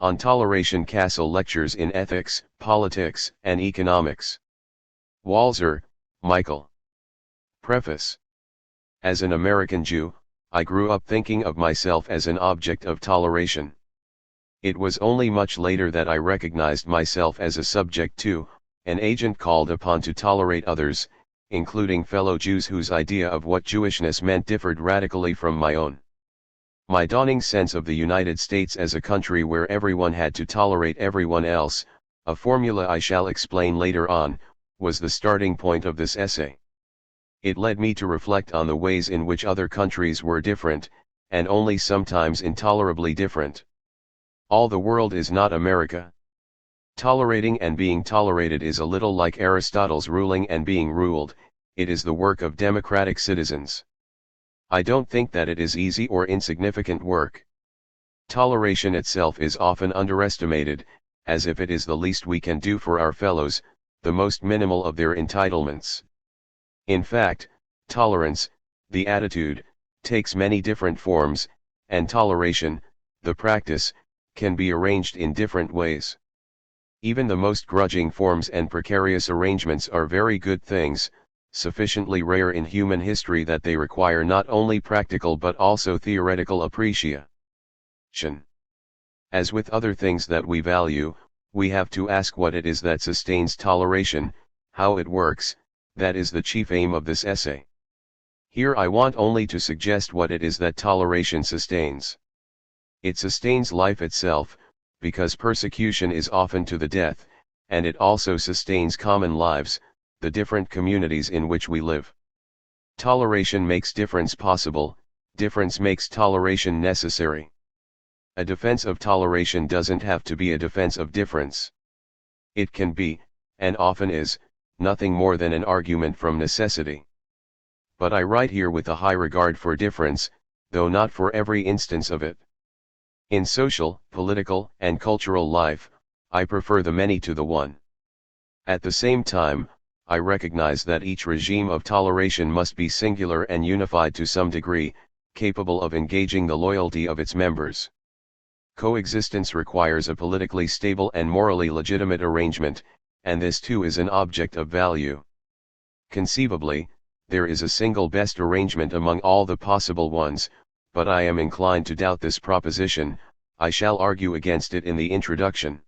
on Toleration Castle Lectures in Ethics, Politics, and Economics. Walzer, Michael. Preface. As an American Jew, I grew up thinking of myself as an object of toleration. It was only much later that I recognized myself as a subject too, an agent called upon to tolerate others, including fellow Jews whose idea of what Jewishness meant differed radically from my own. My dawning sense of the United States as a country where everyone had to tolerate everyone else, a formula I shall explain later on, was the starting point of this essay. It led me to reflect on the ways in which other countries were different, and only sometimes intolerably different. All the world is not America. Tolerating and being tolerated is a little like Aristotle's ruling and being ruled, it is the work of democratic citizens. I don't think that it is easy or insignificant work. Toleration itself is often underestimated, as if it is the least we can do for our fellows, the most minimal of their entitlements. In fact, tolerance, the attitude, takes many different forms, and toleration, the practice, can be arranged in different ways. Even the most grudging forms and precarious arrangements are very good things, sufficiently rare in human history that they require not only practical but also theoretical appreciation. As with other things that we value, we have to ask what it is that sustains toleration, how it works. That is the chief aim of this essay. Here I want only to suggest what it is that toleration sustains. It sustains life itself, because persecution is often to the death, and it also sustains common lives, the different communities in which we live. Toleration makes difference possible, difference makes toleration necessary. A defense of toleration doesn't have to be a defense of difference. It can be, and often is, nothing more than an argument from necessity. But I write here with a high regard for difference, though not for every instance of it. In social, political, and cultural life, I prefer the many to the one. At the same time, I recognize that each regime of toleration must be singular and unified to some degree, capable of engaging the loyalty of its members. Coexistence requires a politically stable and morally legitimate arrangement, and this too is an object of value. Conceivably, there is a single best arrangement among all the possible ones, but I am inclined to doubt this proposition. I shall argue against it in the introduction.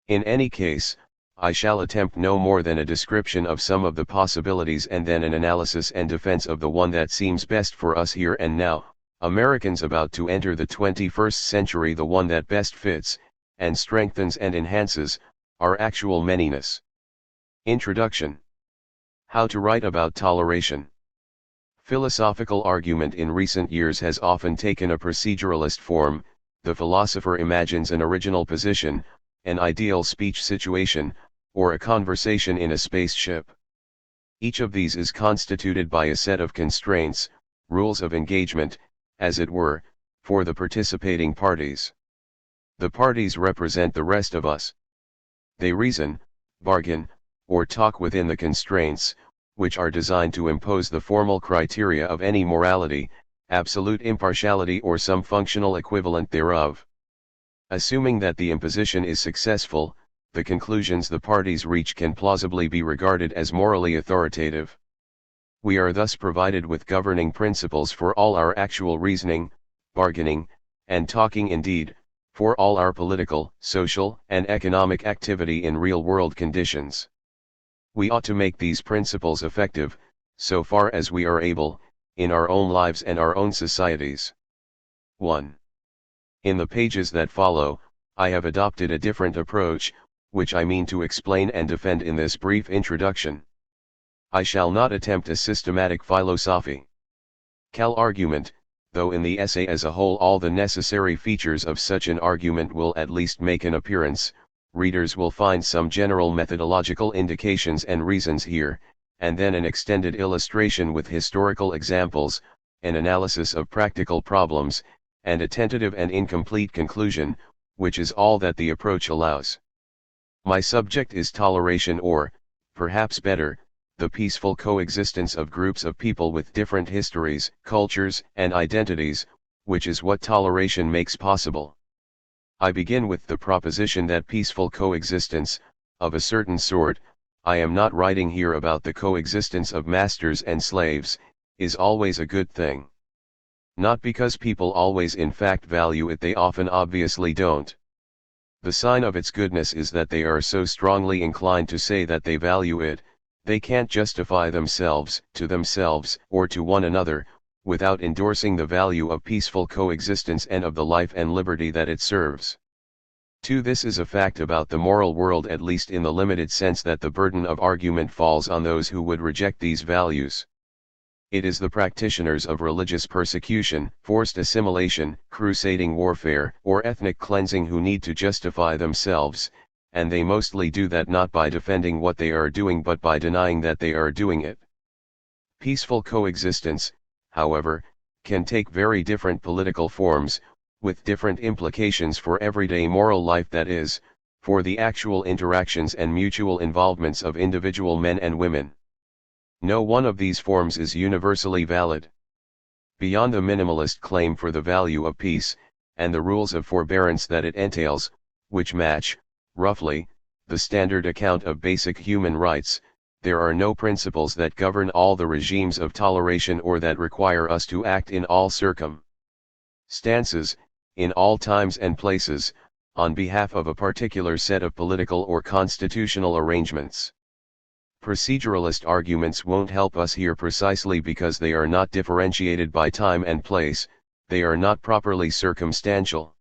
In any case, I shall attempt no more than a description of some of the possibilities and then an analysis and defense of the one that seems best for us here and now, Americans about to enter the 21st century, the one that best fits, and strengthens and enhances, our actual manyness. Introduction. How to write about toleration. Philosophical argument in recent years has often taken a proceduralist form. The philosopher imagines an original position, an ideal speech situation, or a conversation in a spaceship. Each of these is constituted by a set of constraints, rules of engagement, as it were, for the participating parties. The parties represent the rest of us. They reason, bargain, or talk within the constraints, which are designed to impose the formal criteria of any morality, absolute impartiality or some functional equivalent thereof. Assuming that the imposition is successful, the conclusions the parties reach can plausibly be regarded as morally authoritative. We are thus provided with governing principles for all our actual reasoning, bargaining, and talking, indeed, for all our political, social, and economic activity in real-world conditions. We ought to make these principles effective, so far as we are able, in our own lives and our own societies. 1. In the pages that follow, I have adopted a different approach, which I mean to explain and defend in this brief introduction. I shall not attempt a systematic philosophy. Argument, though in the essay as a whole all the necessary features of such an argument will at least make an appearance, readers will find some general methodological indications and reasons here, and then an extended illustration with historical examples, an analysis of practical problems, and a tentative and incomplete conclusion, which is all that the approach allows. My subject is toleration, or, perhaps better, the peaceful coexistence of groups of people with different histories, cultures, and identities, which is what toleration makes possible. I begin with the proposition that peaceful coexistence, of a certain sort, I am not writing here about the coexistence of masters and slaves, is always a good thing. Not because people always in fact value it, they often obviously don't. The sign of its goodness is that they are so strongly inclined to say that they value it, they can't justify themselves, to themselves, or to one another, without endorsing the value of peaceful coexistence and of the life and liberty that it serves. 2. This is a fact about the moral world, at least in the limited sense that the burden of argument falls on those who would reject these values. It is the practitioners of religious persecution, forced assimilation, crusading warfare, or ethnic cleansing who need to justify themselves, and they mostly do that not by defending what they are doing but by denying that they are doing it. Peaceful coexistence, however, can take very different political forms, with different implications for everyday moral life, that is, for the actual interactions and mutual involvements of individual men and women. No one of these forms is universally valid. Beyond the minimalist claim for the value of peace, and the rules of forbearance that it entails, which match, roughly, the standard account of basic human rights, there are no principles that govern all the regimes of toleration or that require us to act in all circumstances, in all times and places, on behalf of a particular set of political or constitutional arrangements. Proceduralist arguments won't help us here precisely because they are not differentiated by time and place, they are not properly circumstantial.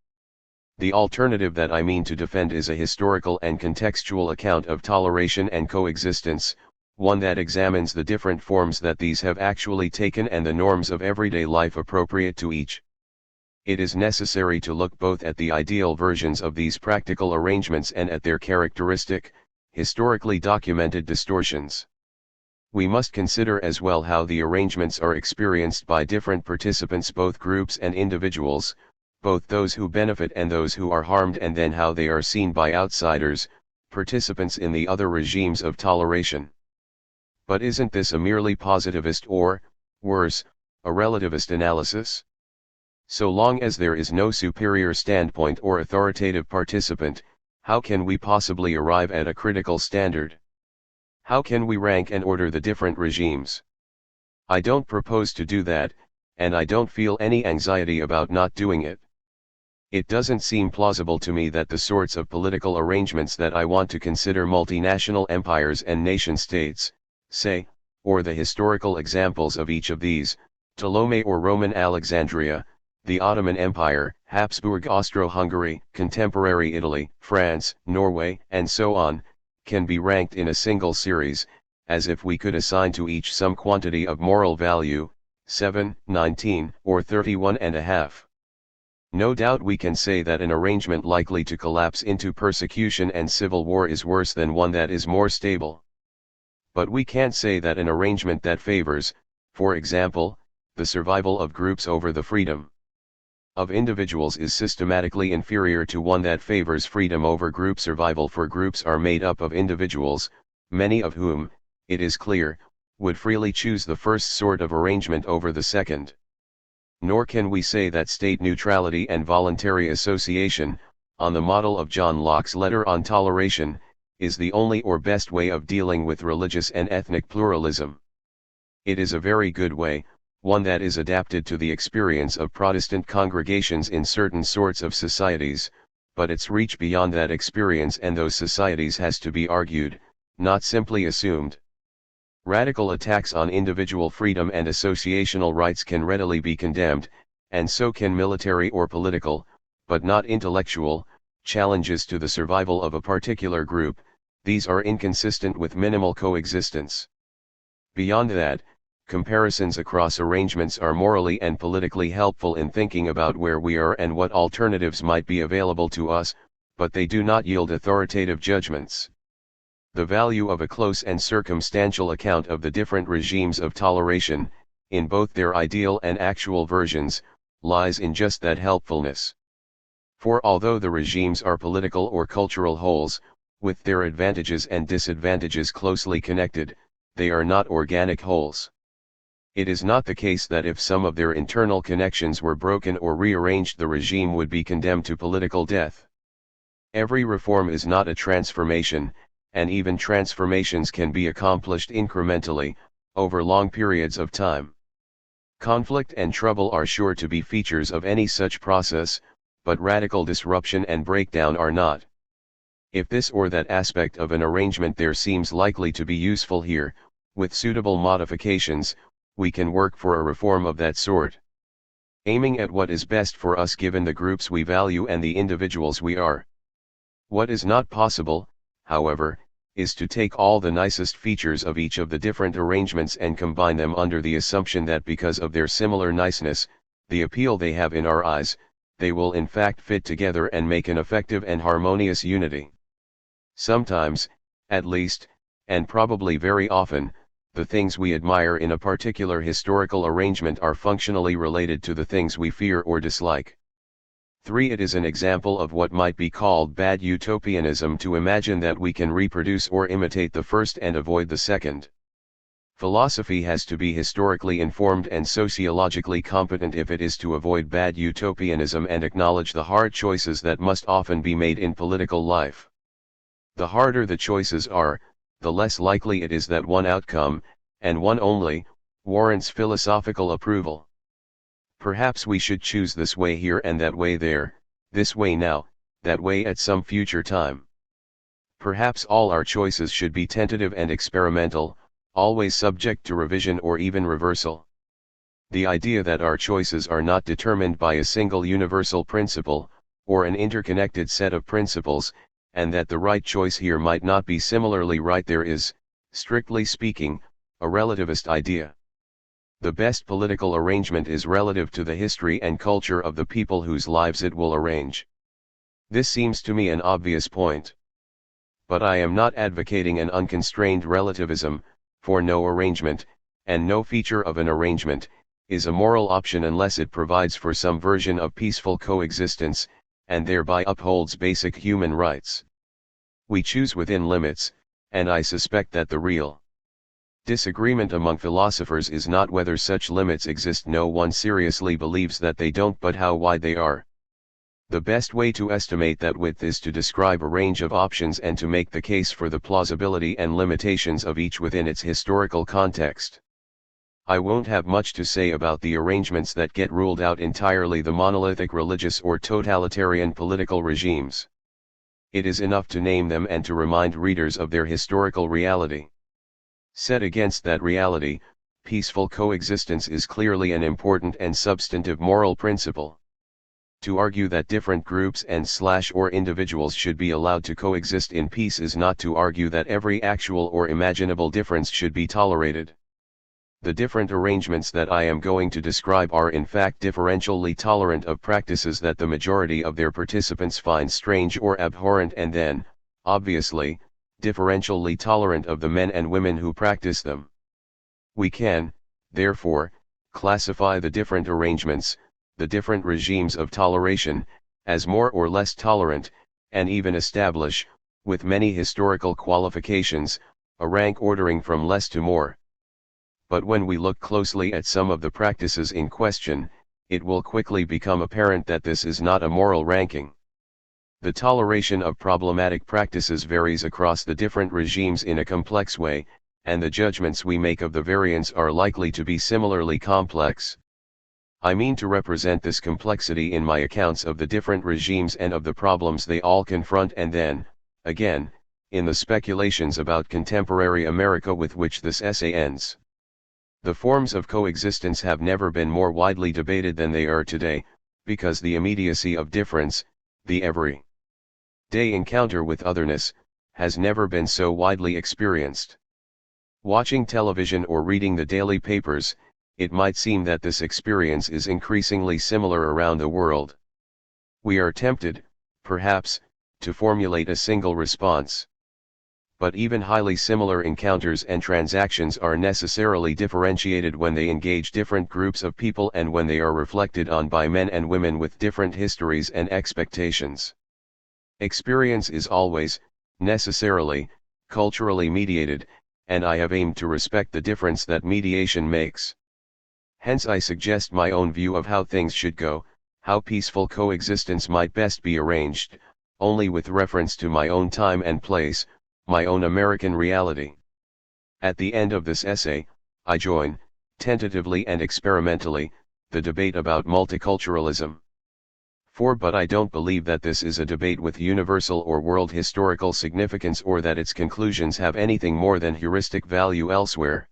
The alternative that I mean to defend is a historical and contextual account of toleration and coexistence, one that examines the different forms that these have actually taken and the norms of everyday life appropriate to each. It is necessary to look both at the ideal versions of these practical arrangements and at their characteristic, historically documented distortions. We must consider as well how the arrangements are experienced by different participants, both groups and individuals, both those who benefit and those who are harmed, and then how they are seen by outsiders, participants in the other regimes of toleration. But isn't this a merely positivist or, worse, a relativist analysis? So long as there is no superior standpoint or authoritative participant, how can we possibly arrive at a critical standard? How can we rank and order the different regimes? I don't propose to do that, and I don't feel any anxiety about not doing it. It doesn't seem plausible to me that the sorts of political arrangements that I want to consider, multinational empires and nation-states, say, or the historical examples of each of these, Ptolemy or Roman Alexandria, the Ottoman Empire, Habsburg Austro-Hungary, contemporary Italy, France, Norway, and so on, can be ranked in a single series, as if we could assign to each some quantity of moral value, 7, 19, or 31.5. No doubt we can say that an arrangement likely to collapse into persecution and civil war is worse than one that is more stable. But we can't say that an arrangement that favors, for example, the survival of groups over the freedom of individuals is systematically inferior to one that favors freedom over group survival, for groups are made up of individuals, many of whom, it is clear, would freely choose the first sort of arrangement over the second. Nor can we say that state neutrality and voluntary association, on the model of John Locke's letter on toleration, is the only or best way of dealing with religious and ethnic pluralism. It is a very good way, one that is adapted to the experience of Protestant congregations in certain sorts of societies, but its reach beyond that experience and those societies has to be argued, not simply assumed. Radical attacks on individual freedom and associational rights can readily be condemned, and so can military or political, but not intellectual, challenges to the survival of a particular group. These are inconsistent with minimal coexistence. Beyond that, comparisons across arrangements are morally and politically helpful in thinking about where we are and what alternatives might be available to us, but they do not yield authoritative judgments. The value of a close and circumstantial account of the different regimes of toleration, in both their ideal and actual versions, lies in just that helpfulness. For although the regimes are political or cultural wholes, with their advantages and disadvantages closely connected, they are not organic wholes. It is not the case that if some of their internal connections were broken or rearranged the regime would be condemned to political death. Every reform is not a transformation, and even transformations can be accomplished incrementally, over long periods of time. Conflict and trouble are sure to be features of any such process, but radical disruption and breakdown are not. If this or that aspect of an arrangement there seems likely to be useful here, with suitable modifications, we can work for a reform of that sort. Aiming at what is best for us given the groups we value and the individuals we are. What is not possible, however, is to take all the nicest features of each of the different arrangements and combine them under the assumption that because of their similar niceness, the appeal they have in our eyes, they will in fact fit together and make an effective and harmonious unity. Sometimes, at least, and probably very often, the things we admire in a particular historical arrangement are functionally related to the things we fear or dislike. 3. It is an example of what might be called bad utopianism to imagine that we can reproduce or imitate the first and avoid the second. Philosophy has to be historically informed and sociologically competent if it is to avoid bad utopianism and acknowledge the hard choices that must often be made in political life. The harder the choices are, the less likely it is that one outcome, and one only, warrants philosophical approval. Perhaps we should choose this way here and that way there, this way now, that way at some future time. Perhaps all our choices should be tentative and experimental, always subject to revision or even reversal. The idea that our choices are not determined by a single universal principle, or an interconnected set of principles, and that the right choice here might not be similarly right there is, strictly speaking, a relativist idea. The best political arrangement is relative to the history and culture of the people whose lives it will arrange. This seems to me an obvious point. But I am not advocating an unconstrained relativism, for no arrangement, and no feature of an arrangement, is a moral option unless it provides for some version of peaceful coexistence, and thereby upholds basic human rights. We choose within limits, and I suspect that the real disagreement among philosophers is not whether such limits exist. No one seriously believes that they don't, but how wide they are. The best way to estimate that width is to describe a range of options and to make the case for the plausibility and limitations of each within its historical context. I won't have much to say about the arrangements that get ruled out entirely, the monolithic religious or totalitarian political regimes. It is enough to name them and to remind readers of their historical reality. Set against that reality, peaceful coexistence is clearly an important and substantive moral principle. To argue that different groups and/or individuals should be allowed to coexist in peace is not to argue that every actual or imaginable difference should be tolerated. The different arrangements that I am going to describe are in fact differentially tolerant of practices that the majority of their participants find strange or abhorrent, and then, obviously, differentially tolerant of the men and women who practice them. We can, therefore, classify the different arrangements, the different regimes of toleration, as more or less tolerant, and even establish, with many historical qualifications, a rank ordering from less to more. But when we look closely at some of the practices in question, it will quickly become apparent that this is not a moral ranking. The toleration of problematic practices varies across the different regimes in a complex way, and the judgments we make of the variance are likely to be similarly complex. I mean to represent this complexity in my accounts of the different regimes and of the problems they all confront, and then, again, in the speculations about contemporary America with which this essay ends. The forms of coexistence have never been more widely debated than they are today, because the immediacy of difference, the every-day encounter with otherness, has never been so widely experienced. Watching television or reading the daily papers, it might seem that this experience is increasingly similar around the world. We are tempted, perhaps, to formulate a single response. But even highly similar encounters and transactions are necessarily differentiated when they engage different groups of people and when they are reflected on by men and women with different histories and expectations. Experience is always, necessarily, culturally mediated, and I have aimed to respect the difference that mediation makes. Hence I suggest my own view of how things should go, how peaceful coexistence might best be arranged, only with reference to my own time and place, my own American reality. At the end of this essay, I join, tentatively and experimentally, the debate about multiculturalism. But I don't believe that this is a debate with universal or world historical significance, or that its conclusions have anything more than heuristic value elsewhere.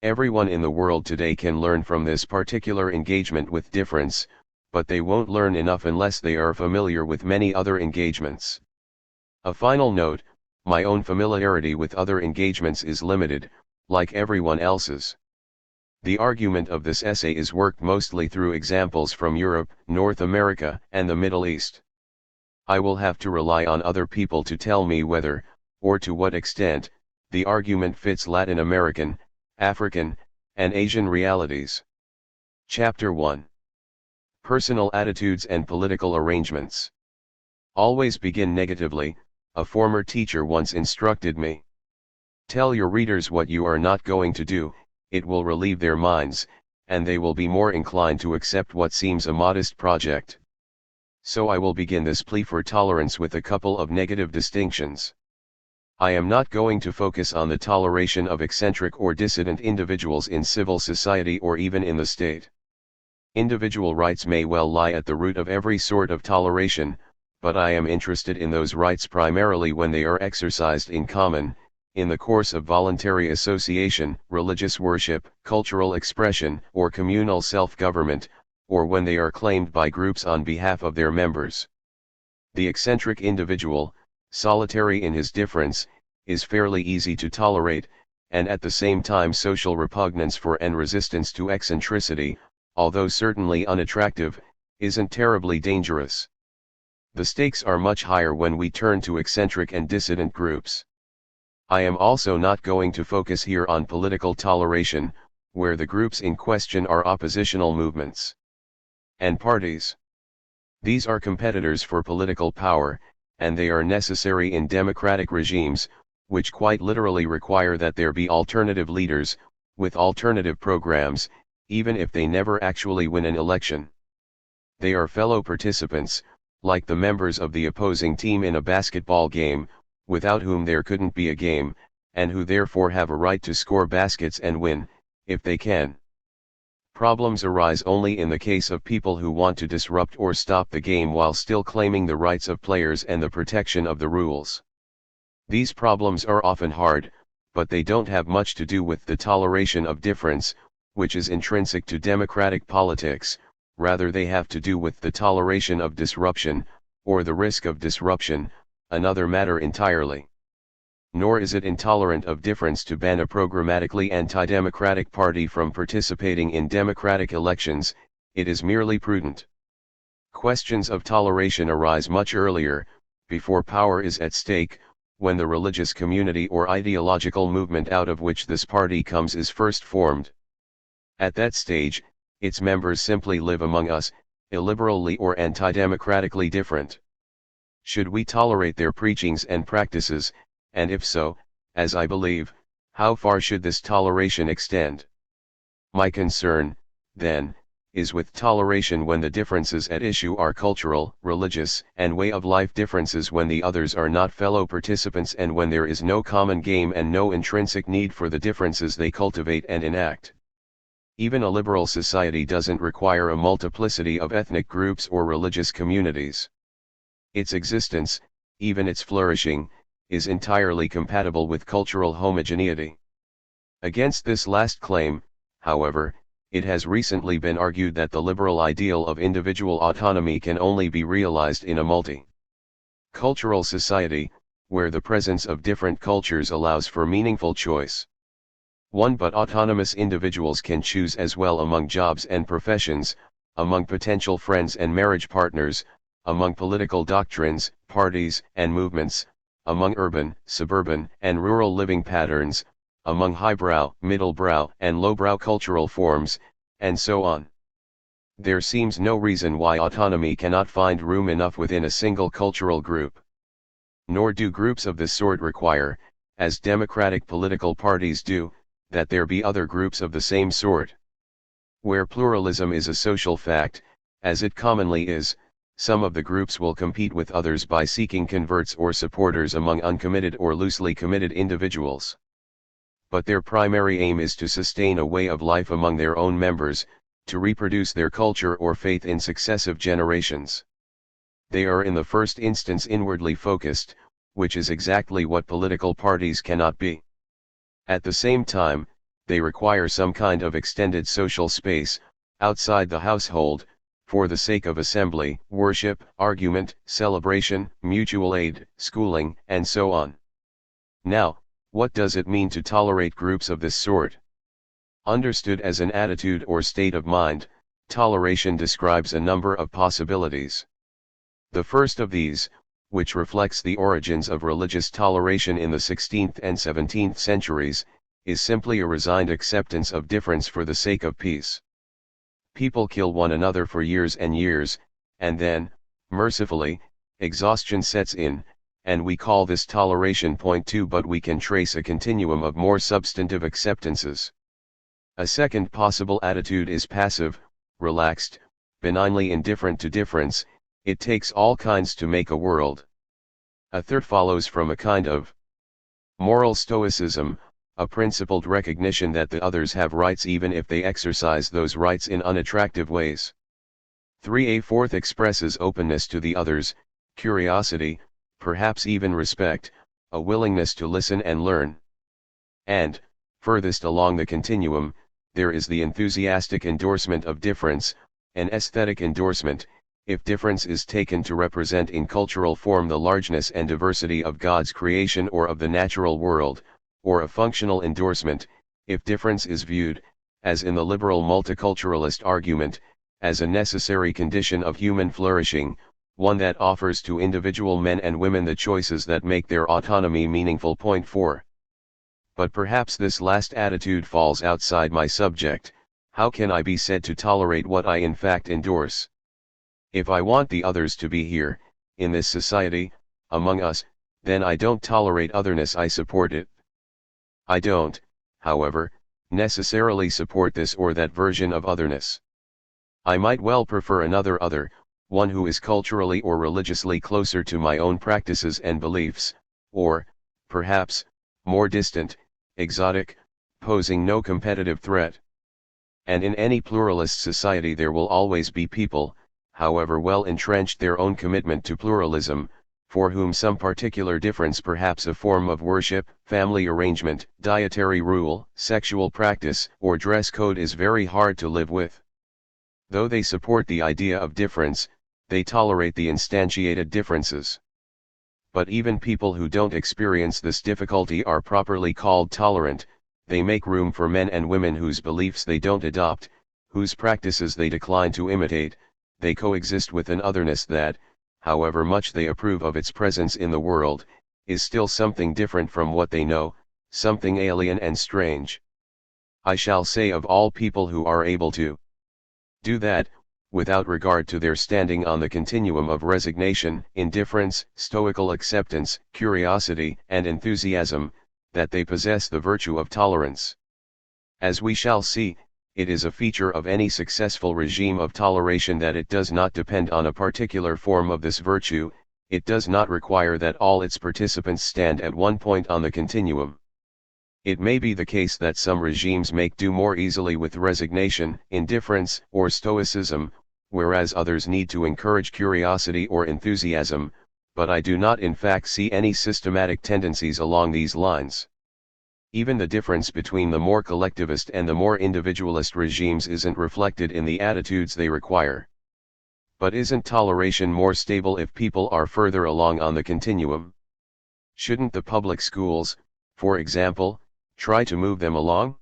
Everyone in the world today can learn from this particular engagement with difference, but they won't learn enough unless they are familiar with many other engagements. A final note: my own familiarity with other engagements is limited, like everyone else's. The argument of this essay is worked mostly through examples from Europe, North America, and the Middle East. I will have to rely on other people to tell me whether, or to what extent, the argument fits Latin American, African, and Asian realities. Chapter 1. Personal Attitudes and Political Arrangements. Always begin negatively, a former teacher once instructed me. Tell your readers what you are not going to do, it will relieve their minds, and they will be more inclined to accept what seems a modest project. So I will begin this plea for tolerance with a couple of negative distinctions. I am not going to focus on the toleration of eccentric or dissident individuals in civil society or even in the state. Individual rights may well lie at the root of every sort of toleration, but I am interested in those rights primarily when they are exercised in common, in the course of voluntary association, religious worship, cultural expression, or communal self-government, or when they are claimed by groups on behalf of their members. The eccentric individual, solitary in his difference, is fairly easy to tolerate, and at the same time social repugnance for and resistance to eccentricity, although certainly unattractive, isn't terribly dangerous. The stakes are much higher when we turn to eccentric and dissident groups. I am also not going to focus here on political toleration, where the groups in question are oppositional movements and parties. These are competitors for political power, and they are necessary in democratic regimes, which quite literally require that there be alternative leaders, with alternative programs, even if they never actually win an election. They are fellow participants, like the members of the opposing team in a basketball game, without whom there couldn't be a game, and who therefore have a right to score baskets and win, if they can. Problems arise only in the case of people who want to disrupt or stop the game while still claiming the rights of players and the protection of the rules. These problems are often hard, but they don't have much to do with the toleration of difference, which is intrinsic to democratic politics. Rather they have to do with the toleration of disruption, or the risk of disruption, another matter entirely. Nor is it intolerant of difference to ban a programmatically anti-democratic party from participating in democratic elections, it is merely prudent. Questions of toleration arise much earlier, before power is at stake, when the religious community or ideological movement out of which this party comes is first formed. At that stage, its members simply live among us, illiberally or anti-democratically different. Should we tolerate their preachings and practices, and if so, as I believe, how far should this toleration extend? My concern, then, is with toleration when the differences at issue are cultural, religious, and way of life differences, when the others are not fellow participants, and when there is no common game and no intrinsic need for the differences they cultivate and enact. Even a liberal society doesn't require a multiplicity of ethnic groups or religious communities. Its existence, even its flourishing, is entirely compatible with cultural homogeneity. Against this last claim, however, it has recently been argued that the liberal ideal of individual autonomy can only be realized in a multi-cultural society, where the presence of different cultures allows for meaningful choice. But autonomous individuals can choose as well among jobs and professions, among potential friends and marriage partners, among political doctrines, parties, and movements, among urban, suburban, and rural living patterns, among highbrow, middlebrow, and lowbrow cultural forms, and so on. There seems no reason why autonomy cannot find room enough within a single cultural group. Nor do groups of this sort require, as democratic political parties do, that there be other groups of the same sort. Where pluralism is a social fact, as it commonly is, some of the groups will compete with others by seeking converts or supporters among uncommitted or loosely committed individuals. But their primary aim is to sustain a way of life among their own members, to reproduce their culture or faith in successive generations. They are in the first instance inwardly focused, which is exactly what political parties cannot be. At the same time, they require some kind of extended social space, outside the household, for the sake of assembly, worship, argument, celebration, mutual aid, schooling, and so on. Now, what does it mean to tolerate groups of this sort? Understood as an attitude or state of mind, toleration describes a number of possibilities. The first of these, which reflects the origins of religious toleration in the 16th and 17th centuries, is simply a resigned acceptance of difference for the sake of peace. People kill one another for years and years, and then, mercifully, exhaustion sets in, and we call this toleration. Point 2. But we can trace a continuum of more substantive acceptances. A second possible attitude is passive, relaxed, benignly indifferent to difference. It takes all kinds to make a world. A third follows from a kind of moral stoicism, a principled recognition that the others have rights even if they exercise those rights in unattractive ways. 3. A fourth expresses openness to the others, curiosity, perhaps even respect, a willingness to listen and learn. And, furthest along the continuum, there is the enthusiastic endorsement of difference, an aesthetic endorsement, if difference is taken to represent in cultural form the largeness and diversity of God's creation or of the natural world, or a functional endorsement, if difference is viewed, as in the liberal multiculturalist argument, as a necessary condition of human flourishing, one that offers to individual men and women the choices that make their autonomy meaningful. Point 4. But perhaps this last attitude falls outside my subject. How can I be said to tolerate what I in fact endorse? If I want the others to be here, in this society, among us, then I don't tolerate otherness, I support it. I don't, however, necessarily support this or that version of otherness. I might well prefer another other, one who is culturally or religiously closer to my own practices and beliefs, or, perhaps, more distant, exotic, posing no competitive threat. And in any pluralist society there will always be people, however well entrenched their own commitment to pluralism, for whom some particular difference, perhaps a form of worship, family arrangement, dietary rule, sexual practice, or dress code, is very hard to live with. Though they support the idea of difference, they tolerate the instantiated differences. But even people who don't experience this difficulty are properly called tolerant. They make room for men and women whose beliefs they don't adopt, whose practices they decline to imitate. They coexist with an otherness that, however much they approve of its presence in the world, is still something different from what they know, something alien and strange. I shall say of all people who are able to do that, without regard to their standing on the continuum of resignation, indifference, stoical acceptance, curiosity, and enthusiasm, that they possess the virtue of tolerance. As we shall see, it is a feature of any successful regime of toleration that it does not depend on a particular form of this virtue. It does not require that all its participants stand at one point on the continuum. It may be the case that some regimes make do more easily with resignation, indifference, or stoicism, whereas others need to encourage curiosity or enthusiasm, but I do not in fact see any systematic tendencies along these lines. Even the difference between the more collectivist and the more individualist regimes isn't reflected in the attitudes they require. But isn't toleration more stable if people are further along on the continuum? Shouldn't the public schools, for example, try to move them along?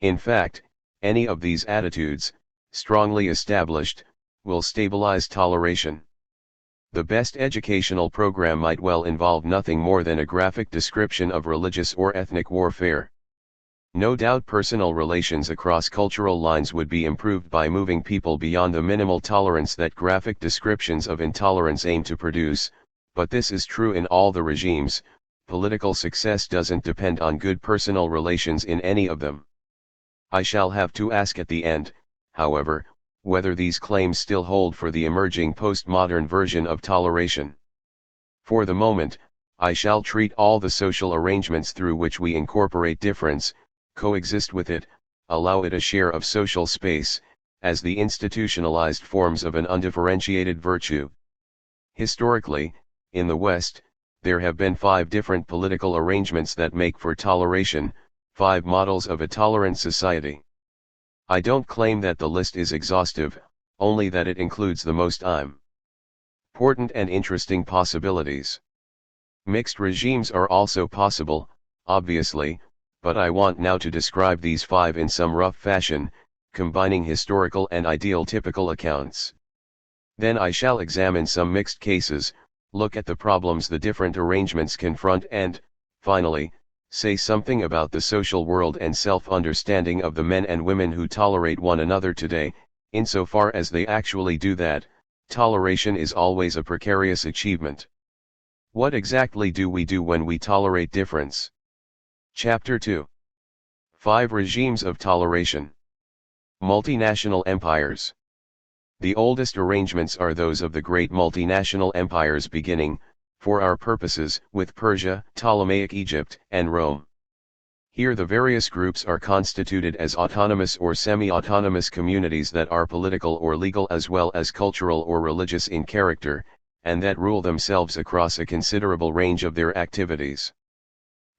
In fact, any of these attitudes, strongly established, will stabilize toleration. The best educational program might well involve nothing more than a graphic description of religious or ethnic warfare. No doubt personal relations across cultural lines would be improved by moving people beyond the minimal tolerance that graphic descriptions of intolerance aim to produce, but this is true in all the regimes. Political success doesn't depend on good personal relations in any of them. I shall have to ask at the end, however, whether these claims still hold for the emerging postmodern version of toleration. For the moment, I shall treat all the social arrangements through which we incorporate difference, coexist with it, allow it a share of social space, as the institutionalized forms of an undifferentiated virtue. Historically, in the West, there have been 5 different political arrangements that make for toleration, 5 models of a tolerant society. I don't claim that the list is exhaustive, only that it includes the most important and interesting possibilities. Mixed regimes are also possible, obviously, but I want now to describe these 5 in some rough fashion, combining historical and ideal typical accounts. Then I shall examine some mixed cases, look at the problems the different arrangements confront and, finally, say something about the social world and self-understanding of the men and women who tolerate one another today. Insofar as they actually do that, toleration is always a precarious achievement. What exactly do we do when we tolerate difference? Chapter 2. 5 Regimes of Toleration. Multinational empires. The oldest arrangements are those of the great multinational empires beginning, for our purposes, with Persia, Ptolemaic Egypt, and Rome. Here the various groups are constituted as autonomous or semi-autonomous communities that are political or legal as well as cultural or religious in character, and that rule themselves across a considerable range of their activities.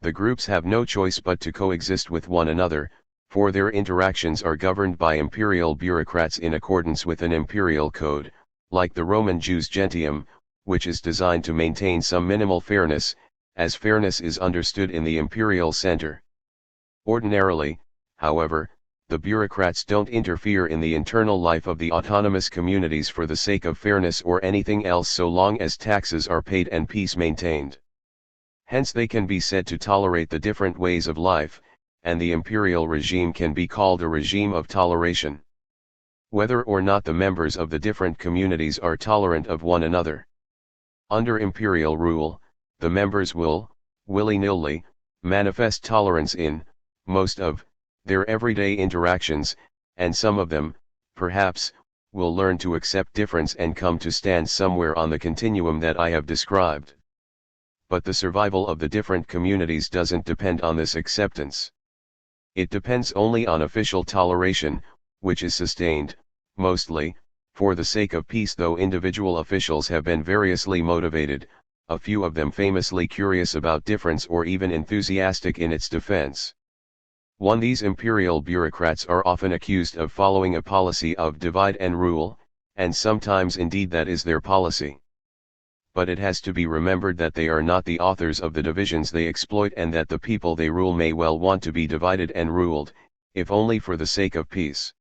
The groups have no choice but to coexist with one another, for their interactions are governed by imperial bureaucrats in accordance with an imperial code, like the Roman jus gentium, which is designed to maintain some minimal fairness, as fairness is understood in the imperial center. Ordinarily, however, the bureaucrats don't interfere in the internal life of the autonomous communities for the sake of fairness or anything else so long as taxes are paid and peace maintained. Hence they can be said to tolerate the different ways of life, and the imperial regime can be called a regime of toleration. Whether or not the members of the different communities are tolerant of one another. Under imperial rule, the members will, willy-nilly, manifest tolerance in, most of, their everyday interactions, and some of them, perhaps, will learn to accept difference and come to stand somewhere on the continuum that I have described. But the survival of the different communities doesn't depend on this acceptance. It depends only on official toleration, which is sustained, mostly, for the sake of peace, though individual officials have been variously motivated, a few of them famously curious about difference or even enthusiastic in its defense. These imperial bureaucrats are often accused of following a policy of divide and rule, and sometimes indeed that is their policy. But it has to be remembered that they are not the authors of the divisions they exploit, and that the people they rule may well want to be divided and ruled, if only for the sake of peace.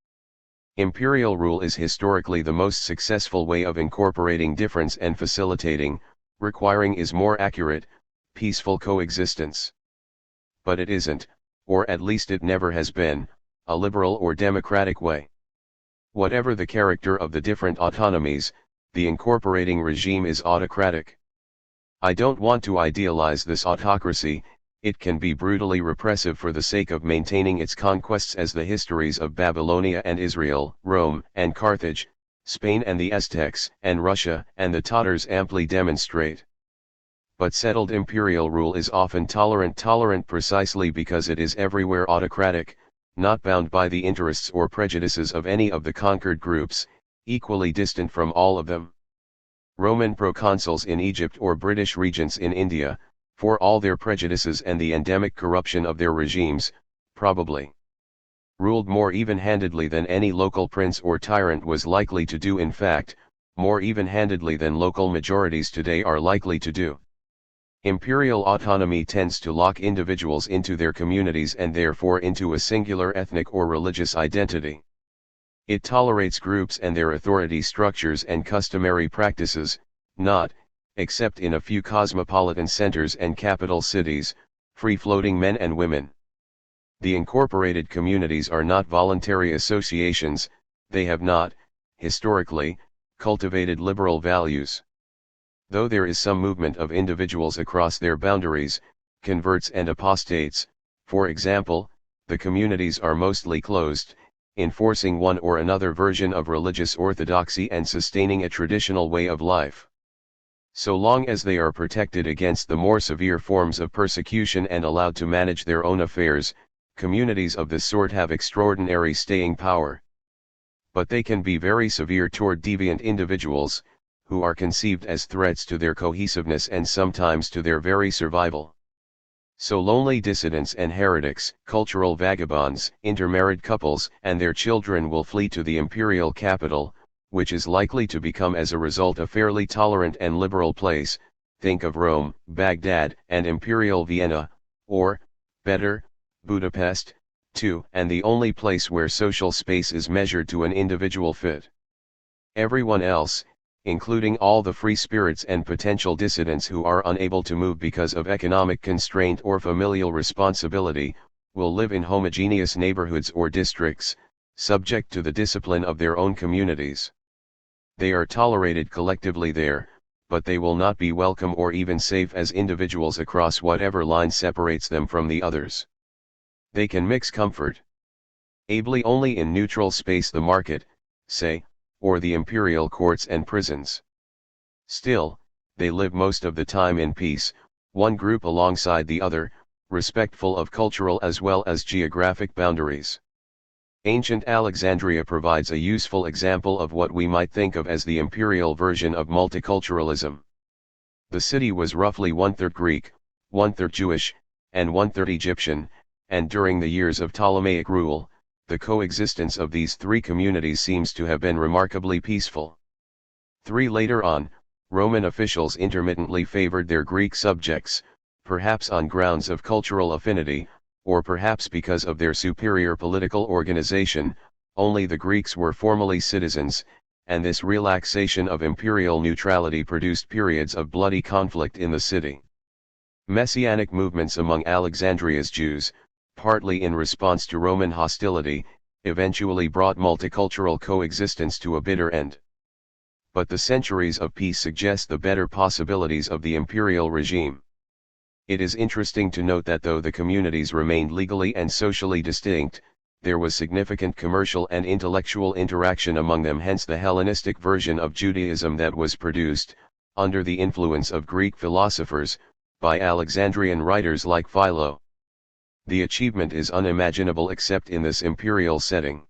Imperial rule is historically the most successful way of incorporating difference and facilitating, requiring is more accurate, peaceful coexistence. But it isn't, or at least it never has been, a liberal or democratic way. Whatever the character of the different autonomies, the incorporating regime is autocratic. I don't want to idealize this autocracy. It can be brutally repressive for the sake of maintaining its conquests, as the histories of Babylonia and Israel, Rome and Carthage, Spain and the Aztecs, and Russia and the Tatars amply demonstrate. But settled imperial rule is often tolerant precisely because it is everywhere autocratic, not bound by the interests or prejudices of any of the conquered groups, equally distant from all of them. Roman proconsuls in Egypt or British regents in India, for all their prejudices and the endemic corruption of their regimes, probably ruled more even-handedly than any local prince or tyrant was likely to do, in fact, more even-handedly than local majorities today are likely to do. Imperial autonomy tends to lock individuals into their communities and therefore into a singular ethnic or religious identity. It tolerates groups and their authority structures and customary practices, not, except in a few cosmopolitan centers and capital cities, free-floating men and women. The incorporated communities are not voluntary associations, they have not, historically, cultivated liberal values. Though there is some movement of individuals across their boundaries, converts and apostates, for example, the communities are mostly closed, enforcing one or another version of religious orthodoxy and sustaining a traditional way of life. So long as they are protected against the more severe forms of persecution and allowed to manage their own affairs, communities of this sort have extraordinary staying power. But they can be very severe toward deviant individuals, who are conceived as threats to their cohesiveness and sometimes to their very survival. So lonely dissidents and heretics, cultural vagabonds, intermarried couples and their children will flee to the imperial capital, which is likely to become as a result a fairly tolerant and liberal place. Think of Rome, Baghdad, and Imperial Vienna, or, better, Budapest, too, and the only place where social space is measured to an individual fit. Everyone else, including all the free spirits and potential dissidents who are unable to move because of economic constraint or familial responsibility, will live in homogeneous neighborhoods or districts, subject to the discipline of their own communities. They are tolerated collectively there, but they will not be welcome or even safe as individuals across whatever line separates them from the others. They can mix comfort ably only in neutral space, the market, say, or the imperial courts and prisons. Still, they live most of the time in peace, one group alongside the other, respectful of cultural as well as geographic boundaries. Ancient Alexandria provides a useful example of what we might think of as the imperial version of multiculturalism. The city was roughly one-third Greek, one-third Jewish, and one-third Egyptian, and during the years of Ptolemaic rule, the coexistence of these three communities seems to have been remarkably peaceful. Later on, Roman officials intermittently favored their Greek subjects, perhaps on grounds of cultural affinity, or perhaps because of their superior political organization. Only the Greeks were formally citizens, and this relaxation of imperial neutrality produced periods of bloody conflict in the city. Messianic movements among Alexandria's Jews, partly in response to Roman hostility, eventually brought multicultural coexistence to a bitter end. But the centuries of peace suggest the better possibilities of the imperial regime. It is interesting to note that though the communities remained legally and socially distinct, there was significant commercial and intellectual interaction among them, hence the Hellenistic version of Judaism that was produced, under the influence of Greek philosophers, by Alexandrian writers like Philo. The achievement is unimaginable except in this imperial setting.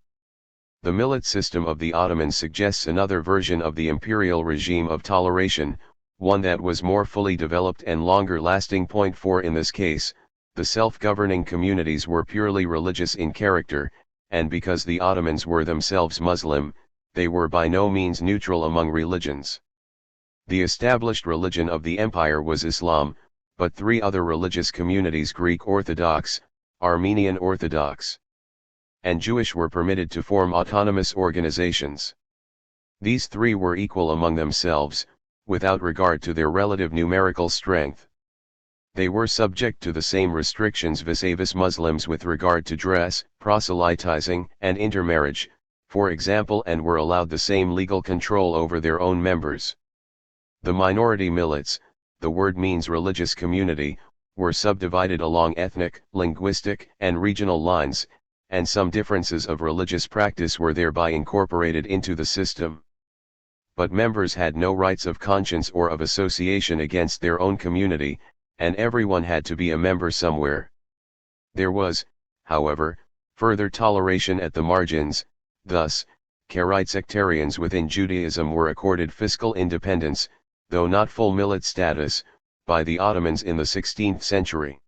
The millet system of the Ottomans suggests another version of the imperial regime of toleration, one that was more fully developed and longer lasting. Point 4 In this case, the self-governing communities were purely religious in character, and because the Ottomans were themselves Muslim, they were by no means neutral among religions. The established religion of the empire was Islam, but three other religious communities, Greek Orthodox, Armenian Orthodox, and Jewish, were permitted to form autonomous organizations. These three were equal among themselves, without regard to their relative numerical strength. They were subject to the same restrictions vis-a-vis Muslims with regard to dress, proselytizing, and intermarriage, for example, and were allowed the same legal control over their own members. The minority millets, the word means religious community, were subdivided along ethnic, linguistic, and regional lines, and some differences of religious practice were thereby incorporated into the system. But members had no rights of conscience or of association against their own community, and everyone had to be a member somewhere. There was, however, further toleration at the margins. Thus, Karaite sectarians within Judaism were accorded fiscal independence, though not full millet status, by the Ottomans in the 16th century.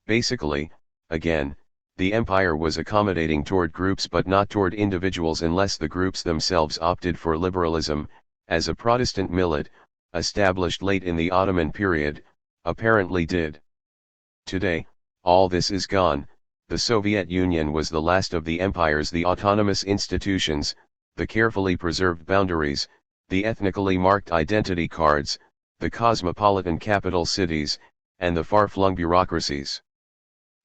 Basically, again, the empire was accommodating toward groups but not toward individuals unless the groups themselves opted for liberalism, as a Protestant millet, established late in the Ottoman period, apparently did. Today, all this is gone. The Soviet Union was the last of the empires. The autonomous institutions, the carefully preserved boundaries, the ethnically marked identity cards, the cosmopolitan capital cities, and the far-flung bureaucracies.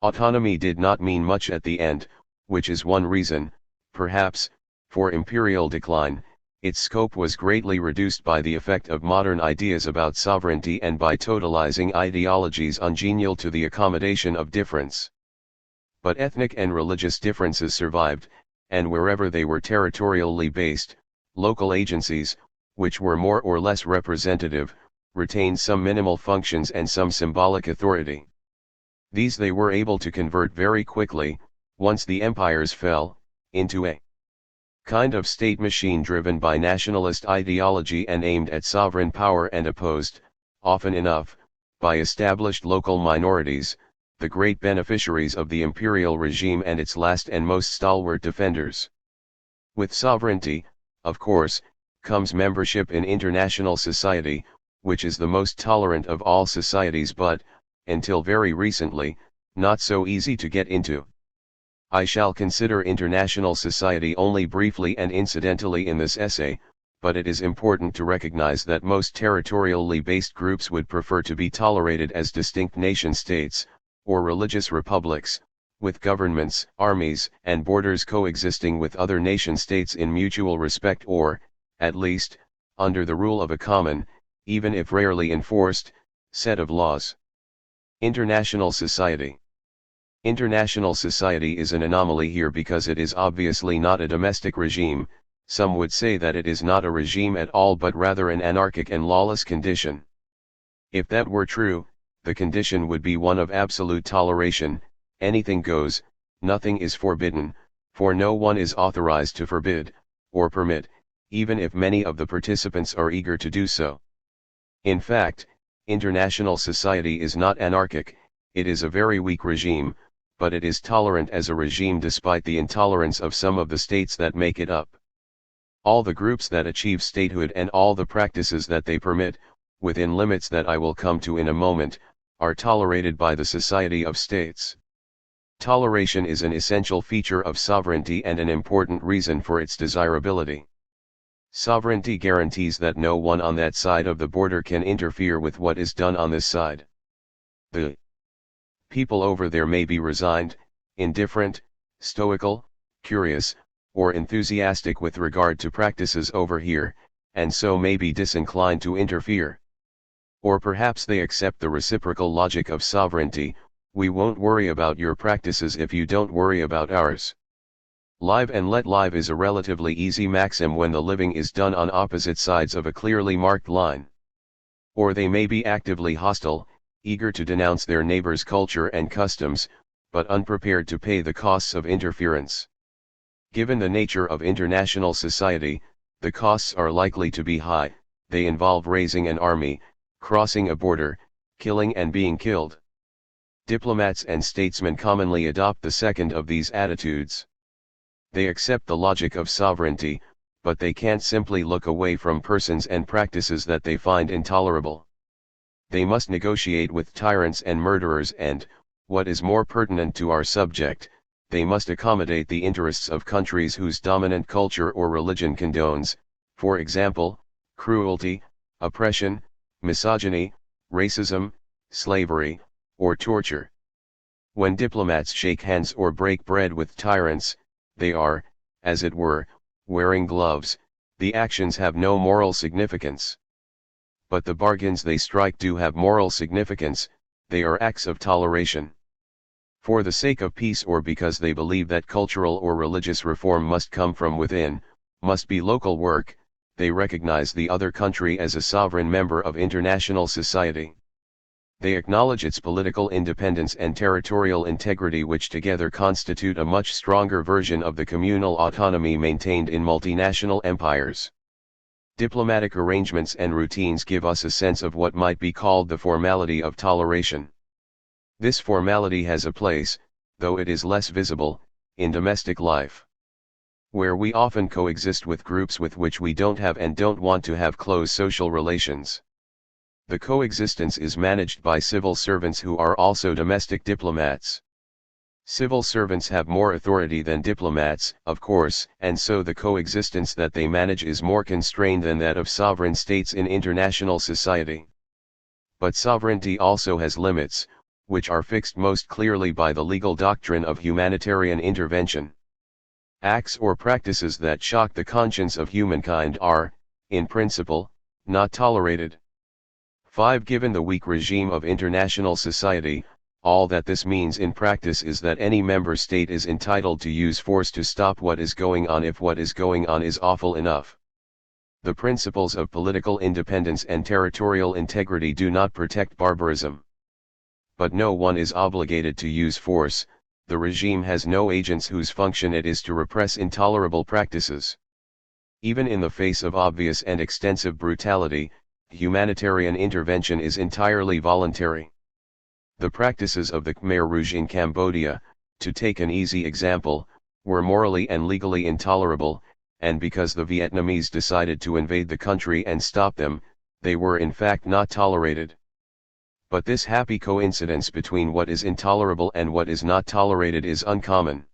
Autonomy did not mean much at the end, which is one reason, perhaps, for imperial decline. Its scope was greatly reduced by the effect of modern ideas about sovereignty and by totalizing ideologies ungenial to the accommodation of difference. But ethnic and religious differences survived, and wherever they were territorially based, local agencies, which were more or less representative, retained some minimal functions and some symbolic authority. These they were able to convert very quickly, once the empires fell, into a kind of state machine driven by nationalist ideology and aimed at sovereign power and opposed, often enough, by established local minorities, the great beneficiaries of the imperial regime and its last and most stalwart defenders. With sovereignty, of course, comes membership in international society, which is the most tolerant of all societies but, until very recently, not so easy to get into. I shall consider international society only briefly and incidentally in this essay, but it is important to recognize that most territorially based groups would prefer to be tolerated as distinct nation-states, or religious republics, with governments, armies, and borders coexisting with other nation-states in mutual respect or, at least, under the rule of a common, even if rarely enforced, set of laws. International society. International society is an anomaly here because it is obviously not a domestic regime. Some would say that it is not a regime at all but rather an anarchic and lawless condition. If that were true, the condition would be one of absolute toleration, anything goes, nothing is forbidden, for no one is authorized to forbid, or permit, even if many of the participants are eager to do so. In fact, international society is not anarchic, it is a very weak regime, but it is tolerant as a regime despite the intolerance of some of the states that make it up. All the groups that achieve statehood and all the practices that they permit, within limits that I will come to in a moment, are tolerated by the Society of States. Toleration is an essential feature of sovereignty and an important reason for its desirability. Sovereignty guarantees that no one on that side of the border can interfere with what is done on this side. The people over there may be resigned, indifferent, stoical, curious, or enthusiastic with regard to practices over here, and so may be disinclined to interfere. Or perhaps they accept the reciprocal logic of sovereignty: we won't worry about your practices if you don't worry about ours. Live and let live is a relatively easy maxim when the living is done on opposite sides of a clearly marked line. Or they may be actively hostile, eager to denounce their neighbor's culture and customs, but unprepared to pay the costs of interference. Given the nature of international society, the costs are likely to be high. They involve raising an army, crossing a border, killing and being killed. Diplomats and statesmen commonly adopt the second of these attitudes. They accept the logic of sovereignty, but they can't simply look away from persons and practices that they find intolerable. They must negotiate with tyrants and murderers and, what is more pertinent to our subject, they must accommodate the interests of countries whose dominant culture or religion condones, for example, cruelty, oppression, misogyny, racism, slavery, or torture. When diplomats shake hands or break bread with tyrants, they are, as it were, wearing gloves. The actions have no moral significance. But the bargains they strike do have moral significance. They are acts of toleration. For the sake of peace or because they believe that cultural or religious reform must come from within, must be local work, they recognize the other country as a sovereign member of international society. They acknowledge its political independence and territorial integrity, which together constitute a much stronger version of the communal autonomy maintained in multinational empires. Diplomatic arrangements and routines give us a sense of what might be called the formality of toleration. This formality has a place, though it is less visible, in domestic life, where we often coexist with groups with which we don't have and don't want to have close social relations. The coexistence is managed by civil servants who are also domestic diplomats. Civil servants have more authority than diplomats, of course, and so the coexistence that they manage is more constrained than that of sovereign states in international society. But sovereignty also has limits, which are fixed most clearly by the legal doctrine of humanitarian intervention. Acts or practices that shock the conscience of humankind are, in principle, not tolerated. 5. Given the weak regime of international society, All that this means in practice is that any member state is entitled to use force to stop what is going on if what is going on is awful enough. The principles of political independence and territorial integrity do not protect barbarism. But no one is obligated to use force. The regime has no agents whose function it is to repress intolerable practices. Even in the face of obvious and extensive brutality, humanitarian intervention is entirely voluntary. The practices of the Khmer Rouge in Cambodia, to take an easy example, were morally and legally intolerable, and because the Vietnamese decided to invade the country and stop them, they were in fact not tolerated. But this happy coincidence between what is intolerable and what is not tolerated is uncommon.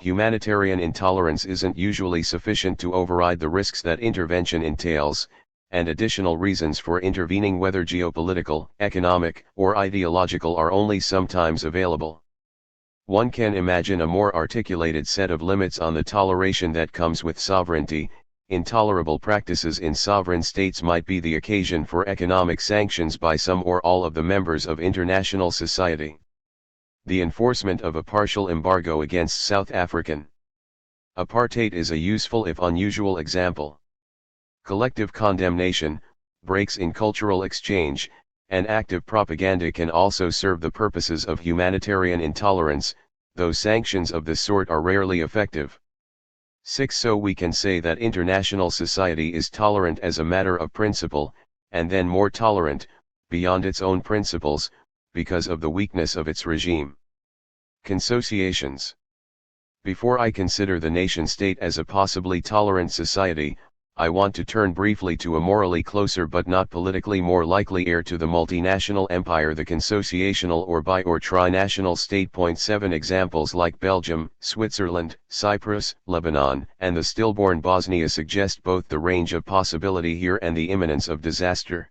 Humanitarian intolerance isn't usually sufficient to override the risks that intervention entails, and additional reasons for intervening, whether geopolitical, economic, or ideological, are only sometimes available. One can imagine a more articulated set of limits on the toleration that comes with sovereignty. Intolerable practices in sovereign states might be the occasion for economic sanctions by some or all of the members of international society. The enforcement of a partial embargo against South African apartheid is a useful if unusual example. Collective condemnation, breaks in cultural exchange, and active propaganda can also serve the purposes of humanitarian intolerance, though sanctions of this sort are rarely effective. 6. So we can say that international society is tolerant as a matter of principle, and then more tolerant, beyond its own principles, because of the weakness of its regime. Consociations. Before I consider the nation-state as a possibly tolerant society, I want to turn briefly to a morally closer but not politically more likely heir to the multinational empire, the consociational or bi- or trinational state. 7 Examples like Belgium, Switzerland, Cyprus, Lebanon, and the stillborn Bosnia suggest both the range of possibility here and the imminence of disaster.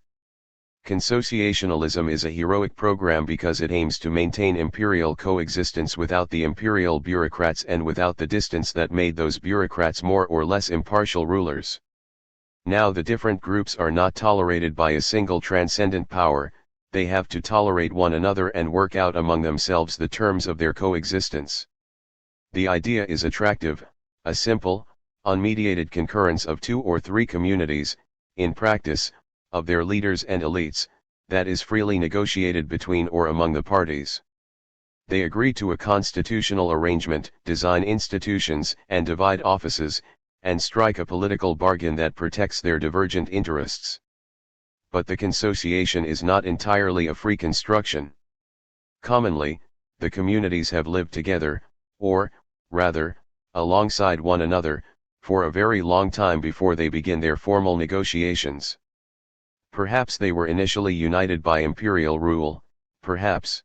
Consociationalism is a heroic program because it aims to maintain imperial coexistence without the imperial bureaucrats and without the distance that made those bureaucrats more or less impartial rulers. Now the different groups are not tolerated by a single transcendent power, they have to tolerate one another and work out among themselves the terms of their coexistence. The idea is attractive, a simple, unmediated concurrence of 2 or 3 communities, in practice, of their leaders and elites, that is freely negotiated between or among the parties. They agree to a constitutional arrangement, design institutions, and divide offices, and strike a political bargain that protects their divergent interests. But the consociation is not entirely a free construction. Commonly, the communities have lived together, or, rather, alongside one another, for a very long time before they begin their formal negotiations. Perhaps they were initially united by imperial rule, perhaps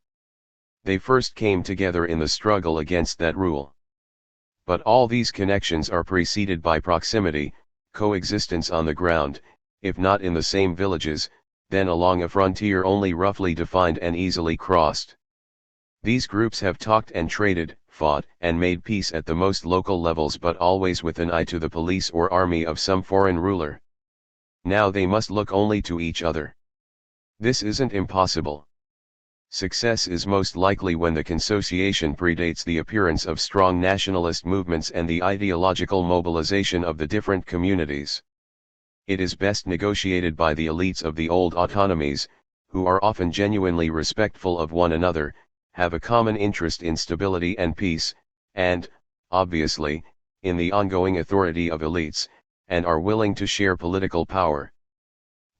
they first came together in the struggle against that rule. But all these connections are preceded by proximity, coexistence on the ground, if not in the same villages, then along a frontier only roughly defined and easily crossed. These groups have talked and traded, fought and made peace at the most local levels, but always with an eye to the police or army of some foreign ruler. Now they must look only to each other. This isn't impossible. Success is most likely when the consociation predates the appearance of strong nationalist movements and the ideological mobilization of the different communities. It is best negotiated by the elites of the old autonomies, who are often genuinely respectful of one another, have a common interest in stability and peace, and, obviously, in the ongoing authority of elites, and are willing to share political power.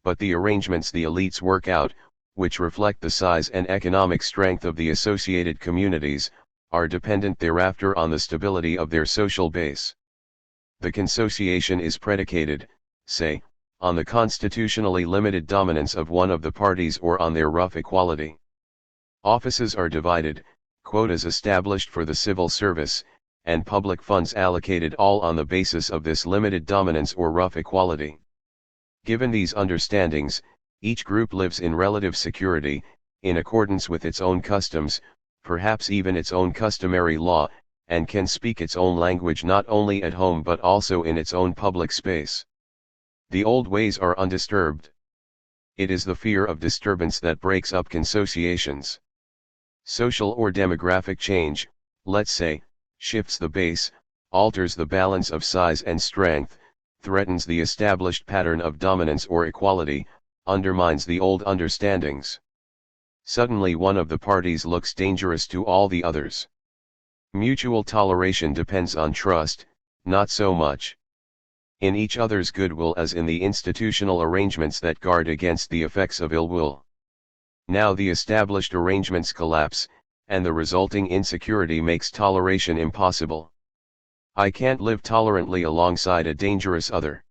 But the arrangements the elites work out, which reflect the size and economic strength of the associated communities, are dependent thereafter on the stability of their social base. The consociation is predicated, say, on the constitutionally limited dominance of one of the parties or on their rough equality. Offices are divided, quotas established for the civil service, and public funds allocated all on the basis of this limited dominance or rough equality. Given these understandings, each group lives in relative security, in accordance with its own customs, perhaps even its own customary law, and can speak its own language not only at home but also in its own public space. The old ways are undisturbed. It is the fear of disturbance that breaks up consociations. Social or demographic change, let's say, shifts the base, alters the balance of size and strength, threatens the established pattern of dominance or equality, undermines the old understandings. Suddenly one of the parties looks dangerous to all the others. Mutual toleration depends on trust, not so much in each other's goodwill as in the institutional arrangements that guard against the effects of ill will. Now the established arrangements collapse, and the resulting insecurity makes toleration impossible. I can't live tolerantly alongside a dangerous other.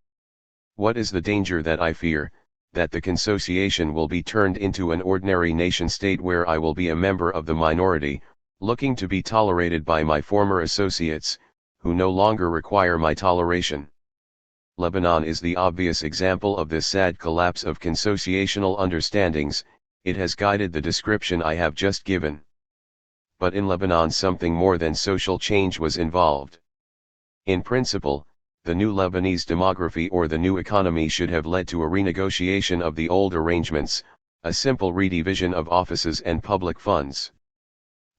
What is the danger that I fear? That the consociation will be turned into an ordinary nation-state where I will be a member of the minority, looking to be tolerated by my former associates, who no longer require my toleration. Lebanon is the obvious example of this sad collapse of consociational understandings. It has guided the description I have just given. But in Lebanon something more than social change was involved. In principle, the new Lebanese demography or the new economy should have led to a renegotiation of the old arrangements, a simple redivision of offices and public funds.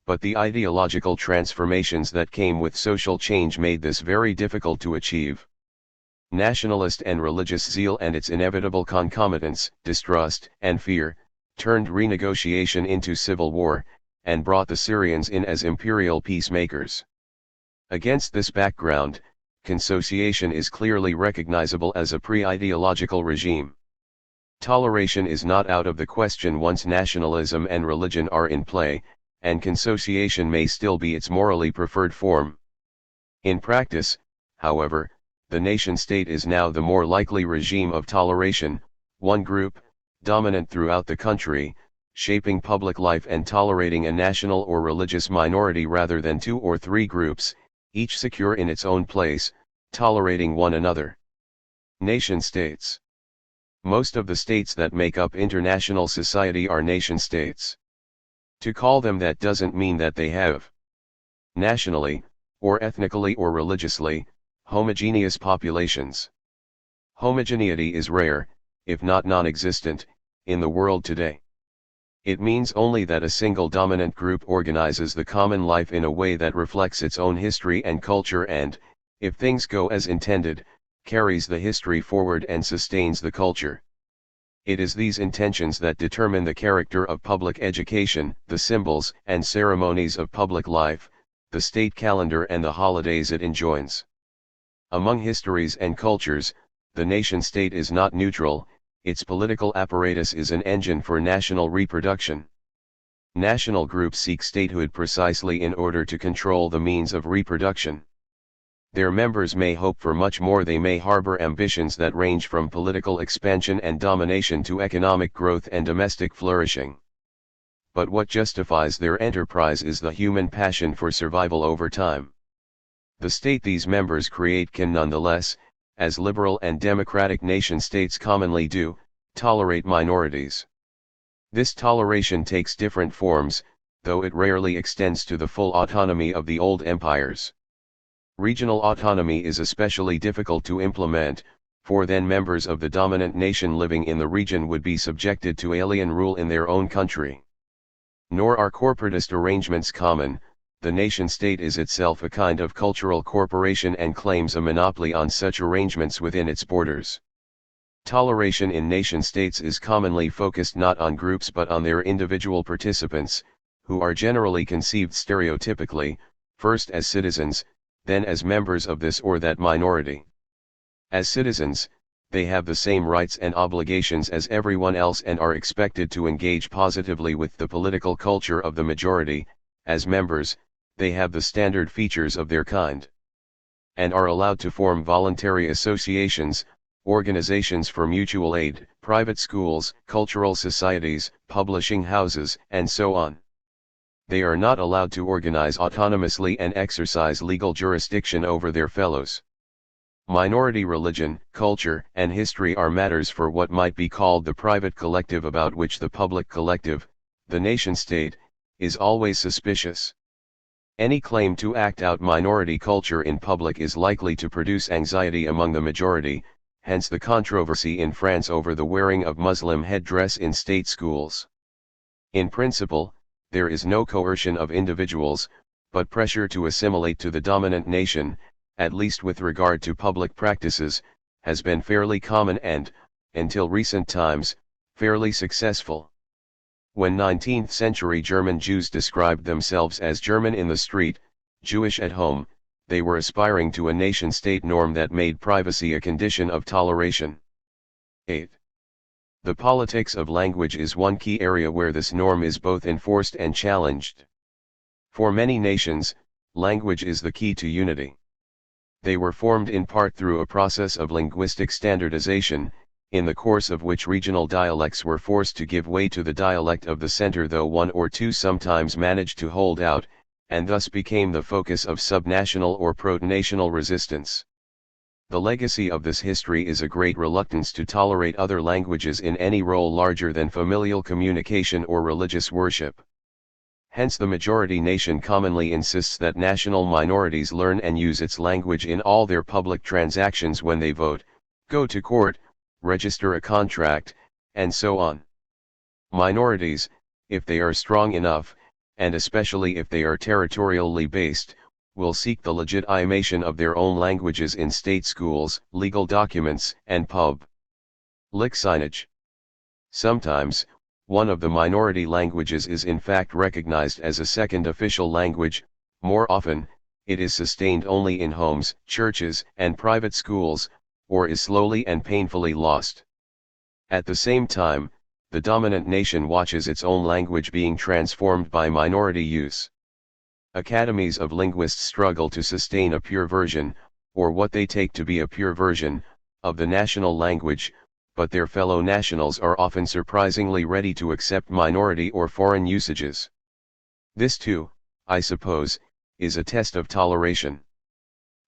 But the ideological transformations that came with social change made this very difficult to achieve. Nationalist and religious zeal and its inevitable concomitants, distrust and fear, turned renegotiation into civil war, and brought the Syrians in as imperial peacemakers. Against this background, consociation is clearly recognizable as a pre-ideological regime. Toleration is not out of the question once nationalism and religion are in play, and consociation may still be its morally preferred form. In practice, however, the nation-state is now the more likely regime of toleration, one group, dominant throughout the country, shaping public life and tolerating a national or religious minority rather than two or three groups, each secure in its own place, tolerating one another. Nation-states. Most of the states that make up international society are nation-states. To call them that doesn't mean that they have nationally, or ethnically or religiously, homogeneous populations. Homogeneity is rare, if not non-existent, in the world today. It means only that a single dominant group organizes the common life in a way that reflects its own history and culture and, if things go as intended, carries the history forward and sustains the culture. It is these intentions that determine the character of public education, the symbols and ceremonies of public life, the state calendar and the holidays it enjoins. Among histories and cultures, the nation-state is not neutral. Its political apparatus is an engine for national reproduction. National groups seek statehood precisely in order to control the means of reproduction. Their members may hope for much more. They may harbor ambitions that range from political expansion and domination to economic growth and domestic flourishing. But what justifies their enterprise is the human passion for survival over time. The state these members create can nonetheless, as liberal and democratic nation-states commonly do, tolerate minorities. This toleration takes different forms, though it rarely extends to the full autonomy of the old empires. Regional autonomy is especially difficult to implement, for then members of the dominant nation living in the region would be subjected to alien rule in their own country. Nor are corporatist arrangements common. The nation-state is itself a kind of cultural corporation and claims a monopoly on such arrangements within its borders. Toleration in nation-states is commonly focused not on groups but on their individual participants, who are generally conceived stereotypically, first as citizens, then as members of this or that minority. As citizens, they have the same rights and obligations as everyone else and are expected to engage positively with the political culture of the majority. As members, they have the standard features of their kind, and are allowed to form voluntary associations, organizations for mutual aid, private schools, cultural societies, publishing houses, and so on. They are not allowed to organize autonomously and exercise legal jurisdiction over their fellows. Minority religion, culture, and history are matters for what might be called the private collective, about which the public collective, the nation-state, is always suspicious. Any claim to act out minority culture in public is likely to produce anxiety among the majority, hence the controversy in France over the wearing of Muslim headdress in state schools. In principle, there is no coercion of individuals, but pressure to assimilate to the dominant nation, at least with regard to public practices, has been fairly common and, until recent times, fairly successful. When 19th-century German Jews described themselves as German in the street, Jewish at home, they were aspiring to a nation-state norm that made privacy a condition of toleration. 8. The politics of language is one key area where this norm is both enforced and challenged. For many nations, language is the key to unity. They were formed in part through a process of linguistic standardization, in the course of which regional dialects were forced to give way to the dialect of the center, though one or two sometimes managed to hold out, and thus became the focus of subnational or proto-national resistance. The legacy of this history is a great reluctance to tolerate other languages in any role larger than familial communication or religious worship. Hence the majority nation commonly insists that national minorities learn and use its language in all their public transactions when they vote, go to court, register a contract, and so on. Minorities, if they are strong enough, and especially if they are territorially based, will seek the legitimation of their own languages in state schools, legal documents, and public signage. Sometimes, one of the minority languages is in fact recognized as a second official language. More often, it is sustained only in homes, churches, and private schools, or is slowly and painfully lost. At the same time, the dominant nation watches its own language being transformed by minority use. Academies of linguists struggle to sustain a pure version, or what they take to be a pure version, of the national language, but their fellow nationals are often surprisingly ready to accept minority or foreign usages. This too, I suppose, is a test of toleration.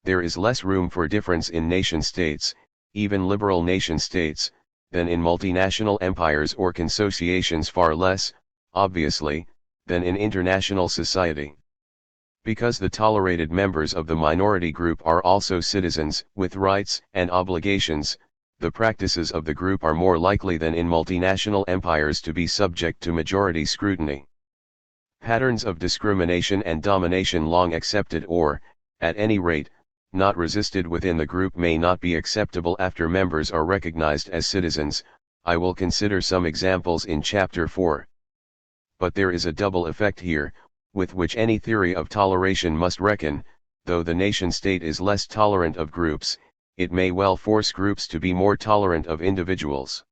There is less room for difference in nation-states, even liberal nation-states, than in multinational empires or consociations, far less, obviously, than in international society. Because the tolerated members of the minority group are also citizens, with rights and obligations, the practices of the group are more likely than in multinational empires to be subject to majority scrutiny. Patterns of discrimination and domination long accepted or, at any rate, not resisted within the group may not be acceptable after members are recognized as citizens. I will consider some examples in Chapter 4. But there is a double effect here, with which any theory of toleration must reckon. Though the nation-state is less tolerant of groups, it may well force groups to be more tolerant of individuals.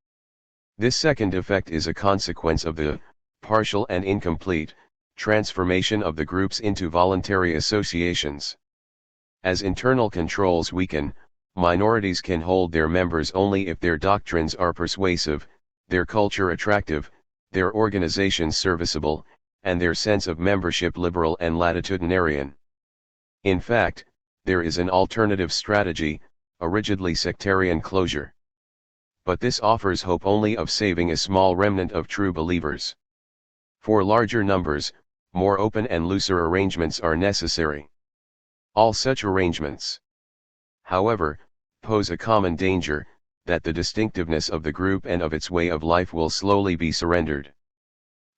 This second effect is a consequence of the partial and incomplete transformation of the groups into voluntary associations. As internal controls weaken, minorities can hold their members only if their doctrines are persuasive, their culture attractive, their organizations serviceable, and their sense of membership liberal and latitudinarian. In fact, there is an alternative strategy, a rigidly sectarian closure. But this offers hope only of saving a small remnant of true believers. For larger numbers, more open and looser arrangements are necessary. All such arrangements, however, pose a common danger, that the distinctiveness of the group and of its way of life will slowly be surrendered.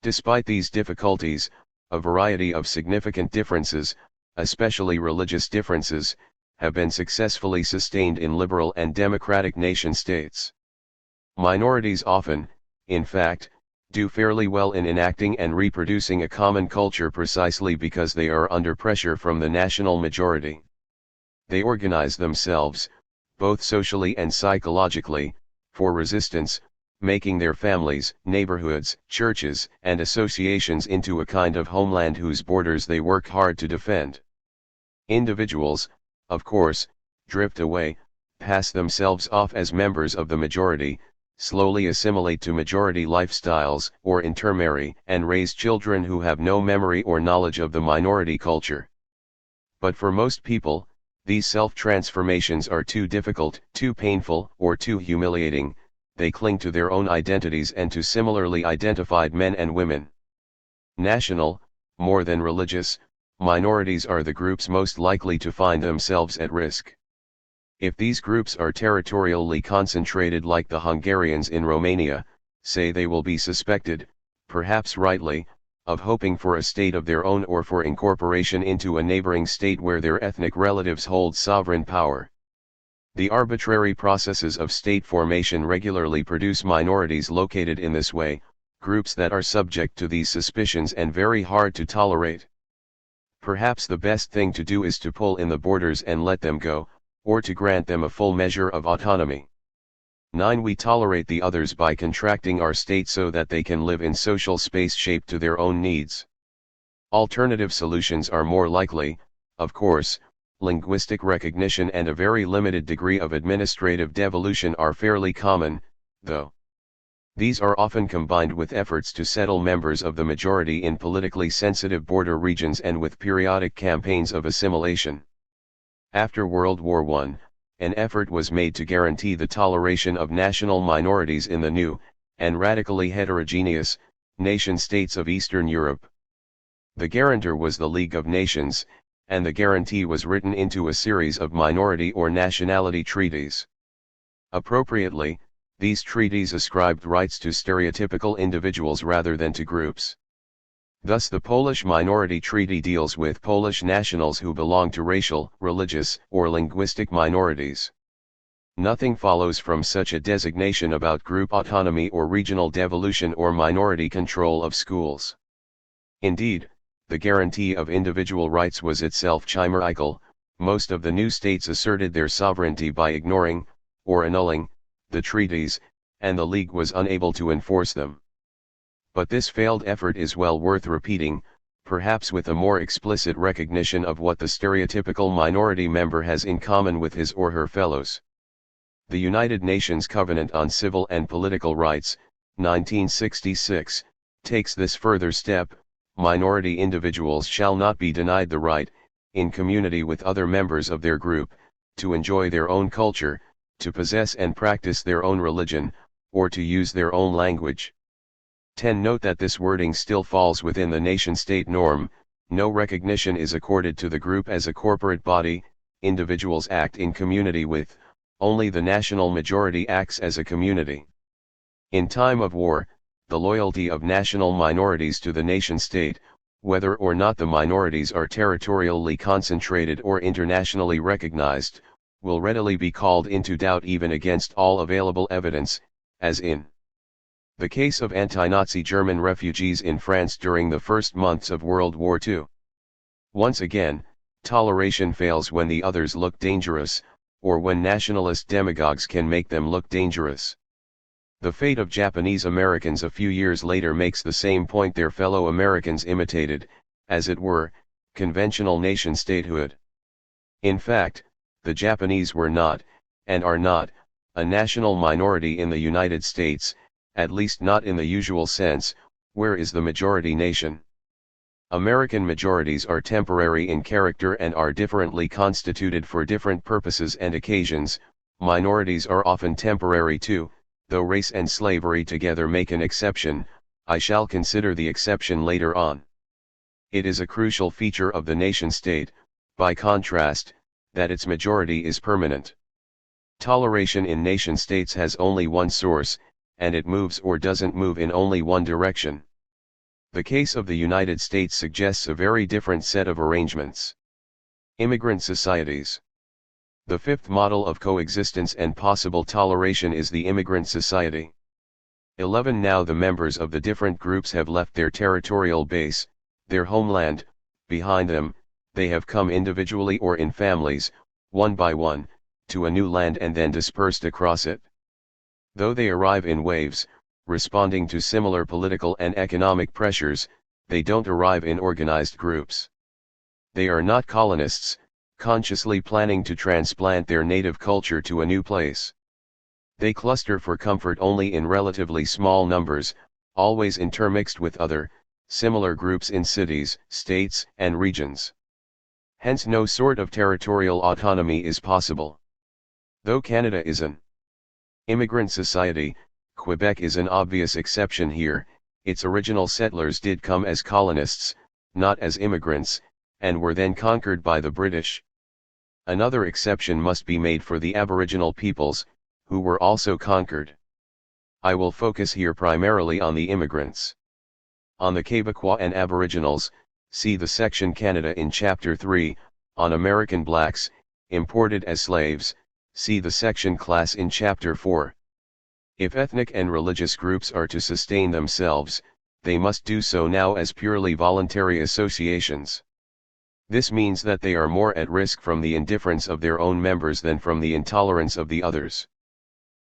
Despite these difficulties, a variety of significant differences, especially religious differences, have been successfully sustained in liberal and democratic nation-states. Minorities often, in fact, do fairly well in enacting and reproducing a common culture precisely because they are under pressure from the national majority. They organize themselves, both socially and psychologically, for resistance, making their families, neighborhoods, churches, and associations into a kind of homeland whose borders they work hard to defend. Individuals, of course, drift away, pass themselves off as members of the majority, slowly assimilate to majority lifestyles or intermarry and raise children who have no memory or knowledge of the minority culture. But for most people, these self-transformations are too difficult, too painful, or too humiliating. They cling to their own identities and to similarly identified men and women. National, more than religious, minorities are the groups most likely to find themselves at risk. If these groups are territorially concentrated like the Hungarians in Romania, say they will be suspected, perhaps rightly, of hoping for a state of their own or for incorporation into a neighboring state where their ethnic relatives hold sovereign power. The arbitrary processes of state formation regularly produce minorities located in this way, groups that are subject to these suspicions and very hard to tolerate. Perhaps the best thing to do is to pull in the borders and let them go, or to grant them a full measure of autonomy. 9. We tolerate the others by contracting our state so that they can live in social space shaped to their own needs. Alternative solutions are more likely, of course. Linguistic recognition and a very limited degree of administrative devolution are fairly common, though. These are often combined with efforts to settle members of the majority in politically sensitive border regions and with periodic campaigns of assimilation. After World War I, an effort was made to guarantee the toleration of national minorities in the new, and radically heterogeneous, nation-states of Eastern Europe. The guarantor was the League of Nations, and the guarantee was written into a series of minority or nationality treaties. Appropriately, these treaties ascribed rights to stereotypical individuals rather than to groups. Thus the Polish Minority Treaty deals with Polish nationals who belong to racial, religious, or linguistic minorities. Nothing follows from such a designation about group autonomy or regional devolution or minority control of schools. Indeed, the guarantee of individual rights was itself chimerical. Most of the new states asserted their sovereignty by ignoring, or annulling, the treaties, and the League was unable to enforce them. But this failed effort is well worth repeating, perhaps with a more explicit recognition of what the stereotypical minority member has in common with his or her fellows. The United Nations Covenant on Civil and Political Rights, 1966, takes this further step. Minority individuals shall not be denied the right, in community with other members of their group, to enjoy their own culture, to possess and practice their own religion, or to use their own language. 10. Note that this wording still falls within the nation-state norm. No recognition is accorded to the group as a corporate body. Individuals act in community with, only the national majority acts as a community. In time of war, the loyalty of national minorities to the nation-state, whether or not the minorities are territorially concentrated or internationally recognized, will readily be called into doubt even against all available evidence, as in the case of anti-Nazi German refugees in France during the first months of World War II. Once again, toleration fails when the others look dangerous, or when nationalist demagogues can make them look dangerous. The fate of Japanese Americans a few years later makes the same point their fellow Americans imitated, as it were, conventional nation-statehood. In fact, the Japanese were not, and are not, a national minority in the United States, at least not in the usual sense. Where is the majority nation? American majorities are temporary in character and are differently constituted for different purposes and occasions. Minorities are often temporary too, though race and slavery together make an exception. I shall consider the exception later on. It is a crucial feature of the nation-state, by contrast, that its majority is permanent. Toleration in nation-states has only one source, and it moves or doesn't move in only one direction. The case of the United States suggests a very different set of arrangements. Immigrant societies. The fifth model of coexistence and possible toleration is the immigrant society. 11. Now the members of the different groups have left their territorial base, their homeland, behind them. They have come individually or in families, one by one, to a new land and then dispersed across it. Though they arrive in waves, responding to similar political and economic pressures, they don't arrive in organized groups. They are not colonists, consciously planning to transplant their native culture to a new place. They cluster for comfort only in relatively small numbers, always intermixed with other, similar groups in cities, states, and regions. Hence no sort of territorial autonomy is possible. Though Canada is an immigrant society, Quebec is an obvious exception here. Its original settlers did come as colonists, not as immigrants, and were then conquered by the British. Another exception must be made for the Aboriginal peoples, who were also conquered. I will focus here primarily on the immigrants. On the Quebecois and Aboriginals, see the section Canada in Chapter 3, on American blacks, imported as slaves, see the section Class in Chapter 4. If ethnic and religious groups are to sustain themselves, they must do so now as purely voluntary associations. This means that they are more at risk from the indifference of their own members than from the intolerance of the others.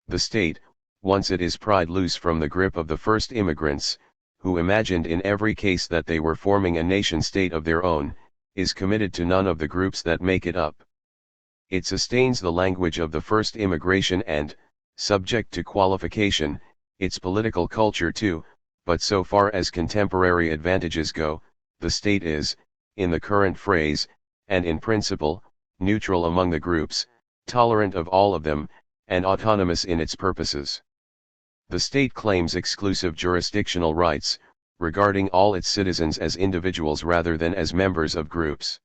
The state, once it is pried loose from the grip of the first immigrants, who imagined in every case that they were forming a nation-state of their own, is committed to none of the groups that make it up. It sustains the language of the first immigration and, subject to qualification, its political culture too, but so far as contemporary advantages go, the state is, in the current phrase, and in principle, neutral among the groups, tolerant of all of them, and autonomous in its purposes. The state claims exclusive jurisdictional rights, regarding all its citizens as individuals rather than as members of groups.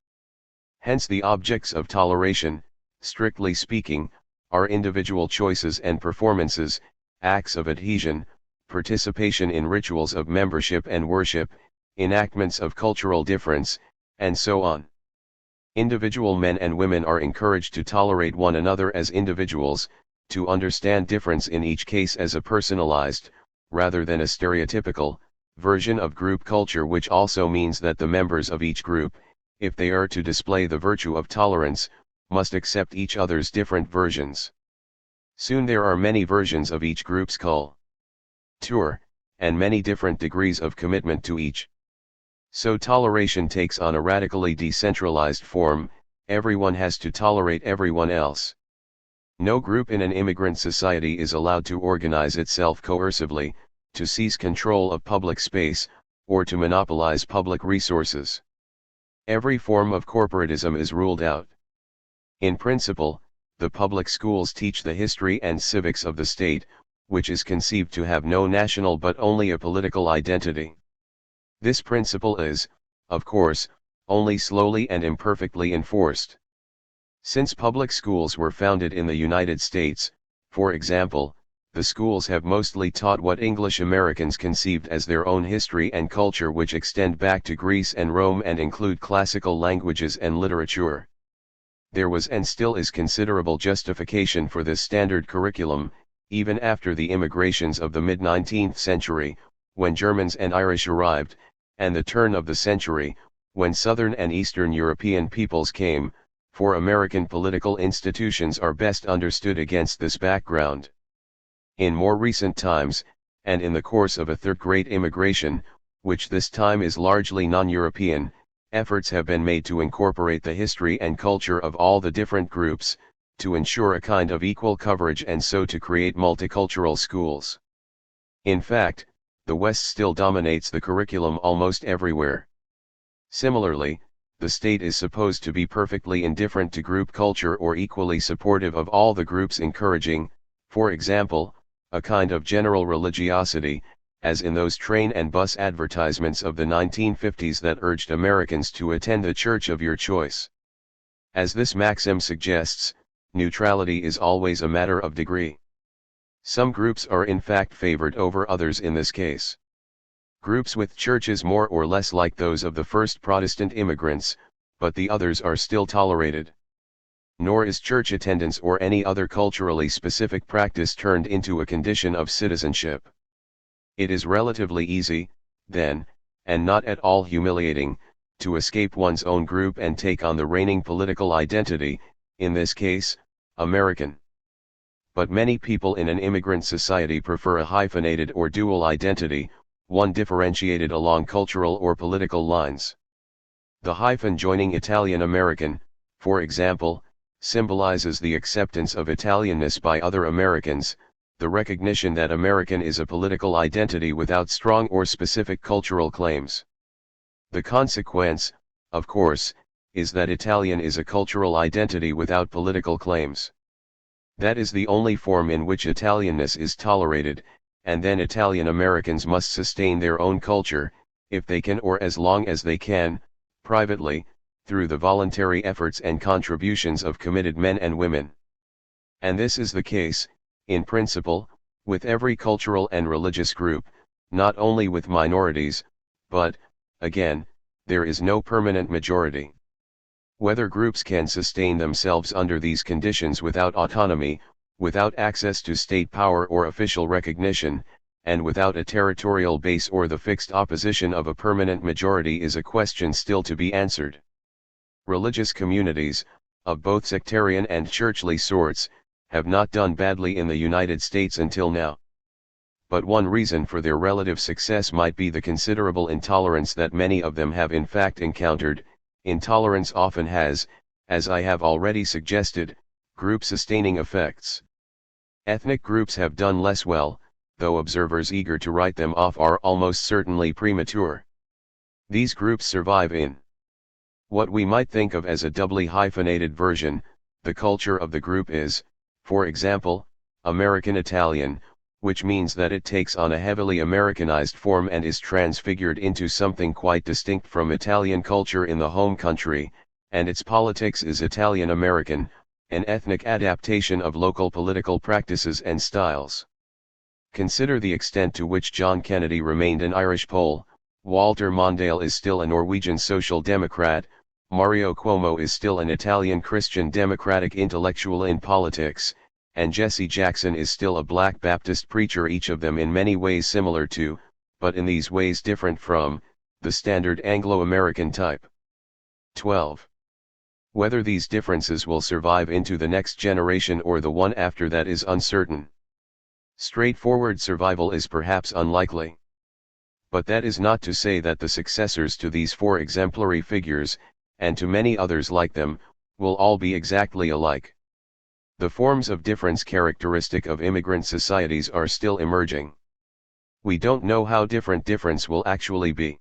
Hence the objects of toleration, strictly speaking, are individual choices and performances, acts of adhesion, participation in rituals of membership and worship, enactments of cultural difference, and so on. Individual men and women are encouraged to tolerate one another as individuals, to understand difference in each case as a personalized, rather than a stereotypical, version of group culture, which also means that the members of each group, if they are to display the virtue of tolerance, must accept each other's different versions. Soon there are many versions of each group's culture, and many different degrees of commitment to each. So toleration takes on a radically decentralized form. Everyone has to tolerate everyone else. No group in an immigrant society is allowed to organize itself coercively, to seize control of public space, or to monopolize public resources. Every form of corporatism is ruled out. In principle, the public schools teach the history and civics of the state, which is conceived to have no national but only a political identity. This principle is, of course, only slowly and imperfectly enforced. Since public schools were founded in the United States, for example, the schools have mostly taught what English Americans conceived as their own history and culture, which extend back to Greece and Rome and include classical languages and literature. There was and still is considerable justification for this standard curriculum, even after the immigrations of the mid-19th century, when Germans and Irish arrived, and the turn of the century, when Southern and Eastern European peoples came, for American political institutions are best understood against this background. In more recent times, and in the course of a third great immigration, which this time is largely non-European, efforts have been made to incorporate the history and culture of all the different groups, to ensure a kind of equal coverage and so to create multicultural schools. In fact, the West still dominates the curriculum almost everywhere. Similarly, the state is supposed to be perfectly indifferent to group culture or equally supportive of all the groups, encouraging, for example, a kind of general religiosity, as in those train and bus advertisements of the 1950s that urged Americans to attend the church of your choice. As this maxim suggests, neutrality is always a matter of degree. Some groups are in fact favored over others in this case. Groups with churches more or less like those of the first Protestant immigrants, but the others are still tolerated. Nor is church attendance or any other culturally specific practice turned into a condition of citizenship. It is relatively easy, then, and not at all humiliating, to escape one's own group and take on the reigning political identity, in this case, American. But many people in an immigrant society prefer a hyphenated or dual identity, one differentiated along cultural or political lines. The hyphen joining Italian American, for example, symbolizes the acceptance of Italianness by other Americans, the recognition that American is a political identity without strong or specific cultural claims. The consequence, of course, is that Italian is a cultural identity without political claims. That is the only form in which Italianness is tolerated, and then Italian Americans must sustain their own culture, if they can or as long as they can, privately, through the voluntary efforts and contributions of committed men and women. And this is the case, in principle, with every cultural and religious group, not only with minorities, But, again, there is no permanent majority. Whether groups can sustain themselves under these conditions without autonomy, without access to state power or official recognition, and without a territorial base or the fixed opposition of a permanent majority is a question still to be answered. Religious communities, of both sectarian and churchly sorts, have not done badly in the United States until now. But one reason for their relative success might be the considerable intolerance that many of them have in fact encountered. Intolerance often has, as I have already suggested, group-sustaining effects. Ethnic groups have done less well, though observers eager to write them off are almost certainly premature. These groups survive in what we might think of as a doubly hyphenated version. The culture of the group is, for example, American Italian, which means that it takes on a heavily Americanized form and is transfigured into something quite distinct from Italian culture in the home country, and its politics is Italian American, an ethnic adaptation of local political practices and styles. Consider the extent to which John Kennedy remained an Irish Pole, Walter Mondale is still a Norwegian Social Democrat, Mario Cuomo is still an Italian Christian Democratic intellectual in politics, and Jesse Jackson is still a Black Baptist preacher, each of them in many ways similar to, but in these ways different from, the standard Anglo-American type. 12. Whether these differences will survive into the next generation or the one after that is uncertain. Straightforward survival is perhaps unlikely. But that is not to say that the successors to these four exemplary figures, and to many others like them, will all be exactly alike. The forms of difference characteristic of immigrant societies are still emerging. We don't know how different difference will actually be.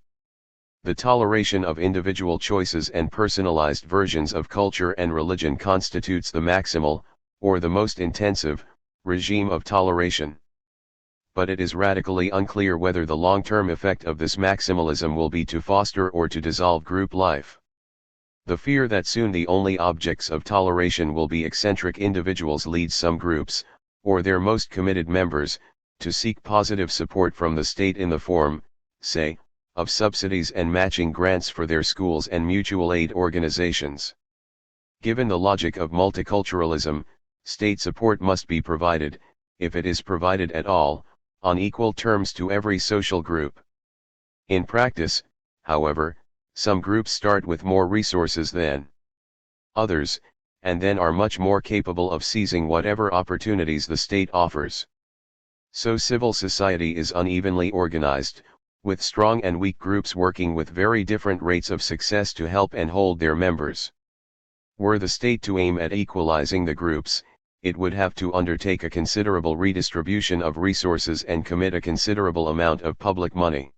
The toleration of individual choices and personalized versions of culture and religion constitutes the maximal, or the most intensive, regime of toleration. But it is radically unclear whether the long-term effect of this maximalism will be to foster or to dissolve group life. The fear that soon the only objects of toleration will be eccentric individuals leads some groups, or their most committed members, to seek positive support from the state in the form, say, of subsidies and matching grants for their schools and mutual aid organizations. Given the logic of multiculturalism, state support must be provided, if it is provided at all, on equal terms to every social group. In practice, however, some groups start with more resources than others, and then are much more capable of seizing whatever opportunities the state offers. So civil society is unevenly organized, with strong and weak groups working with very different rates of success to help and hold their members. Were the state to aim at equalizing the groups, it would have to undertake a considerable redistribution of resources and commit a considerable amount of public money.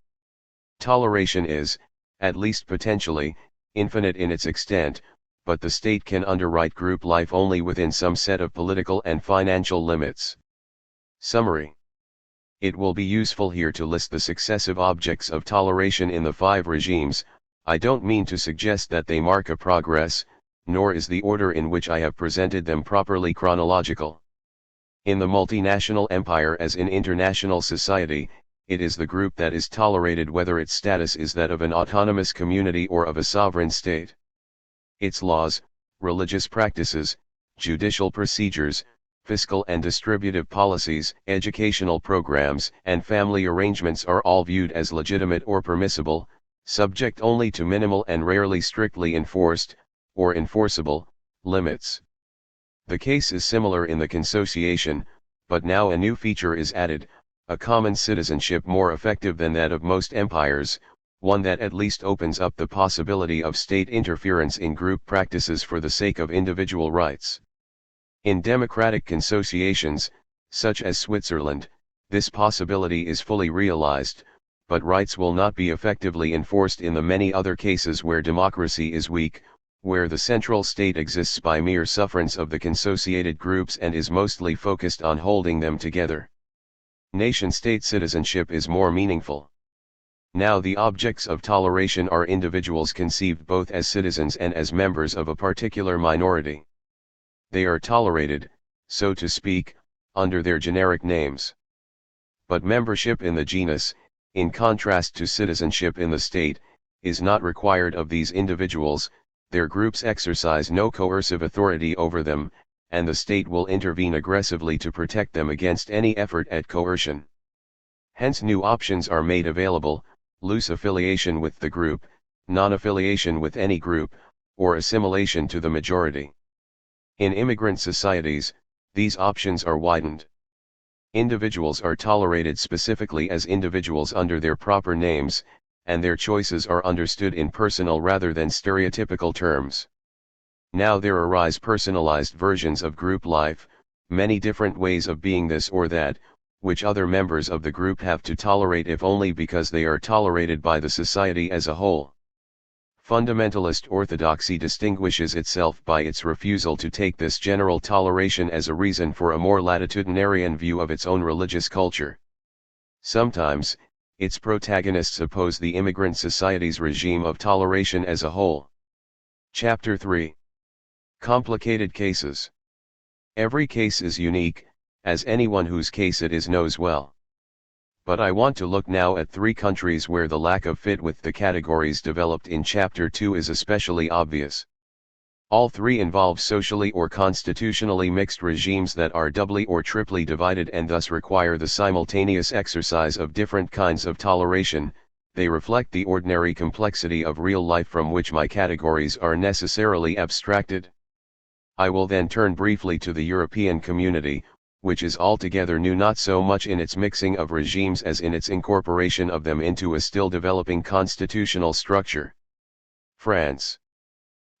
Toleration is, at least potentially, infinite in its extent, but the state can underwrite group life only within some set of political and financial limits. Summary. It will be useful here to list the successive objects of toleration in the 5 regimes. I don't mean to suggest that they mark a progress, nor is the order in which I have presented them properly chronological. In the multinational empire as in international society, it is the group that is tolerated whether its status is that of an autonomous community or of a sovereign state. Its laws, religious practices, judicial procedures, fiscal and distributive policies, educational programs, and family arrangements are all viewed as legitimate or permissible, subject only to minimal and rarely strictly enforced, or enforceable, limits. The case is similar in the consociation, but now a new feature is added, a common citizenship more effective than that of most empires, one that at least opens up the possibility of state interference in group practices for the sake of individual rights. In democratic consociations, such as Switzerland, this possibility is fully realized, but rights will not be effectively enforced in the many other cases where democracy is weak, where the central state exists by mere sufferance of the consociated groups and is mostly focused on holding them together. Nation-state citizenship is more meaningful. Now the objects of toleration are individuals conceived both as citizens and as members of a particular minority. They are tolerated, so to speak, under their generic names. But membership in the genus, in contrast to citizenship in the state, is not required of these individuals, their groups exercise no coercive authority over them, and the state will intervene aggressively to protect them against any effort at coercion. Hence new options are made available: loose affiliation with the group, non-affiliation with any group, or assimilation to the majority. In immigrant societies, these options are widened. Individuals are tolerated specifically as individuals under their proper names, and their choices are understood in personal rather than stereotypical terms. Now there arise personalized versions of group life, many different ways of being this or that, which other members of the group have to tolerate if only because they are tolerated by the society as a whole. Fundamentalist orthodoxy distinguishes itself by its refusal to take this general toleration as a reason for a more latitudinarian view of its own religious culture. Sometimes, its protagonists oppose the immigrant society's regime of toleration as a whole. Chapter 3. Complicated cases. Every case is unique, as anyone whose case it is knows well. But I want to look now at 3 countries where the lack of fit with the categories developed in Chapter 2 is especially obvious. All 3 involve socially or constitutionally mixed regimes that are doubly or triply divided and thus require the simultaneous exercise of different kinds of toleration. They reflect the ordinary complexity of real life from which my categories are necessarily abstracted. I will then turn briefly to the European community, which is altogether new not so much in its mixing of regimes as in its incorporation of them into a still developing constitutional structure. France.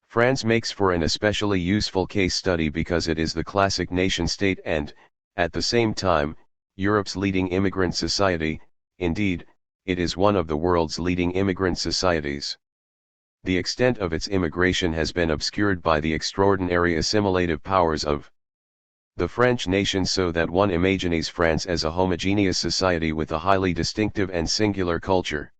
France makes for an especially useful case study because it is the classic nation-state and, at the same time, Europe's leading immigrant society. Indeed, it is one of the world's leading immigrant societies. The extent of its immigration has been obscured by the extraordinary assimilative powers of the French nation, so that one imagines France as a homogeneous society with a highly distinctive and singular culture.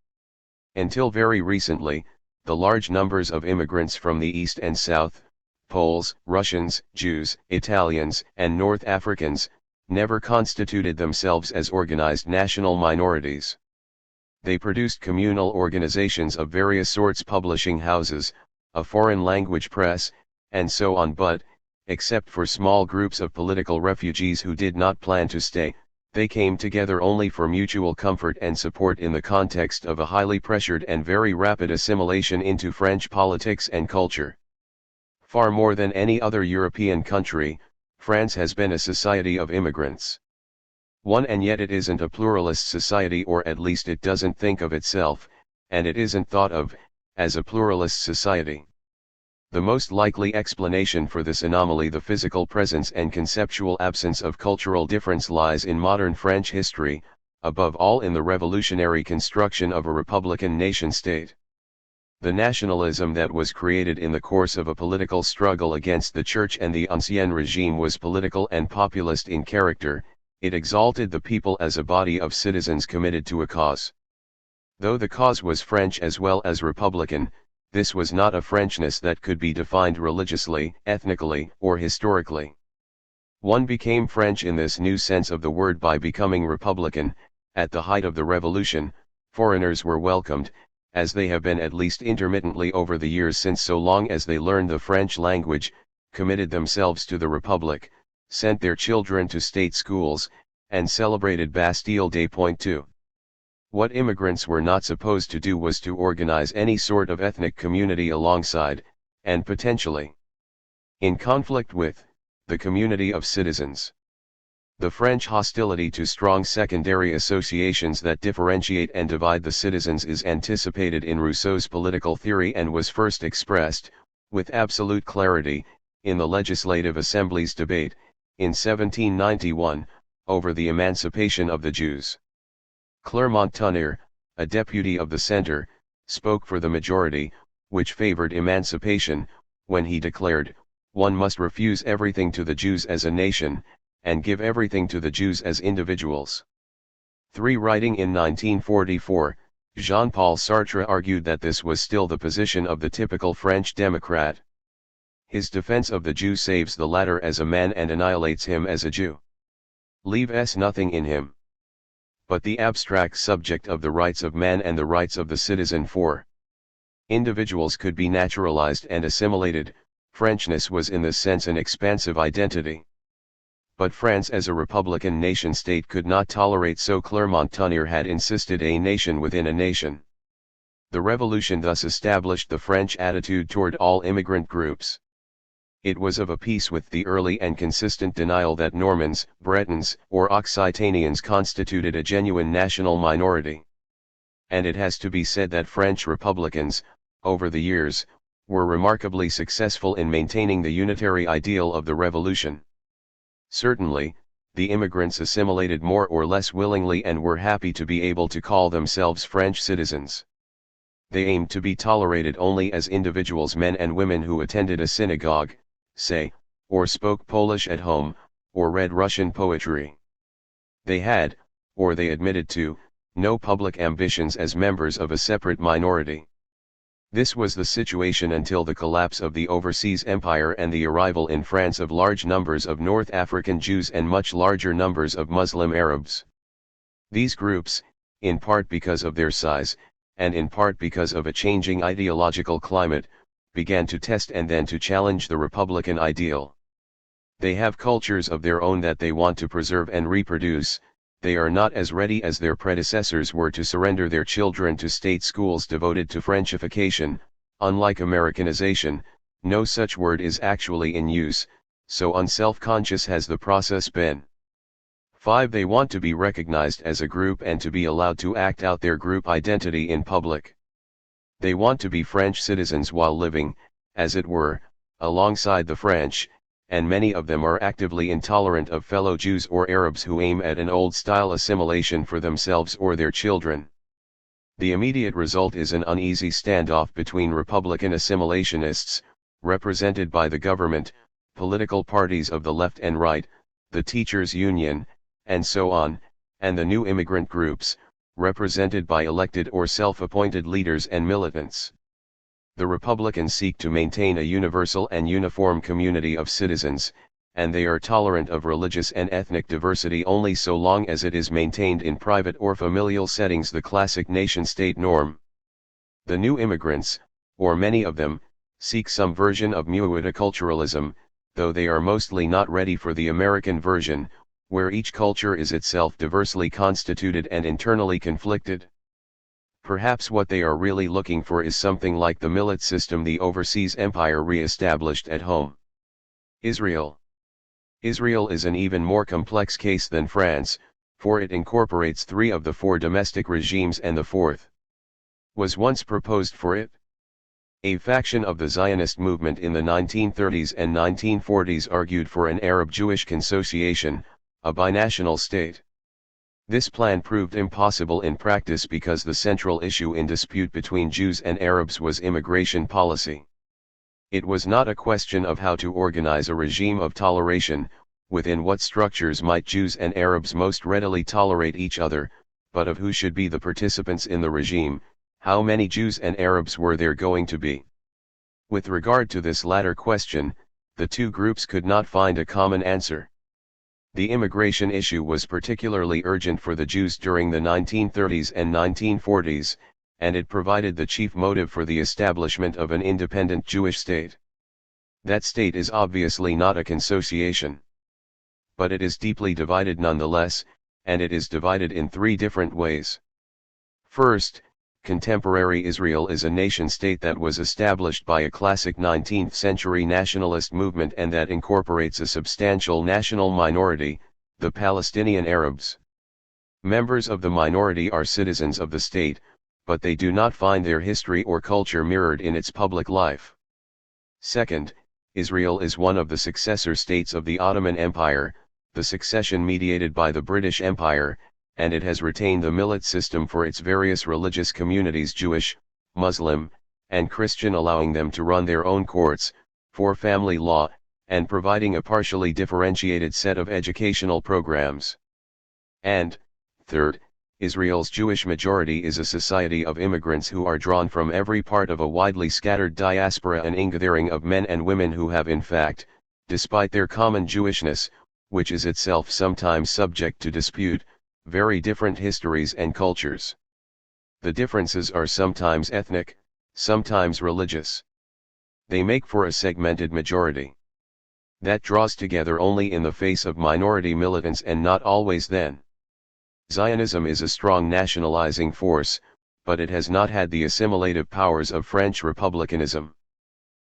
Until very recently, the large numbers of immigrants from the East and South, Poles, Russians, Jews, Italians, and North Africans, never constituted themselves as organized national minorities. They produced communal organizations of various sorts, publishing houses, a foreign language press, and so on, but, except for small groups of political refugees who did not plan to stay, they came together only for mutual comfort and support in the context of a highly pressured and very rapid assimilation into French politics and culture. Far more than any other European country, France has been a society of immigrants. And yet it isn't a pluralist society, or at least it doesn't think of itself, and it isn't thought of, as a pluralist society. The most likely explanation for this anomaly, the physical presence and conceptual absence of cultural difference, lies in modern French history, above all in the revolutionary construction of a republican nation-state. The nationalism that was created in the course of a political struggle against the Church and the Ancien regime was political and populist in character. It exalted the people as a body of citizens committed to a cause. Though the cause was French as well as republican, this was not a Frenchness that could be defined religiously, ethnically, or historically. One became French in this new sense of the word by becoming republican. At the height of the revolution, foreigners were welcomed, as they have been at least intermittently over the years, since so long as they learned the French language, committed themselves to the Republic, sent their children to state schools, and celebrated Bastille Day. Point 2. What immigrants were not supposed to do was to organize any sort of ethnic community alongside, and potentially in conflict with, the community of citizens. The French hostility to strong secondary associations that differentiate and divide the citizens is anticipated in Rousseau's political theory, and was first expressed, with absolute clarity, in the Legislative Assembly's debate, in 1791, over the emancipation of the Jews. Clermont-Tonnerre, a deputy of the Centre, spoke for the majority, which favored emancipation, when he declared, "One must refuse everything to the Jews as a nation, and give everything to the Jews as individuals." 3. Writing in 1944, Jean-Paul Sartre argued that this was still the position of the typical French Democrat. His defense of the Jew saves the latter as a man and annihilates him as a Jew. Leaves nothing in him. but the abstract subject of the rights of man and the rights of the citizen. For individuals could be naturalized and assimilated. Frenchness was in this sense an expansive identity. But France as a republican nation-state could not tolerate, so Clermont-Tonnerre had insisted, a nation within a nation. The revolution thus established the French attitude toward all immigrant groups. It was of a piece with the early and consistent denial that Normans, Bretons, or Occitanians constituted a genuine national minority. And it has to be said that French republicans, over the years, were remarkably successful in maintaining the unitary ideal of the revolution. Certainly, the immigrants assimilated more or less willingly and were happy to be able to call themselves French citizens. They aimed to be tolerated only as individuals, men and women who attended a synagogue, say, or spoke Polish at home, or read Russian poetry. They had, or they admitted to, no public ambitions as members of a separate minority. This was the situation until the collapse of the overseas empire and the arrival in France of large numbers of North African Jews and much larger numbers of Muslim Arabs. These groups, in part because of their size, and in part because of a changing ideological climate, began to test and then to challenge the republican ideal. They have cultures of their own that they want to preserve and reproduce. They are not as ready as their predecessors were to surrender their children to state schools devoted to Frenchification. Unlike Americanization, no such word is actually in use, so unself-conscious has the process been. 5. They want to be recognized as a group and to be allowed to act out their group identity in public. They want to be French citizens while living, as it were, alongside the French, and many of them are actively intolerant of fellow Jews or Arabs who aim at an old-style assimilation for themselves or their children. The immediate result is an uneasy standoff between Republican assimilationists, represented by the government, political parties of the left and right, the teachers' union, and so on, and the new immigrant groups, represented by elected or self-appointed leaders and militants. The Republicans seek to maintain a universal and uniform community of citizens, and they are tolerant of religious and ethnic diversity only so long as it is maintained in private or familial settings, the classic nation-state norm. The new immigrants, or many of them, seek some version of multiculturalism, though they are mostly not ready for the American version, where each culture is itself diversely constituted and internally conflicted. Perhaps what they are really looking for is something like the millet system the overseas empire re-established at home. Israel. Israel is an even more complex case than France, for it incorporates 3 of the 4 domestic regimes and the 4th was once proposed for it. A faction of the Zionist movement in the 1930s and 1940s argued for an Arab-Jewish consociation, a binational state. This plan proved impossible in practice because the central issue in dispute between Jews and Arabs was immigration policy. It was not a question of how to organize a regime of toleration, within what structures might Jews and Arabs most readily tolerate each other, but of who should be the participants in the regime, how many Jews and Arabs were there going to be. With regard to this latter question, the two groups could not find a common answer. The immigration issue was particularly urgent for the Jews during the 1930s and 1940s, and it provided the chief motive for the establishment of an independent Jewish state. That state is obviously not a consociation. But it is deeply divided nonetheless, and it is divided in 3 different ways. First, contemporary Israel is a nation-state that was established by a classic 19th-century nationalist movement and that incorporates a substantial national minority, the Palestinian Arabs. Members of the minority are citizens of the state, but they do not find their history or culture mirrored in its public life. Second, Israel is one of the successor states of the Ottoman Empire, the succession mediated by the British Empire, and it has retained the millet system for its various religious communities, Jewish, Muslim, and Christian, allowing them to run their own courts, for family law, and providing a partially differentiated set of educational programs. And, third, Israel's Jewish majority is a society of immigrants who are drawn from every part of a widely scattered diaspora, an ingathering of men and women who have in fact, despite their common Jewishness, which is itself sometimes subject to dispute, very different histories and cultures. The differences are sometimes ethnic, sometimes religious. They make for a segmented majority that draws together only in the face of minority militants and not always then. Zionism is a strong nationalizing force, but it has not had the assimilative powers of French republicanism.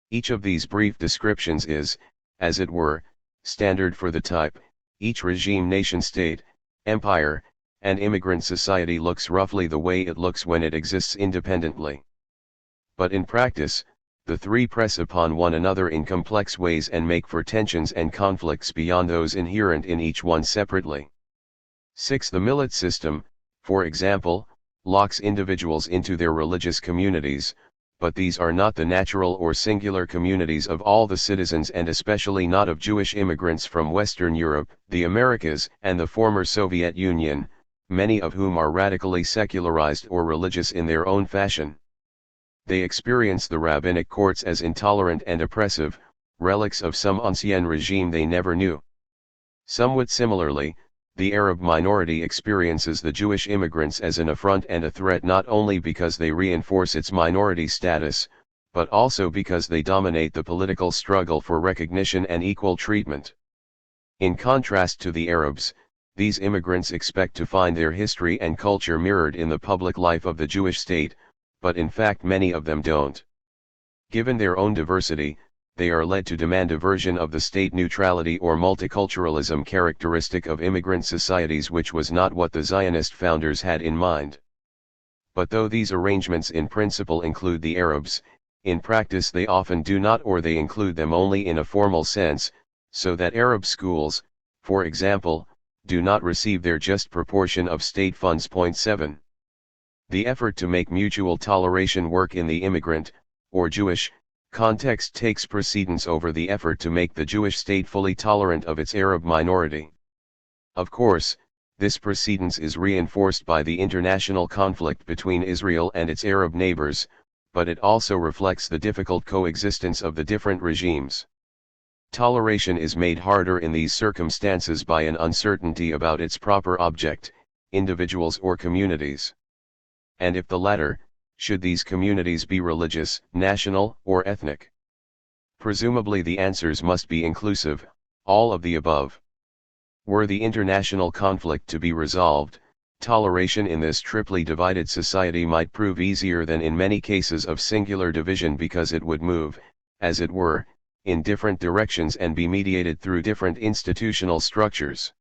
Each of these brief descriptions is, as it were, standard for the type. Each regime, nation-state, empire, and immigrant society looks roughly the way it looks when it exists independently. But in practice, the three press upon one another in complex ways and make for tensions and conflicts beyond those inherent in each one separately. 6. The millet system, for example, locks individuals into their religious communities, but these are not the natural or singular communities of all the citizens, and especially not of Jewish immigrants from Western Europe, the Americas, and the former Soviet Union, many of whom are radically secularized or religious in their own fashion. They experience the rabbinic courts as intolerant and oppressive, relics of some ancien regime they never knew. Somewhat similarly, the Arab minority experiences the Jewish immigrants as an affront and a threat, not only because they reinforce its minority status, but also because they dominate the political struggle for recognition and equal treatment. In contrast to the Arabs, these immigrants expect to find their history and culture mirrored in the public life of the Jewish state, but in fact many of them don't. Given their own diversity, they are led to demand a version of the state neutrality or multiculturalism characteristic of immigrant societies, which was not what the Zionist founders had in mind. But though these arrangements in principle include the Arabs, in practice they often do not, or they include them only in a formal sense, so that Arab schools, for example, do not receive their just proportion of state funds. 7. The effort to make mutual toleration work in the immigrant, or Jewish, context takes precedence over the effort to make the Jewish state fully tolerant of its Arab minority. Of course, this precedence is reinforced by the international conflict between Israel and its Arab neighbors, but it also reflects the difficult coexistence of the different regimes. Toleration is made harder in these circumstances by an uncertainty about its proper object, individuals or communities. And if the latter, should these communities be religious, national, or ethnic? Presumably the answers must be inclusive, all of the above. Were the international conflict to be resolved, toleration in this triply divided society might prove easier than in many cases of singular division, because it would move, as it were, in different directions and be mediated through different institutional structures.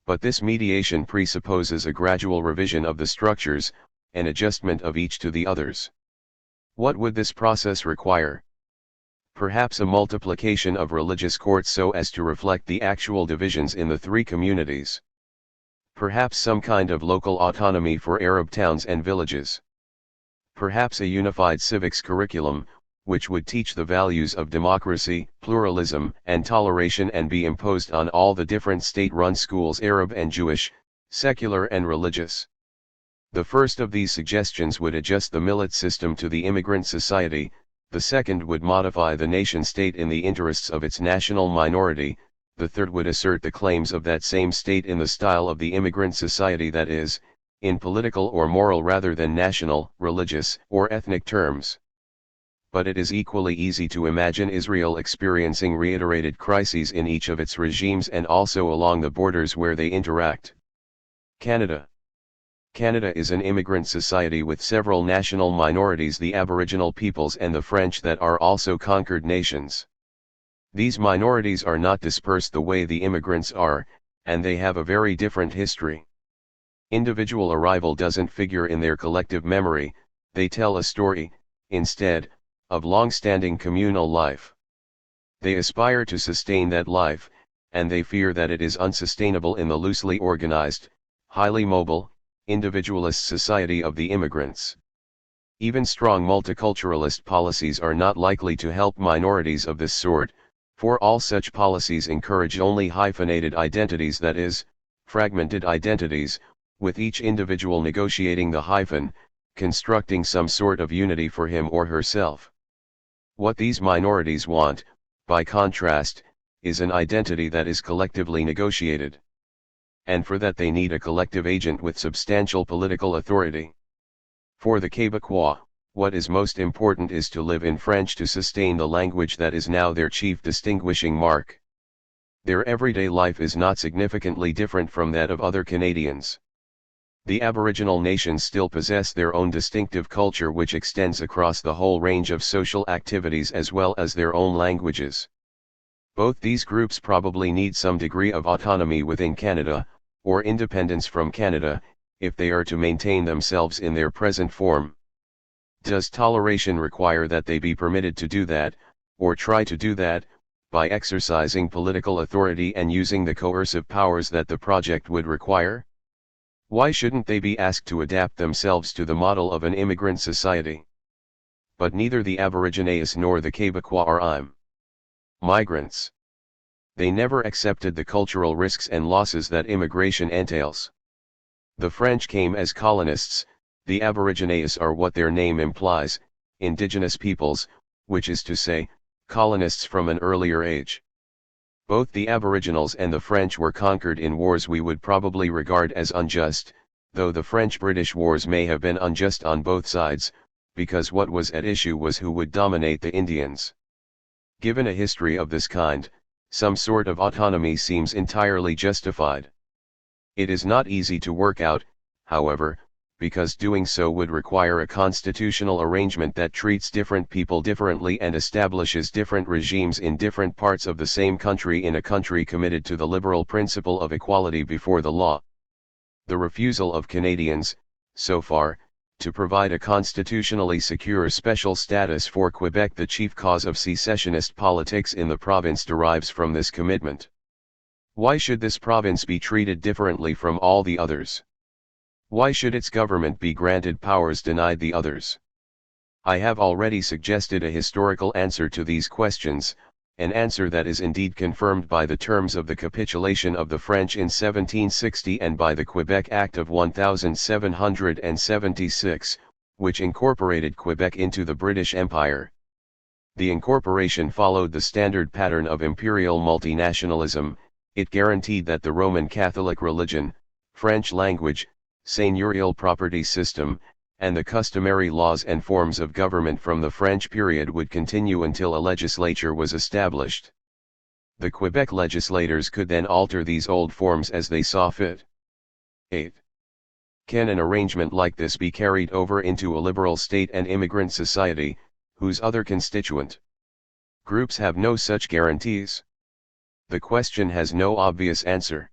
But this mediation presupposes a gradual revision of the structures, an adjustment of each to the others. What would this process require? Perhaps a multiplication of religious courts so as to reflect the actual divisions in the three communities. Perhaps some kind of local autonomy for Arab towns and villages. Perhaps a unified civics curriculum, which would teach the values of democracy, pluralism, and toleration and be imposed on all the different state-run schools, Arab and Jewish, secular and religious. The first of these suggestions would adjust the millet system to the immigrant society, the second would modify the nation-state in the interests of its national minority, the third would assert the claims of that same state in the style of the immigrant society, that is, in political or moral rather than national, religious, or ethnic terms. But it is equally easy to imagine Israel experiencing reiterated crises in each of its regimes and also along the borders where they interact. Canada. Canada is an immigrant society with several national minorities, the Aboriginal peoples and the French, that are also conquered nations. These minorities are not dispersed the way the immigrants are, and they have a very different history. Individual arrival doesn't figure in their collective memory, they tell a story, instead, of long-standing communal life. They aspire to sustain that life, and they fear that it is unsustainable in the loosely organized, highly mobile, individualist society of the immigrants. Even strong multiculturalist policies are not likely to help minorities of this sort, for all such policies encourage only hyphenated identities, that is, fragmented identities, with each individual negotiating the hyphen, constructing some sort of unity for him or herself. What these minorities want, by contrast, is an identity that is collectively negotiated. and for that they need a collective agent with substantial political authority. For the Québécois, what is most important is to live in French to sustain the language that is now their chief distinguishing mark. Their everyday life is not significantly different from that of other Canadians. The Aboriginal nations still possess their own distinctive culture which extends across the whole range of social activities as well as their own languages. Both these groups probably need some degree of autonomy within Canada, or independence from Canada, if they are to maintain themselves in their present form. Does toleration require that they be permitted to do that, or try to do that, by exercising political authority and using the coercive powers that the project would require? Why shouldn't they be asked to adapt themselves to the model of an immigrant society? But neither the Aborigines nor the Québécois are migrants. They never accepted the cultural risks and losses that immigration entails. The French came as colonists, the Aborigines are what their name implies, indigenous peoples, which is to say, colonists from an earlier age. Both the Aboriginals and the French were conquered in wars we would probably regard as unjust, though the French-British wars may have been unjust on both sides, because what was at issue was who would dominate the Indians. Given a history of this kind, some sort of autonomy seems entirely justified. It is not easy to work out, however, because doing so would require a constitutional arrangement that treats different people differently and establishes different regimes in different parts of the same country in a country committed to the liberal principle of equality before the law. The refusal of Canadians, so far, to provide a constitutionally secure special status for Quebec, the chief cause of secessionist politics in the province, derives from this commitment. Why should this province be treated differently from all the others? Why should its government be granted powers denied the others? I have already suggested a historical answer to these questions, an answer that is indeed confirmed by the terms of the capitulation of the French in 1760 and by the Quebec Act of 1776, which incorporated Quebec into the British Empire. The incorporation followed the standard pattern of imperial multinationalism. It guaranteed that the Roman Catholic religion, French language, seigneurial property system, and the customary laws and forms of government from the French period would continue until a legislature was established. The Quebec legislators could then alter these old forms as they saw fit. 8. Can an arrangement like this be carried over into a liberal state and immigrant society, whose other constituent groups have no such guarantees? The question has no obvious answer.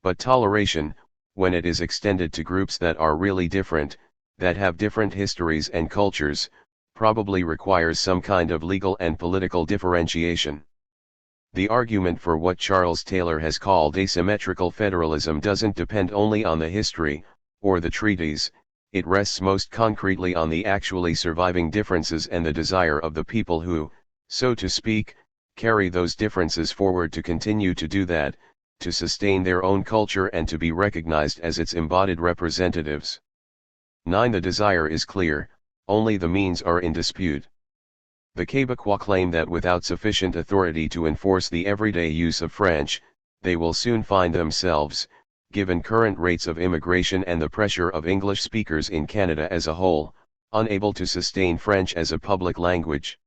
But toleration, when it is extended to groups that are really different, that have different histories and cultures, probably requires some kind of legal and political differentiation. The argument for what Charles Taylor has called asymmetrical federalism doesn't depend only on the history, or the treaties, it rests most concretely on the actually surviving differences and the desire of the people who, so to speak, carry those differences forward to continue to do that, to sustain their own culture and to be recognized as its embodied representatives. 9. The desire is clear, only the means are in dispute. The Québécois claim that without sufficient authority to enforce the everyday use of French, they will soon find themselves, given current rates of immigration and the pressure of English speakers in Canada as a whole, unable to sustain French as a public language.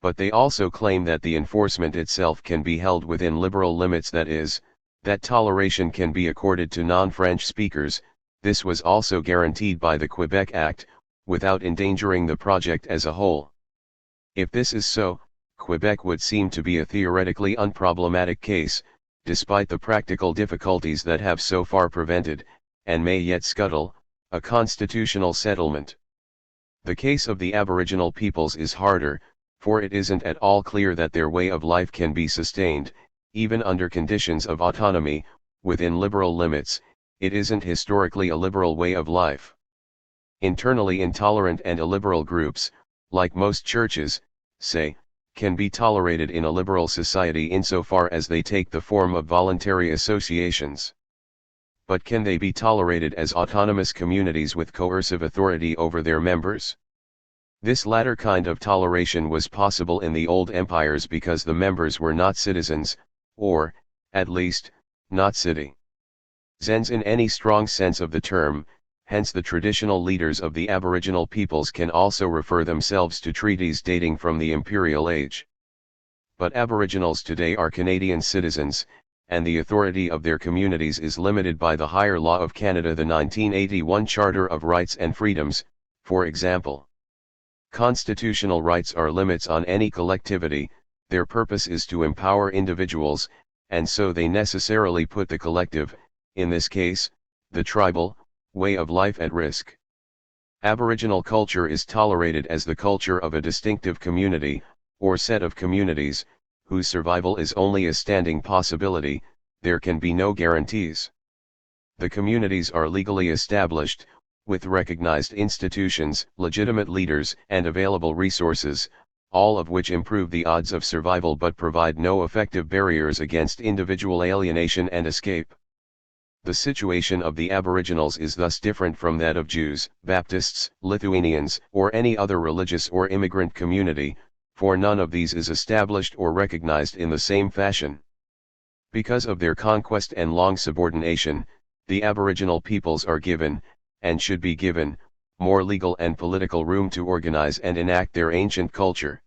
But they also claim that the enforcement itself can be held within liberal limits, that is, that toleration can be accorded to non-French speakers. This was also guaranteed by the Quebec Act, without endangering the project as a whole. If this is so, Quebec would seem to be a theoretically unproblematic case, despite the practical difficulties that have so far prevented, and may yet scuttle, a constitutional settlement. The case of the Aboriginal peoples is harder, for it isn't at all clear that their way of life can be sustained, even under conditions of autonomy, within liberal limits. It isn't historically a liberal way of life. Internally intolerant and illiberal groups, like most churches, say, can be tolerated in a liberal society insofar as they take the form of voluntary associations. But can they be tolerated as autonomous communities with coercive authority over their members? This latter kind of toleration was possible in the old empires because the members were not citizens, or, at least, not city. Zens in any strong sense of the term, hence the traditional leaders of the Aboriginal peoples can also refer themselves to treaties dating from the imperial age. But Aboriginals today are Canadian citizens, and the authority of their communities is limited by the higher law of Canada, the 1981 Charter of Rights and Freedoms, for example. Constitutional rights are limits on any collectivity. Their purpose is to empower individuals, and so they necessarily put the collective, in this case, the tribal, way of life at risk. Aboriginal culture is tolerated as the culture of a distinctive community, or set of communities, whose survival is only a standing possibility. There can be no guarantees. The communities are legally established, with recognized institutions, legitimate leaders, and available resources, all of which improve the odds of survival but provide no effective barriers against individual alienation and escape. The situation of the Aboriginals is thus different from that of Jews, Baptists, Lithuanians, or any other religious or immigrant community, for none of these is established or recognized in the same fashion. Because of their conquest and long subordination, the Aboriginal peoples are given, and should be given, more legal and political room to organize and enact their ancient culture.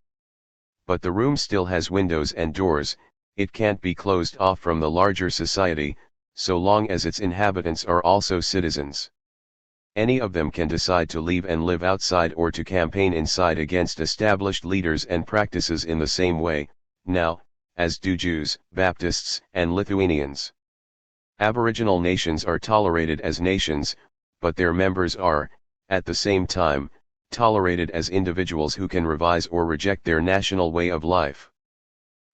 But the room still has windows and doors. It can't be closed off from the larger society, so long as its inhabitants are also citizens. Any of them can decide to leave and live outside or to campaign inside against established leaders and practices in the same way, now, as do Jews, Baptists, and Lithuanians. Aboriginal nations are tolerated as nations, but their members are, at the same time, tolerated as individuals who can revise or reject their national way of life.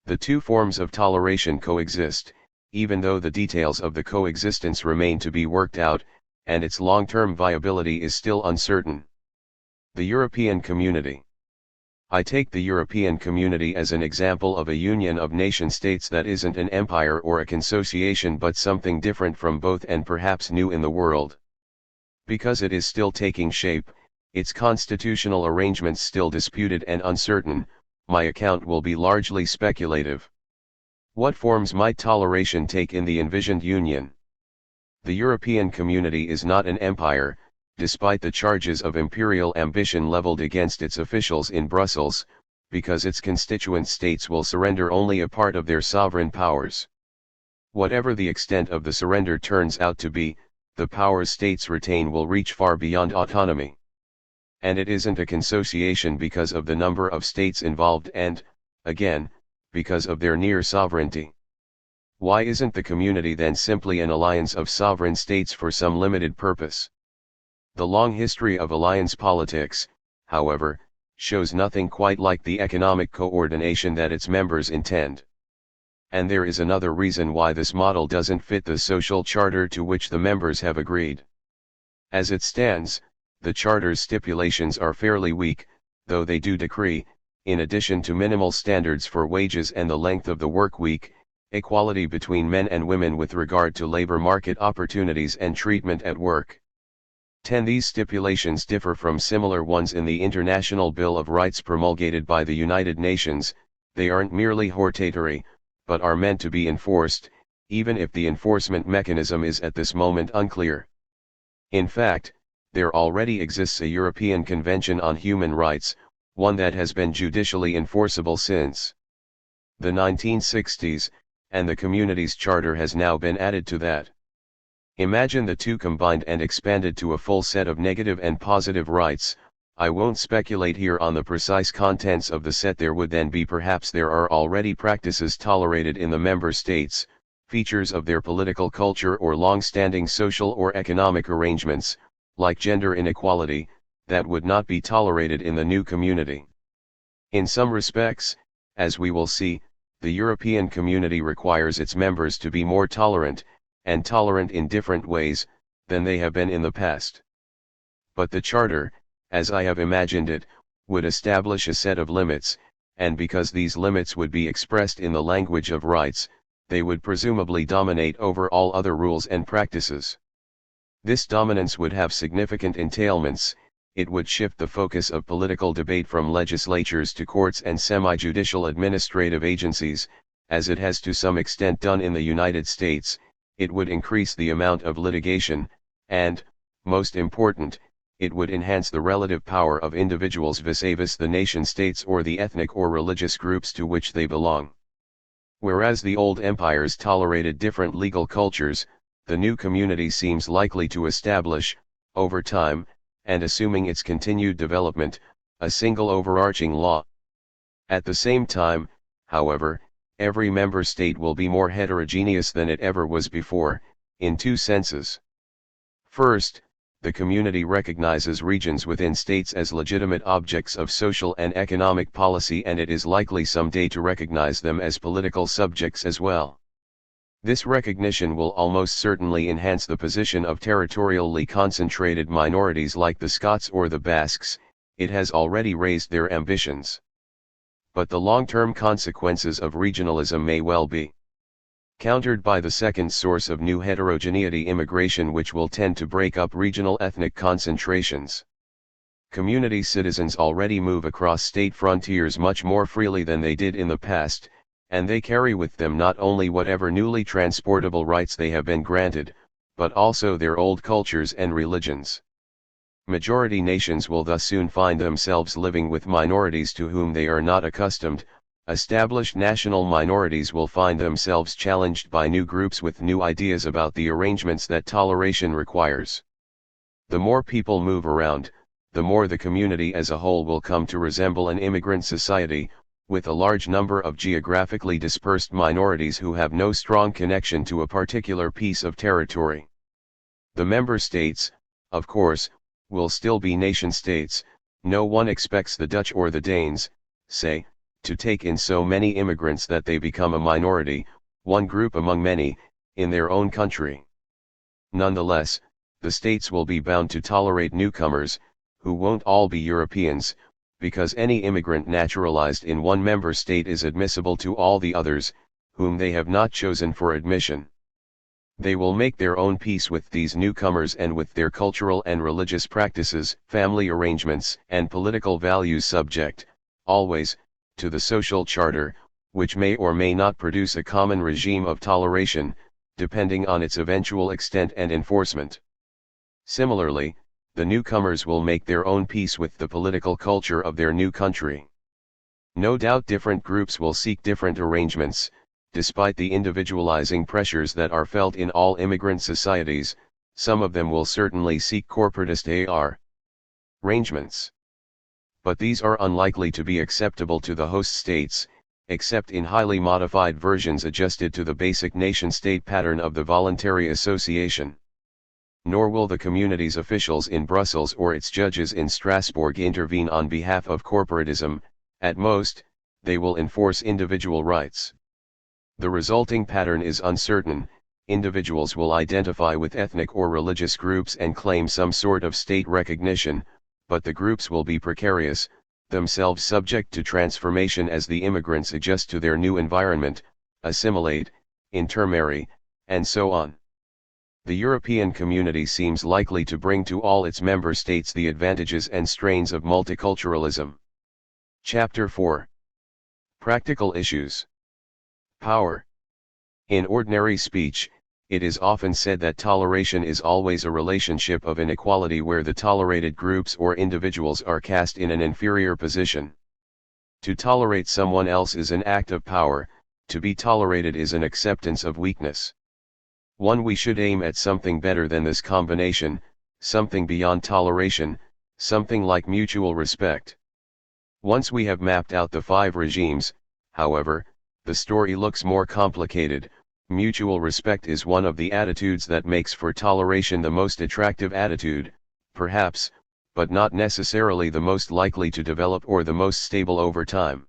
The two forms of toleration coexist, even though the details of the coexistence remain to be worked out, and its long-term viability is still uncertain. The European Community. I take the European Community as an example of a union of nation-states that isn't an empire or a consociation but something different from both and perhaps new in the world. Because it is still taking shape, its constitutional arrangements still disputed and uncertain, my account will be largely speculative. What forms might toleration take in the envisioned union? The European Community is not an empire, despite the charges of imperial ambition leveled against its officials in Brussels, because its constituent states will surrender only a part of their sovereign powers. Whatever the extent of the surrender turns out to be, the powers states retain will reach far beyond autonomy. And it isn't a consociation because of the number of states involved and, again, because of their near sovereignty. Why isn't the community then simply an alliance of sovereign states for some limited purpose? The long history of alliance politics, however, shows nothing quite like the economic coordination that its members intend. And there is another reason why this model doesn't fit the social charter to which the members have agreed. As it stands, the charter's stipulations are fairly weak, though they do decree, in addition to minimal standards for wages and the length of the work week, equality between men and women with regard to labor market opportunities and treatment at work. 10. These stipulations differ from similar ones in the International Bill of Rights promulgated by the United Nations. They aren't merely hortatory, but are meant to be enforced, even if the enforcement mechanism is at this moment unclear. In fact, there already exists a European Convention on Human Rights, one that has been judicially enforceable since the 1960s, and the Community's Charter has now been added to that. Imagine the two combined and expanded to a full set of negative and positive rights. I won't speculate here on the precise contents of the set. There would then be, perhaps there are already, practices tolerated in the member states, features of their political culture or long-standing social or economic arrangements, like gender inequality, that would not be tolerated in the new community. In some respects, as we will see, the European Community requires its members to be more tolerant, and tolerant in different ways, than they have been in the past. But the Charter, as I have imagined it, would establish a set of limits, and because these limits would be expressed in the language of rights, they would presumably dominate over all other rules and practices. This dominance would have significant entailments. It would shift the focus of political debate from legislatures to courts and semi-judicial administrative agencies, as it has to some extent done in the United States. it would increase the amount of litigation, and, most important, it would enhance the relative power of individuals vis-a-vis the nation-states or the ethnic or religious groups to which they belong. Whereas the old empires tolerated different legal cultures, the new community seems likely to establish, over time, and assuming its continued development, a single overarching law. At the same time, however, every member state will be more heterogeneous than it ever was before, in two senses. First, the community recognizes regions within states as legitimate objects of social and economic policy, and it is likely someday to recognize them as political subjects as well. This recognition will almost certainly enhance the position of territorially concentrated minorities like the Scots or the Basques. It has already raised their ambitions. But the long-term consequences of regionalism may well be countered by the second source of new heterogeneity, immigration, which will tend to break up regional ethnic concentrations. Community citizens already move across state frontiers much more freely than they did in the past, and they carry with them not only whatever newly transportable rights they have been granted, but also their old cultures and religions. Majority nations will thus soon find themselves living with minorities to whom they are not accustomed. Established national minorities will find themselves challenged by new groups with new ideas about the arrangements that toleration requires. The more people move around, the more the community as a whole will come to resemble an immigrant society, with a large number of geographically dispersed minorities who have no strong connection to a particular piece of territory. The member states, of course, will still be nation states. No one expects the Dutch or the Danes, say, to take in so many immigrants that they become a minority, one group among many, in their own country. Nonetheless, the states will be bound to tolerate newcomers, who won't all be Europeans, because any immigrant naturalized in one member state is admissible to all the others, whom they have not chosen for admission. They will make their own peace with these newcomers and with their cultural and religious practices, family arrangements, and political values, subject, always, to the social charter, which may or may not produce a common regime of toleration, depending on its eventual extent and enforcement. Similarly, the newcomers will make their own peace with the political culture of their new country. No doubt different groups will seek different arrangements, despite the individualizing pressures that are felt in all immigrant societies. Some of them will certainly seek corporatist arrangements. But these are unlikely to be acceptable to the host states, except in highly modified versions adjusted to the basic nation-state pattern of the voluntary association. Nor will the community's officials in Brussels or its judges in Strasbourg intervene on behalf of corporatism. At most, they will enforce individual rights. The resulting pattern is uncertain. Individuals will identify with ethnic or religious groups and claim some sort of state recognition, but the groups will be precarious, themselves subject to transformation as the immigrants adjust to their new environment, assimilate, intermarry, and so on. The European community seems likely to bring to all its member states the advantages and strains of multiculturalism. Chapter 4. Practical issues. Power. In ordinary speech, it is often said that toleration is always a relationship of inequality where the tolerated groups or individuals are cast in an inferior position. To tolerate someone else is an act of power, to be tolerated is an acceptance of weakness. We should aim at something better than this combination, something beyond toleration, something like mutual respect. Once we have mapped out the 5 regimes, however, the story looks more complicated. Mutual respect is one of the attitudes that makes for toleration the most attractive attitude, perhaps, but not necessarily the most likely to develop or the most stable over time.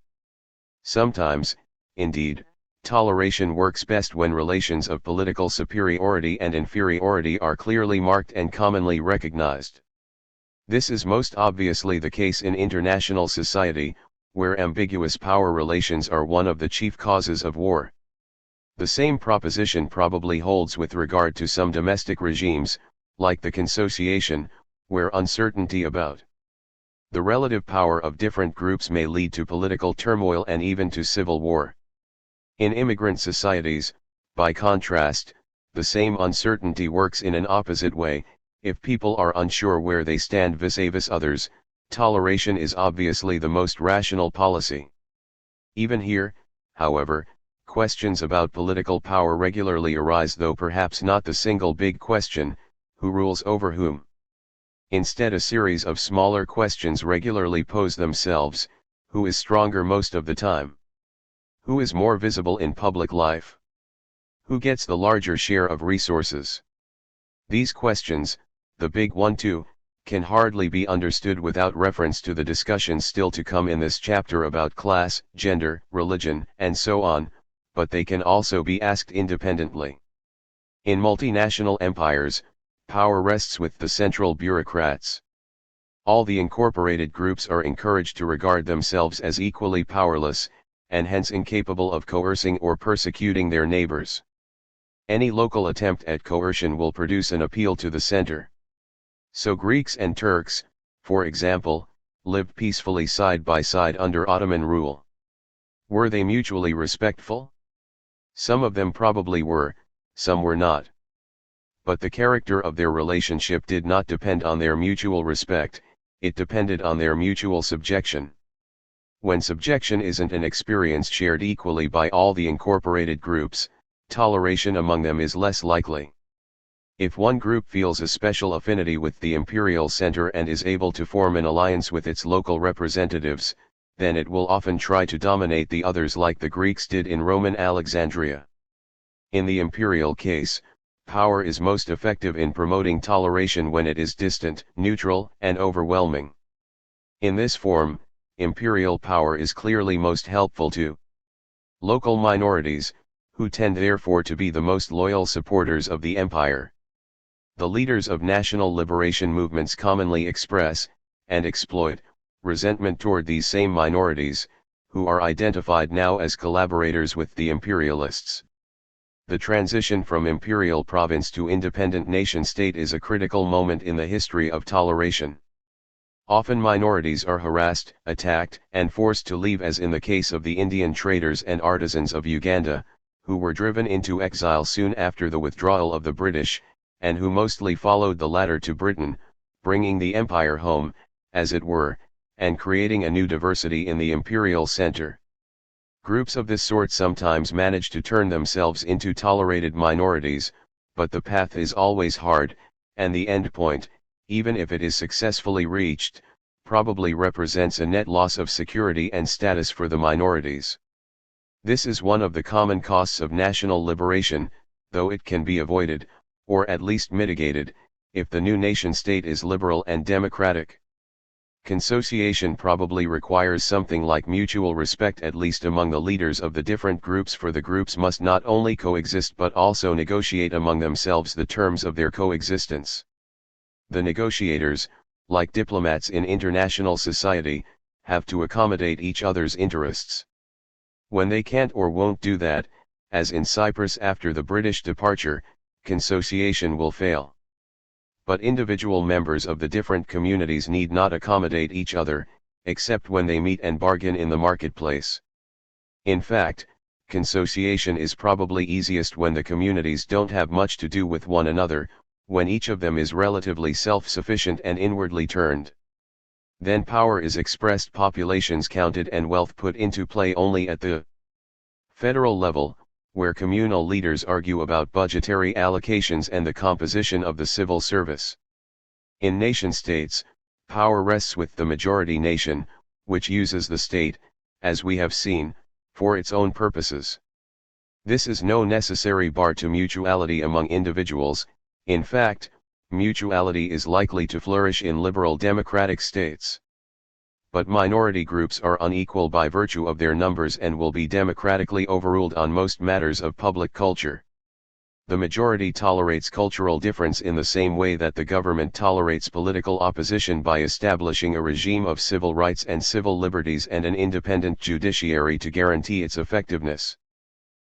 Sometimes, indeed, toleration works best when relations of political superiority and inferiority are clearly marked and commonly recognized. This is most obviously the case in international society, where ambiguous power relations are one of the chief causes of war. The same proposition probably holds with regard to some domestic regimes, like the Consociation, where uncertainty about the relative power of different groups may lead to political turmoil and even to civil war. In immigrant societies, by contrast, the same uncertainty works in an opposite way. If people are unsure where they stand vis-a-vis others, toleration is obviously the most rational policy. Even here, however, questions about political power regularly arise, though perhaps not the single big question, who rules over whom? Instead, a series of smaller questions regularly pose themselves: who is stronger most of the time? Who is more visible in public life? Who gets the larger share of resources? These questions, the big one too, can hardly be understood without reference to the discussions still to come in this chapter about class, gender, religion, and so on, but they can also be asked independently. In multinational empires, power rests with the central bureaucrats. All the incorporated groups are encouraged to regard themselves as equally powerless, and hence incapable of coercing or persecuting their neighbors. Any local attempt at coercion will produce an appeal to the center. So Greeks and Turks, for example, lived peacefully side by side under Ottoman rule. Were they mutually respectful? Some of them probably were, some were not. But the character of their relationship did not depend on their mutual respect, it depended on their mutual subjection. When subjection isn't an experience shared equally by all the incorporated groups, toleration among them is less likely. If one group feels a special affinity with the imperial center and is able to form an alliance with its local representatives, then it will often try to dominate the others like the Greeks did in Roman Alexandria. In the imperial case, power is most effective in promoting toleration when it is distant, neutral, and overwhelming. In this form, imperial power is clearly most helpful to local minorities, who tend therefore to be the most loyal supporters of the empire. The leaders of national liberation movements commonly express, and exploit, resentment toward these same minorities, who are identified now as collaborators with the imperialists. The transition from imperial province to independent nation-state is a critical moment in the history of toleration. Often minorities are harassed, attacked, and forced to leave, as in the case of the Indian traders and artisans of Uganda, who were driven into exile soon after the withdrawal of the British, and who mostly followed the latter to Britain, bringing the empire home, as it were, and creating a new diversity in the imperial center. Groups of this sort sometimes manage to turn themselves into tolerated minorities, but the path is always hard, and the end point, even if it is successfully reached, probably represents a net loss of security and status for the minorities. This is one of the common costs of national liberation, though it can be avoided, or at least mitigated, if the new nation-state is liberal and democratic. Consociation probably requires something like mutual respect, at least among the leaders of the different groups, for the groups must not only coexist but also negotiate among themselves the terms of their coexistence. The negotiators, like diplomats in international society, have to accommodate each other's interests. When they can't or won't do that, as in Cyprus after the British departure, consociation will fail. But individual members of the different communities need not accommodate each other, except when they meet and bargain in the marketplace. In fact, consociation is probably easiest when the communities don't have much to do with one another, when each of them is relatively self-sufficient and inwardly turned. Then power is expressed, populations counted, and wealth put into play only at the federal level, where communal leaders argue about budgetary allocations and the composition of the civil service. In nation-states, power rests with the majority nation, which uses the state, as we have seen, for its own purposes. This is no necessary bar to mutuality among individuals. In fact, mutuality is likely to flourish in liberal democratic states. But minority groups are unequal by virtue of their numbers and will be democratically overruled on most matters of public culture. The majority tolerates cultural difference in the same way that the government tolerates political opposition by establishing a regime of civil rights and civil liberties and an independent judiciary to guarantee its effectiveness.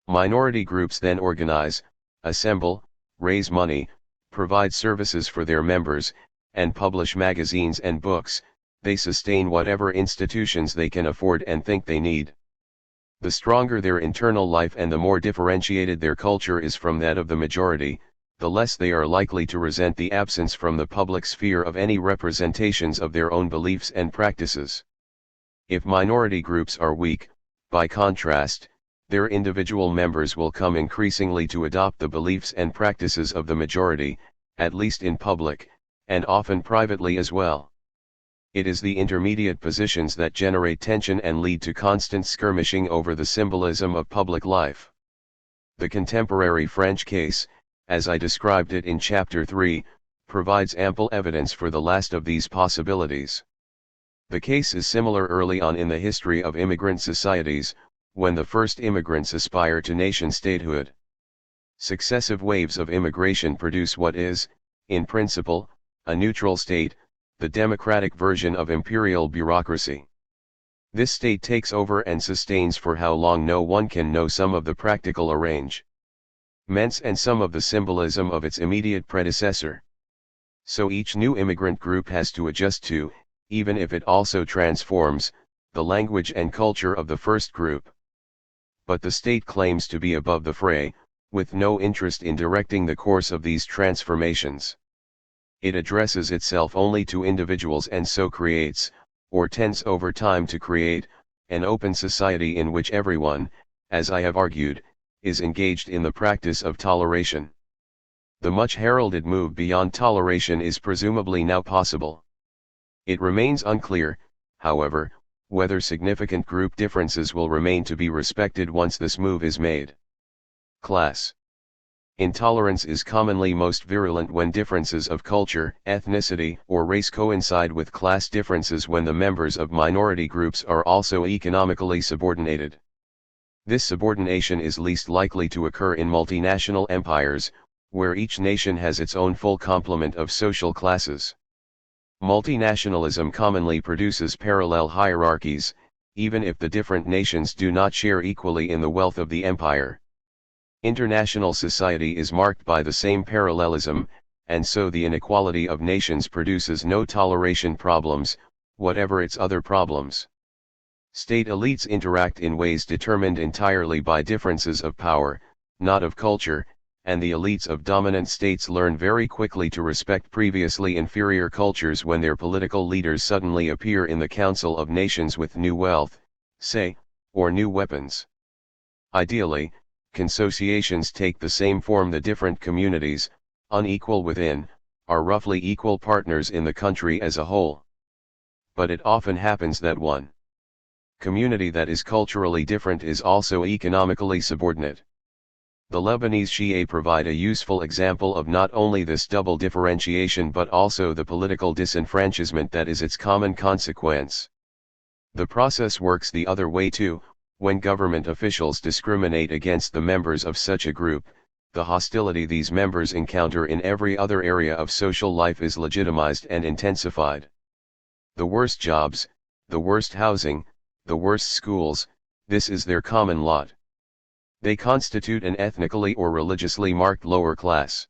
Minority groups then organize, assemble, raise money, provide services for their members, and publish magazines and books. They sustain whatever institutions they can afford and think they need. The stronger their internal life and the more differentiated their culture is from that of the majority, the less they are likely to resent the absence from the public sphere of any representations of their own beliefs and practices. If minority groups are weak, by contrast, their individual members will come increasingly to adopt the beliefs and practices of the majority, at least in public, and often privately as well. It is the intermediate positions that generate tension and lead to constant skirmishing over the symbolism of public life. The contemporary French case, as I described it in Chapter 3, provides ample evidence for the last of these possibilities. The case is similar early on in the history of immigrant societies, when the first immigrants aspire to nation-statehood. Successive waves of immigration produce what is, in principle, a neutral state, the democratic version of imperial bureaucracy. This state takes over and sustains for how long no one can know some of the practical arrangements and some of the symbolism of its immediate predecessor. So each new immigrant group has to adjust to, even if it also transforms, the language and culture of the first group. But the state claims to be above the fray, with no interest in directing the course of these transformations. It addresses itself only to individuals and so creates, or tends over time to create, an open society in which everyone, as I have argued, is engaged in the practice of toleration. The much heralded move beyond toleration is presumably now possible. It remains unclear, however, whether significant group differences will remain to be respected once this move is made. Class intolerance is commonly most virulent when differences of culture, ethnicity, or race coincide with class differences when the members of minority groups are also economically subordinated. This subordination is least likely to occur in multinational empires, where each nation has its own full complement of social classes. Multinationalism commonly produces parallel hierarchies, even if the different nations do not share equally in the wealth of the empire. International society is marked by the same parallelism, and so the inequality of nations produces no toleration problems, whatever its other problems. State elites interact in ways determined entirely by differences of power, not of culture, and the elites of dominant states learn very quickly to respect previously inferior cultures when their political leaders suddenly appear in the Council of Nations with new wealth, say, or new weapons. Ideally, consociations take the same form. The different communities, unequal within, are roughly equal partners in the country as a whole. But it often happens that one community that is culturally different is also economically subordinate. The Lebanese Shia provide a useful example of not only this double differentiation but also the political disenfranchisement that is its common consequence. The process works the other way too. When government officials discriminate against the members of such a group, the hostility these members encounter in every other area of social life is legitimized and intensified. The worst jobs, the worst housing, the worst schools, this is their common lot. They constitute an ethnically or religiously marked lower class.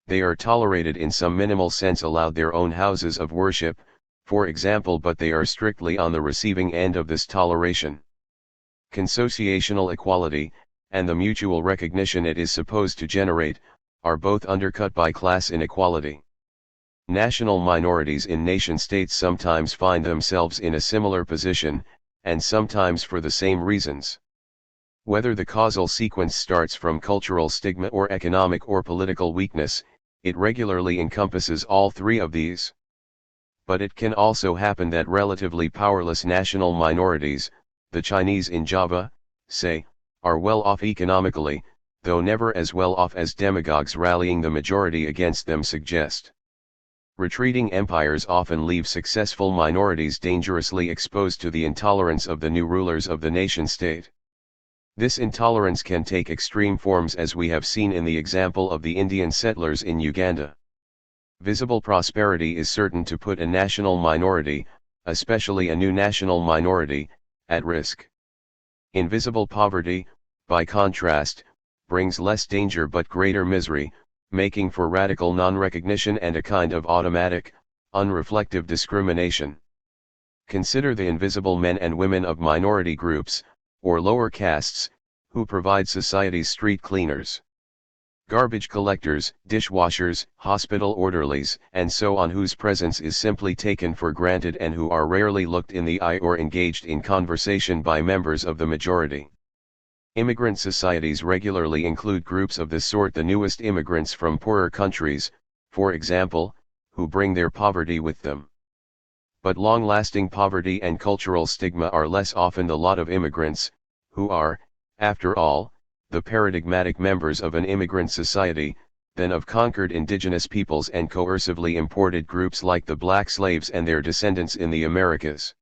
They are tolerated in some minimal sense, allowed their own houses of worship, for example, but they are strictly on the receiving end of this toleration. Consociational equality, and the mutual recognition it is supposed to generate, are both undercut by class inequality. National minorities in nation-states sometimes find themselves in a similar position, and sometimes for the same reasons. Whether the causal sequence starts from cultural stigma or economic or political weakness, it regularly encompasses all three of these. But it can also happen that relatively powerless national minorities, the Chinese in Java, say, are well off economically, though never as well off as demagogues rallying the majority against them suggest. Retreating empires often leave successful minorities dangerously exposed to the intolerance of the new rulers of the nation-state. This intolerance can take extreme forms, as we have seen in the example of the Indian settlers in Uganda. Visible prosperity is certain to put a national minority, especially a new national minority, at risk. Invisible poverty, by contrast, brings less danger but greater misery, making for radical non-recognition and a kind of automatic, unreflective discrimination. Consider the invisible men and women of minority groups, or lower castes, who provide society's street cleaners, garbage collectors, dishwashers, hospital orderlies, and so on, whose presence is simply taken for granted and who are rarely looked in the eye or engaged in conversation by members of the majority. Immigrant societies regularly include groups of this sort, the newest immigrants from poorer countries, for example, who bring their poverty with them. But long-lasting poverty and cultural stigma are less often the lot of immigrants, who are, after all, the paradigmatic members of an immigrant society, than of conquered indigenous peoples and coercively imported groups like the black slaves and their descendants in the Americas.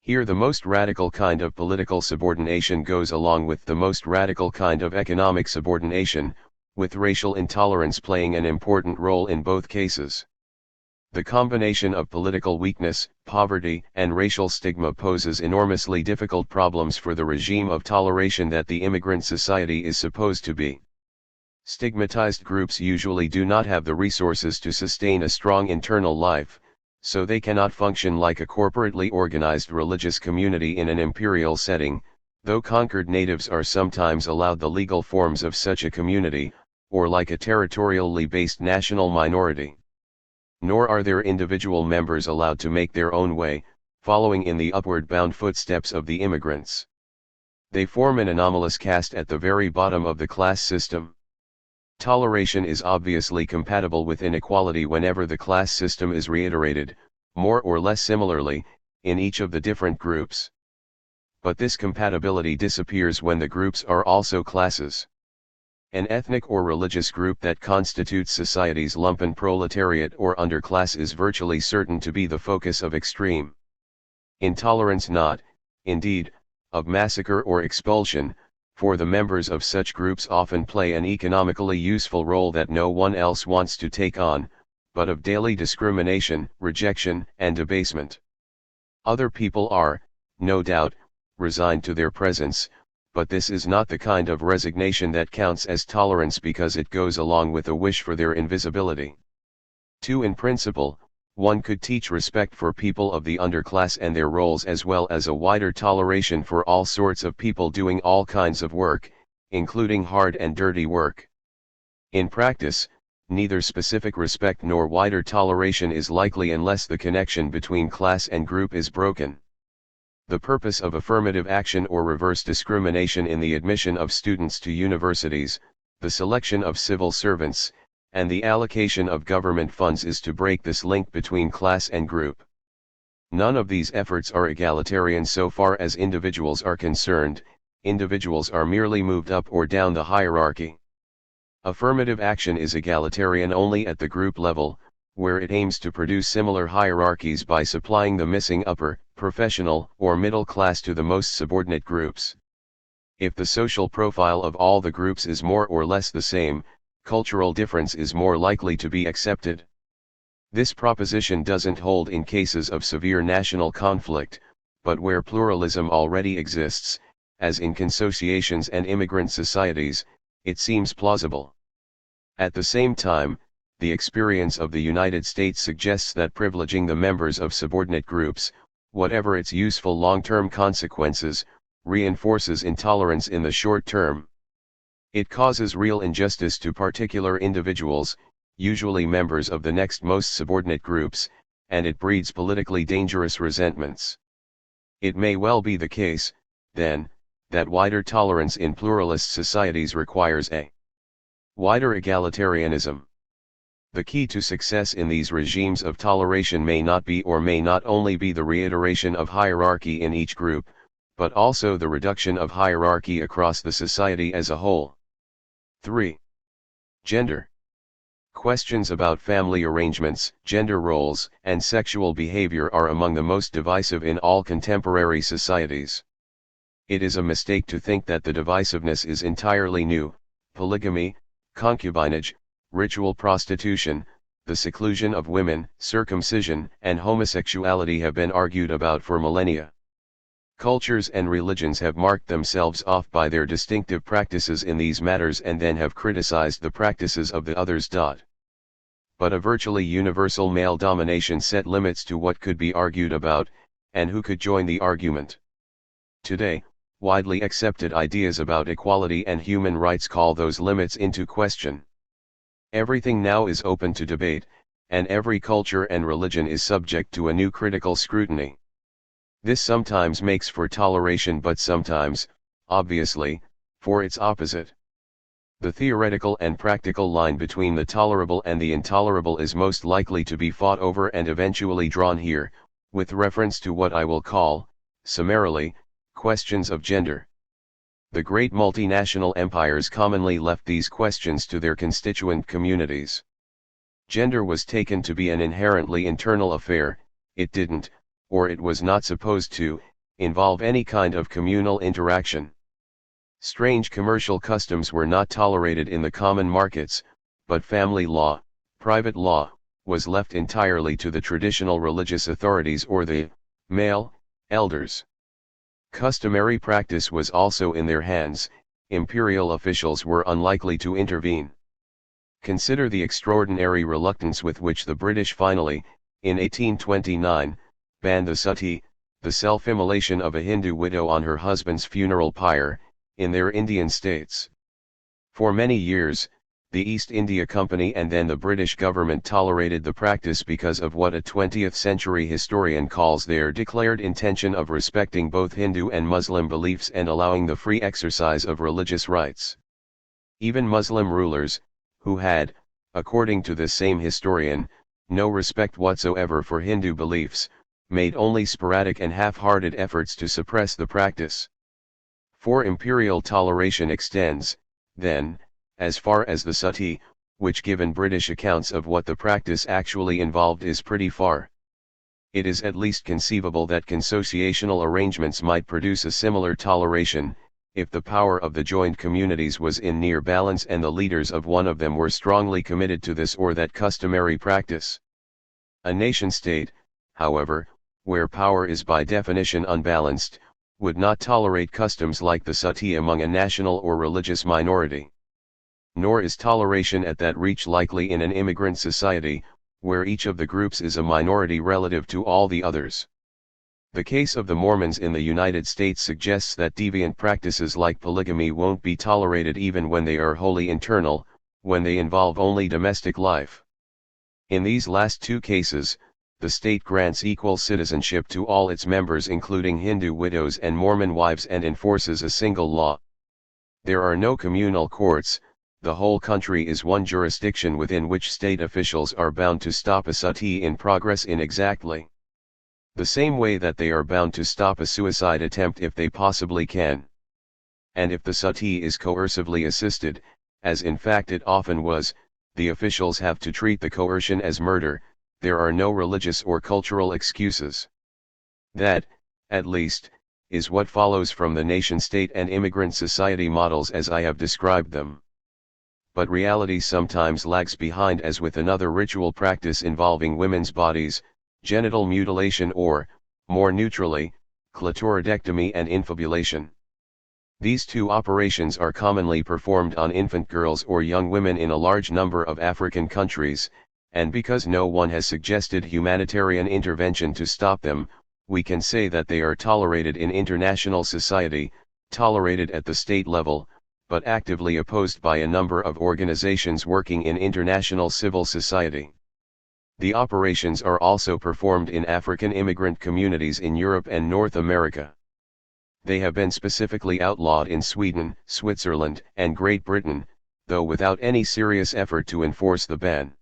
Here the most radical kind of political subordination goes along with the most radical kind of economic subordination, with racial intolerance playing an important role in both cases. The combination of political weakness, poverty, and racial stigma poses enormously difficult problems for the regime of toleration that the immigrant society is supposed to be. Stigmatized groups usually do not have the resources to sustain a strong internal life, so they cannot function like a corporately organized religious community in an imperial setting, though conquered natives are sometimes allowed the legal forms of such a community, or like a territorially based national minority. Nor are their individual members allowed to make their own way, following in the upward-bound footsteps of the immigrants. They form an anomalous caste at the very bottom of the class system. Toleration is obviously compatible with inequality whenever the class system is reiterated, more or less similarly, in each of the different groups. But this compatibility disappears when the groups are also classes. An ethnic or religious group that constitutes society's lumpen proletariat or underclass is virtually certain to be the focus of extreme intolerance, not, indeed, of massacre or expulsion, for the members of such groups often play an economically useful role that no one else wants to take on, but of daily discrimination, rejection, and debasement. Other people are, no doubt, resigned to their presence, but this is not the kind of resignation that counts as tolerance because it goes along with a wish for their invisibility. 2. In principle, one could teach respect for people of the underclass and their roles as well as a wider toleration for all sorts of people doing all kinds of work, including hard and dirty work. In practice, neither specific respect nor wider toleration is likely unless the connection between class and group is broken. The purpose of affirmative action or reverse discrimination in the admission of students to universities, the selection of civil servants, and the allocation of government funds is to break this link between class and group. None of these efforts are egalitarian so far as individuals are concerned, individuals are merely moved up or down the hierarchy. Affirmative action is egalitarian only at the group level, where it aims to produce similar hierarchies by supplying the missing upper, professional, or middle class to the most subordinate groups. If the social profile of all the groups is more or less the same, cultural difference is more likely to be accepted. This proposition doesn't hold in cases of severe national conflict, but where pluralism already exists, as in consociations and immigrant societies, it seems plausible. At the same time, the experience of the United States suggests that privileging the members of subordinate groups, whatever its useful long-term consequences, reinforces intolerance in the short term. It causes real injustice to particular individuals, usually members of the next most subordinate groups, and it breeds politically dangerous resentments. It may well be the case, then, that wider tolerance in pluralist societies requires a wider egalitarianism. The key to success in these regimes of toleration may not be or may not only be the reiteration of hierarchy in each group, but also the reduction of hierarchy across the society as a whole. 3. Gender. Questions about family arrangements, gender roles, and sexual behavior are among the most divisive in all contemporary societies. It is a mistake to think that the divisiveness is entirely new. Polygamy, concubinage, ritual prostitution, the seclusion of women, circumcision, and homosexuality have been argued about for millennia. Cultures and religions have marked themselves off by their distinctive practices in these matters and then have criticized the practices of the others. But a virtually universal male domination set limits to what could be argued about, and who could join the argument. Today, widely accepted ideas about equality and human rights call those limits into question. Everything now is open to debate, and every culture and religion is subject to a new critical scrutiny. This sometimes makes for toleration, but sometimes, obviously, for its opposite. The theoretical and practical line between the tolerable and the intolerable is most likely to be fought over and eventually drawn here, with reference to what I will call, summarily, questions of gender. The great multinational empires commonly left these questions to their constituent communities. Gender was taken to be an inherently internal affair. It didn't, or it was not supposed to, involve any kind of communal interaction. Strange commercial customs were not tolerated in the common markets, but family law, private law, was left entirely to the traditional religious authorities or the male elders. Customary practice was also in their hands. Imperial officials were unlikely to intervene. Consider the extraordinary reluctance with which the British finally, in 1829, banned the sati, the self-immolation of a Hindu widow on her husband's funeral pyre, in their Indian states. For many years, the East India Company and then the British government tolerated the practice because of what a 20th century historian calls their declared intention of respecting both Hindu and Muslim beliefs and allowing the free exercise of religious rights. Even Muslim rulers, who had, according to this same historian, no respect whatsoever for Hindu beliefs, made only sporadic and half-hearted efforts to suppress the practice. For imperial toleration extends, then, as far as the sati, which given British accounts of what the practice actually involved is pretty far. It is at least conceivable that consociational arrangements might produce a similar toleration, if the power of the joined communities was in near balance and the leaders of one of them were strongly committed to this or that customary practice. A nation-state, however, where power is by definition unbalanced, would not tolerate customs like the sati among a national or religious minority. Nor is toleration at that reach likely in an immigrant society, where each of the groups is a minority relative to all the others. The case of the Mormons in the United States suggests that deviant practices like polygamy won't be tolerated even when they are wholly internal, when they involve only domestic life. In these last two cases, the state grants equal citizenship to all its members including Hindu widows and Mormon wives and enforces a single law. There are no communal courts, the whole country is one jurisdiction within which state officials are bound to stop a sati in progress in exactly the same way that they are bound to stop a suicide attempt if they possibly can. And if the sati is coercively assisted, as in fact it often was, the officials have to treat the coercion as murder. There are no religious or cultural excuses. That, at least, is what follows from the nation-state and immigrant society models as I have described them. But reality sometimes lags behind, as with another ritual practice involving women's bodies, genital mutilation or, more neutrally, clitoridectomy and infibulation. These two operations are commonly performed on infant girls or young women in a large number of African countries, and because no one has suggested humanitarian intervention to stop them, we can say that they are tolerated in international society, tolerated at the state level, but actively opposed by a number of organizations working in international civil society. The operations are also performed in African immigrant communities in Europe and North America. They have been specifically outlawed in Sweden, Switzerland, and Great Britain, though without any serious effort to enforce the ban.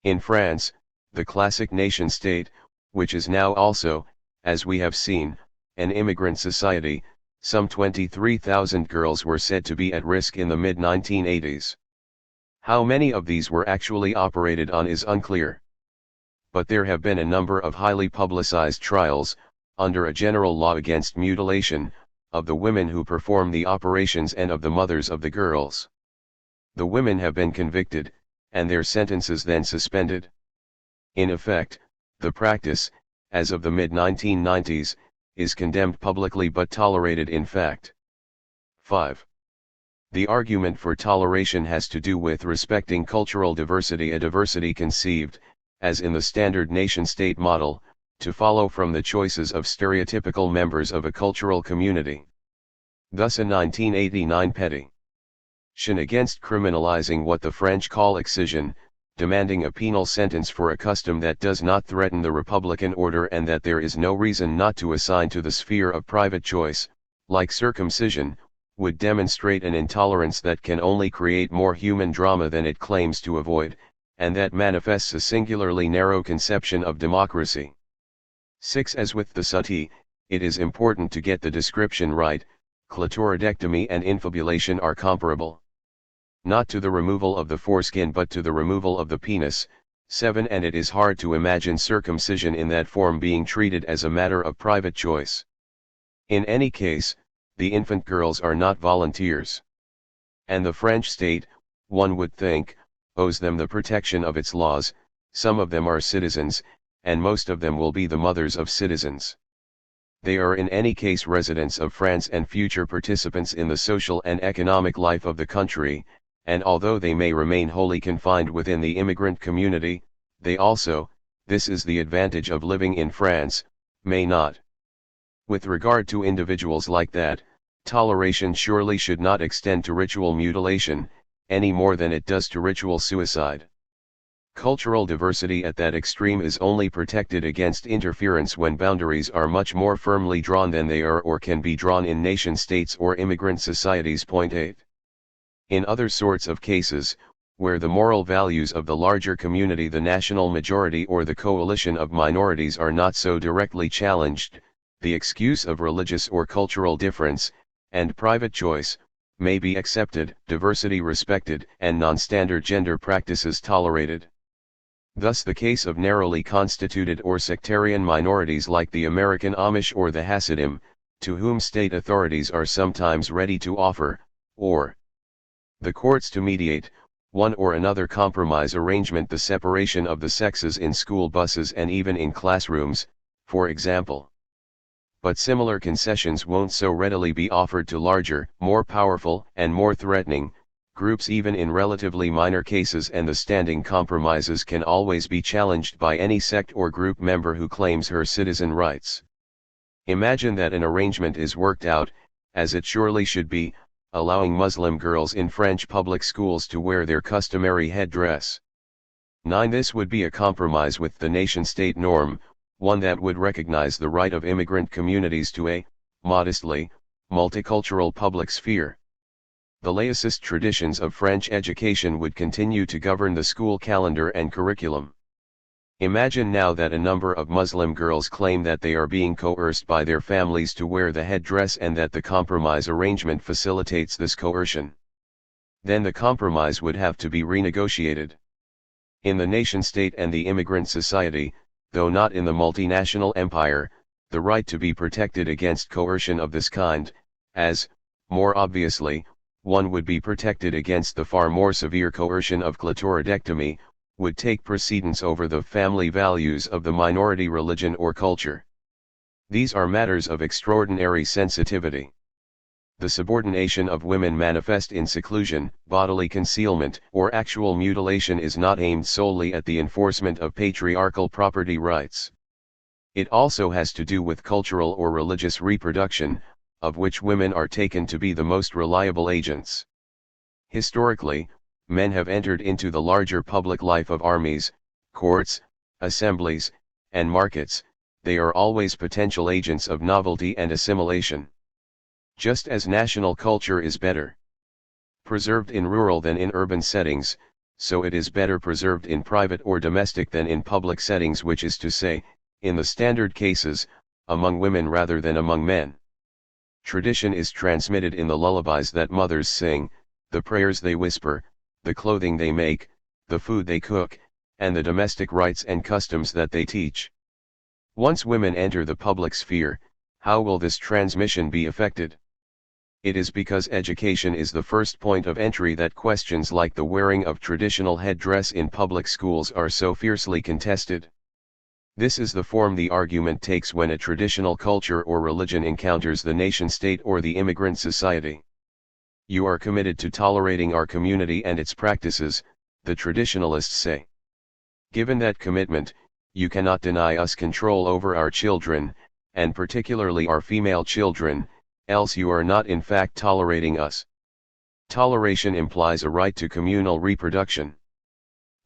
In France, the classic nation-state, which is now also, as we have seen, an immigrant society, some 23,000 girls were said to be at risk in the mid-1980s. How many of these were actually operated on is unclear. But there have been a number of highly publicized trials, under a general law against mutilation, of the women who perform the operations and of the mothers of the girls. The women have been convicted, and their sentences then suspended. In effect, the practice, as of the mid-1990s, is condemned publicly but tolerated in fact. 5. The argument for toleration has to do with respecting cultural diversity, a diversity conceived, as in the standard nation-state model, to follow from the choices of stereotypical members of a cultural community. Thus a 1989 petition against criminalizing what the French call excision, demanding a penal sentence for a custom that does not threaten the republican order and that there is no reason not to assign to the sphere of private choice, like circumcision, would demonstrate an intolerance that can only create more human drama than it claims to avoid, and that manifests a singularly narrow conception of democracy. 6. As with the suttee, it is important to get the description right. Clitoridectomy and infibulation are comparable. Not to the removal of the foreskin but to the removal of the penis. 7. And it is hard to imagine circumcision in that form being treated as a matter of private choice. In any case, the infant girls are not volunteers. And the French state, one would think, owes them the protection of its laws. Some of them are citizens, and most of them will be the mothers of citizens. They are in any case residents of France and future participants in the social and economic life of the country, and although they may remain wholly confined within the immigrant community, they also, this is the advantage of living in France, may not. With regard to individuals like that, toleration surely should not extend to ritual mutilation, any more than it does to ritual suicide. Cultural diversity at that extreme is only protected against interference when boundaries are much more firmly drawn than they are or can be drawn in nation-states or immigrant societies. 8. In other sorts of cases, where the moral values of the larger community, the national majority or the coalition of minorities are not so directly challenged, the excuse of religious or cultural difference, and private choice, may be accepted, diversity respected, and non-standard gender practices tolerated. Thus the case of narrowly constituted or sectarian minorities like the American Amish or the Hasidim, to whom state authorities are sometimes ready to offer, or the courts to mediate, one or another compromise arrangement, the separation of the sexes in school buses and even in classrooms, for example. But similar concessions won't so readily be offered to larger, more powerful, and more threatening groups even in relatively minor cases, and the standing compromises can always be challenged by any sect or group member who claims her citizen rights. Imagine that an arrangement is worked out, as it surely should be, allowing Muslim girls in French public schools to wear their customary headdress. 9. This would be a compromise with the nation-state norm, one that would recognize the right of immigrant communities to a, modestly, multicultural public sphere. The laicist traditions of French education would continue to govern the school calendar and curriculum. Imagine now that a number of Muslim girls claim that they are being coerced by their families to wear the headdress and that the compromise arrangement facilitates this coercion. Then the compromise would have to be renegotiated. In the nation-state and the immigrant society, though not in the multinational empire, the right to be protected against coercion of this kind, as, more obviously, one would be protected against the far more severe coercion of clitoridectomy, would take precedence over the family values of the minority religion or culture. These are matters of extraordinary sensitivity. The subordination of women manifest in seclusion, bodily concealment, or actual mutilation is not aimed solely at the enforcement of patriarchal property rights. It also has to do with cultural or religious reproduction, of which women are taken to be the most reliable agents. Historically, men have entered into the larger public life of armies, courts, assemblies, and markets. They are always potential agents of novelty and assimilation. Just as national culture is better preserved in rural than in urban settings, so it is better preserved in private or domestic than in public settings, which is to say, in the standard cases, among women rather than among men. Tradition is transmitted in the lullabies that mothers sing, the prayers they whisper, the clothing they make, the food they cook, and the domestic rites and customs that they teach. Once women enter the public sphere, how will this transmission be effected? It is because education is the first point of entry that questions like the wearing of traditional headdress in public schools are so fiercely contested. This is the form the argument takes when a traditional culture or religion encounters the nation-state or the immigrant society. You are committed to tolerating our community and its practices, the traditionalists say. Given that commitment, you cannot deny us control over our children, and particularly our female children, else you are not in fact tolerating us. Toleration implies a right to communal reproduction.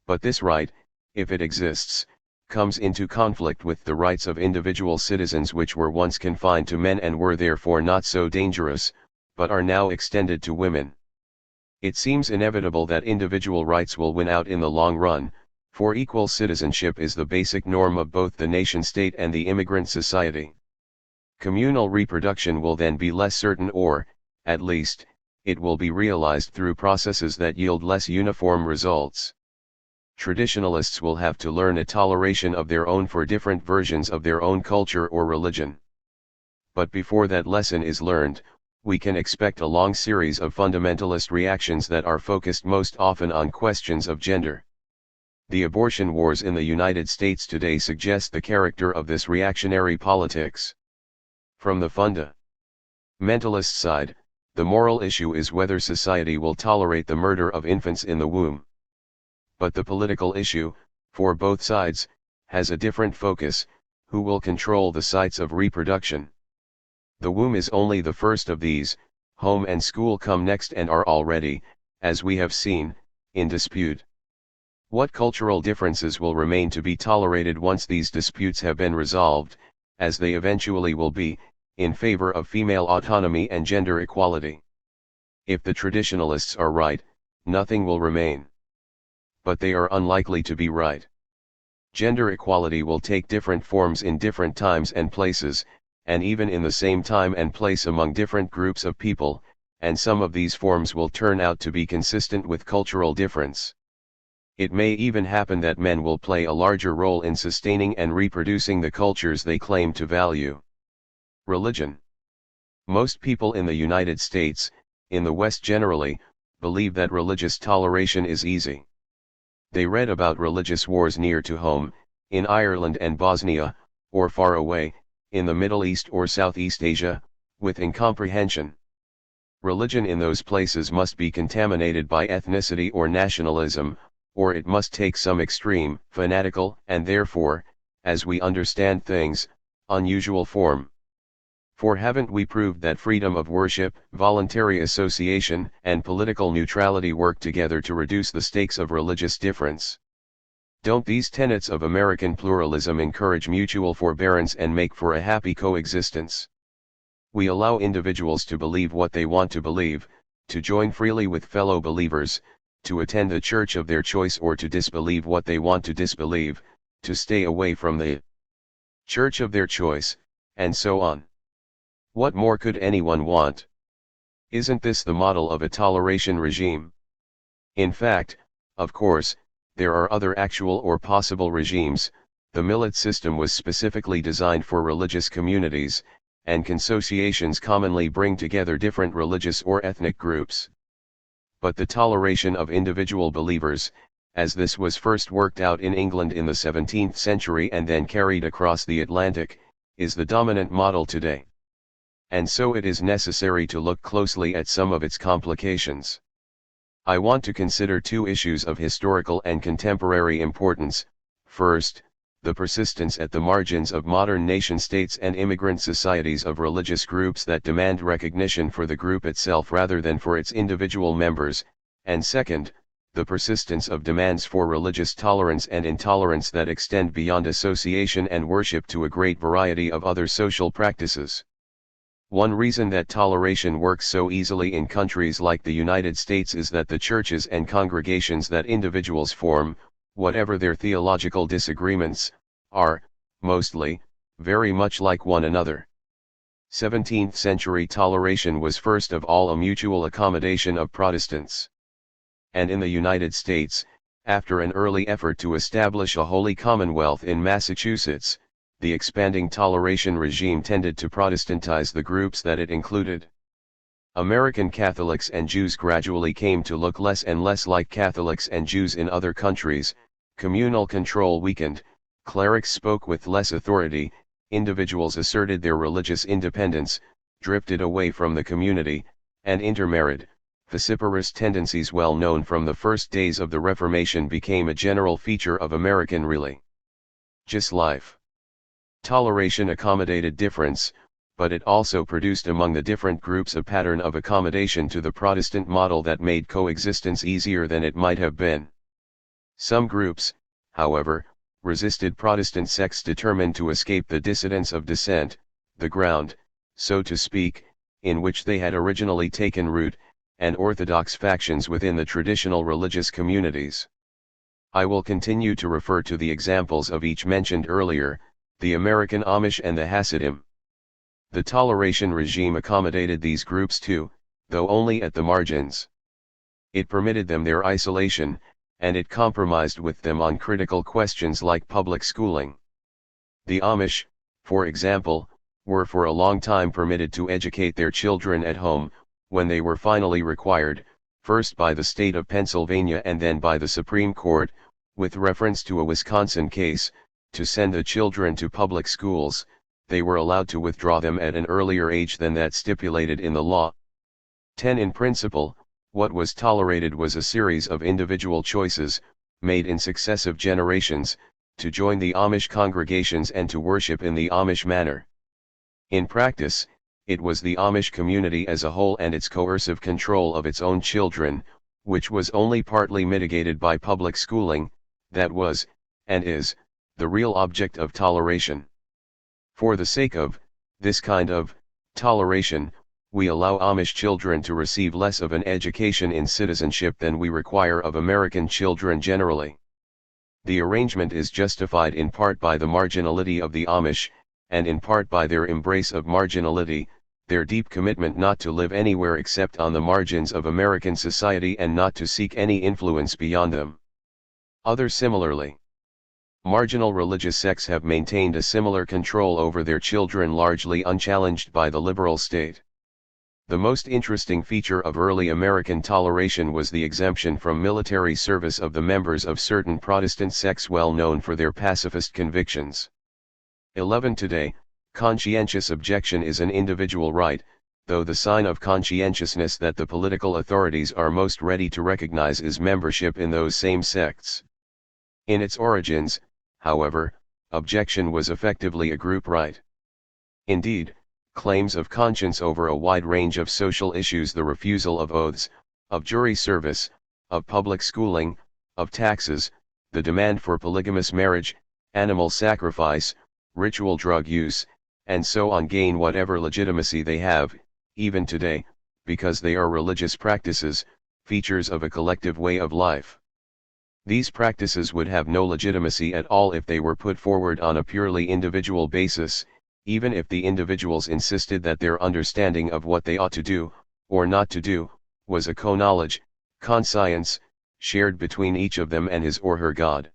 But this right, if it exists, comes into conflict with the rights of individual citizens, which were once confined to men and were therefore not so dangerous, but are now extended to women. It seems inevitable that individual rights will win out in the long run, for equal citizenship is the basic norm of both the nation-state and the immigrant society. Communal reproduction will then be less certain, or, at least, it will be realized through processes that yield less uniform results. Traditionalists will have to learn a toleration of their own for different versions of their own culture or religion. But before that lesson is learned, we can expect a long series of fundamentalist reactions that are focused most often on questions of gender. The abortion wars in the United States today suggest the character of this reactionary politics. From the fundamentalist side, the moral issue is whether society will tolerate the murder of infants in the womb. But the political issue, for both sides, has a different focus: who will control the sites of reproduction? The womb is only the first of these, home and school come next and are already, as we have seen, in dispute. What cultural differences will remain to be tolerated once these disputes have been resolved, as they eventually will be, in favor of female autonomy and gender equality? If the traditionalists are right, nothing will remain. But they are unlikely to be right. Gender equality will take different forms in different times and places, and even in the same time and place among different groups of people, and some of these forms will turn out to be consistent with cultural difference. It may even happen that men will play a larger role in sustaining and reproducing the cultures they claim to value. Religion. Most people in the United States, in the West generally, believe that religious toleration is easy. They read about religious wars near to home, in Ireland and Bosnia, or far away, in the Middle East or Southeast Asia, with incomprehension. Religion in those places must be contaminated by ethnicity or nationalism, or it must take some extreme, fanatical, and therefore, as we understand things, unusual form. For haven't we proved that freedom of worship, voluntary association, and political neutrality work together to reduce the stakes of religious difference? Don't these tenets of American pluralism encourage mutual forbearance and make for a happy coexistence? We allow individuals to believe what they want to believe, to join freely with fellow believers, to attend the church of their choice or to disbelieve what they want to disbelieve, to stay away from the church of their choice, and so on. What more could anyone want? Isn't this the model of a toleration regime? In fact, of course, there are other actual or possible regimes. The Millet system was specifically designed for religious communities, and consociations commonly bring together different religious or ethnic groups. But the toleration of individual believers, as this was first worked out in England in the 17th century and then carried across the Atlantic, is the dominant model today. And so it is necessary to look closely at some of its complications. I want to consider two issues of historical and contemporary importance. First, the persistence at the margins of modern nation-states and immigrant societies of religious groups that demand recognition for the group itself rather than for its individual members, and second, the persistence of demands for religious tolerance and intolerance that extend beyond association and worship to a great variety of other social practices. One reason that toleration works so easily in countries like the United States is that the churches and congregations that individuals form, whatever their theological disagreements, are, mostly, very much like one another. 17th century toleration was first of all a mutual accommodation of Protestants. And in the United States, after an early effort to establish a holy commonwealth in Massachusetts, the expanding toleration regime tended to Protestantize the groups that it included. American Catholics and Jews gradually came to look less and less like Catholics and Jews in other countries, communal control weakened, clerics spoke with less authority, individuals asserted their religious independence, drifted away from the community, and intermarried. Vociferous tendencies well known from the first days of the Reformation became a general feature of American religious life. Toleration accommodated difference, but it also produced among the different groups a pattern of accommodation to the Protestant model that made coexistence easier than it might have been. Some groups, however, resisted Protestant sects determined to escape the dissidence of dissent, the ground, so to speak, in which they had originally taken root, and orthodox factions within the traditional religious communities. I will continue to refer to the examples of each mentioned earlier, the American Amish and the Hasidim. The Toleration regime accommodated these groups too, though only at the margins. It permitted them their isolation, and it compromised with them on critical questions like public schooling. The Amish, for example, were for a long time permitted to educate their children at home, when they were finally required, first by the state of Pennsylvania and then by the Supreme Court, with reference to a Wisconsin case, to send the children to public schools. They were allowed to withdraw them at an earlier age than that stipulated in the law. 10. In principle, what was tolerated was a series of individual choices, made in successive generations, to join the Amish congregations and to worship in the Amish manner. In practice, it was the Amish community as a whole and its coercive control of its own children, which was only partly mitigated by public schooling, that was, and is, the real object of toleration. For the sake of this kind of toleration, we allow Amish children to receive less of an education in citizenship than we require of American children generally. The arrangement is justified in part by the marginality of the Amish, and in part by their embrace of marginality, their deep commitment not to live anywhere except on the margins of American society and not to seek any influence beyond them. Others similarly marginal religious sects have maintained a similar control over their children largely unchallenged by the liberal state. The most interesting feature of early American toleration was the exemption from military service of the members of certain Protestant sects well known for their pacifist convictions. 11. Today, conscientious objection is an individual right, though the sign of conscientiousness that the political authorities are most ready to recognize is membership in those same sects. In its origins, however, objection was effectively a group right. Indeed, claims of conscience over a wide range of social issues, the refusal of oaths, of jury service, of public schooling, of taxes, the demand for polygamous marriage, animal sacrifice, ritual drug use, and so on gain whatever legitimacy they have, even today, because they are religious practices, features of a collective way of life. These practices would have no legitimacy at all if they were put forward on a purely individual basis, even if the individuals insisted that their understanding of what they ought to do, or not to do, was a co-knowledge, conscience, shared between each of them and his or her God.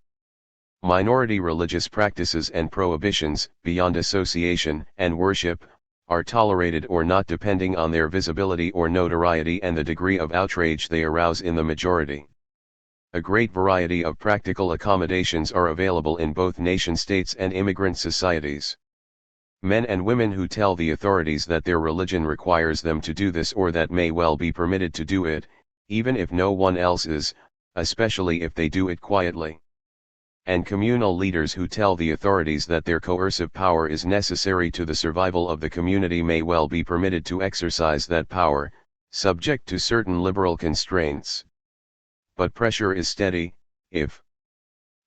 Minority religious practices and prohibitions, beyond association and worship, are tolerated or not depending on their visibility or notoriety and the degree of outrage they arouse in the majority. A great variety of practical accommodations are available in both nation-states and immigrant societies. Men and women who tell the authorities that their religion requires them to do this or that may well be permitted to do it, even if no one else is, especially if they do it quietly. And communal leaders who tell the authorities that their coercive power is necessary to the survival of the community may well be permitted to exercise that power, subject to certain liberal constraints. But pressure is steady, if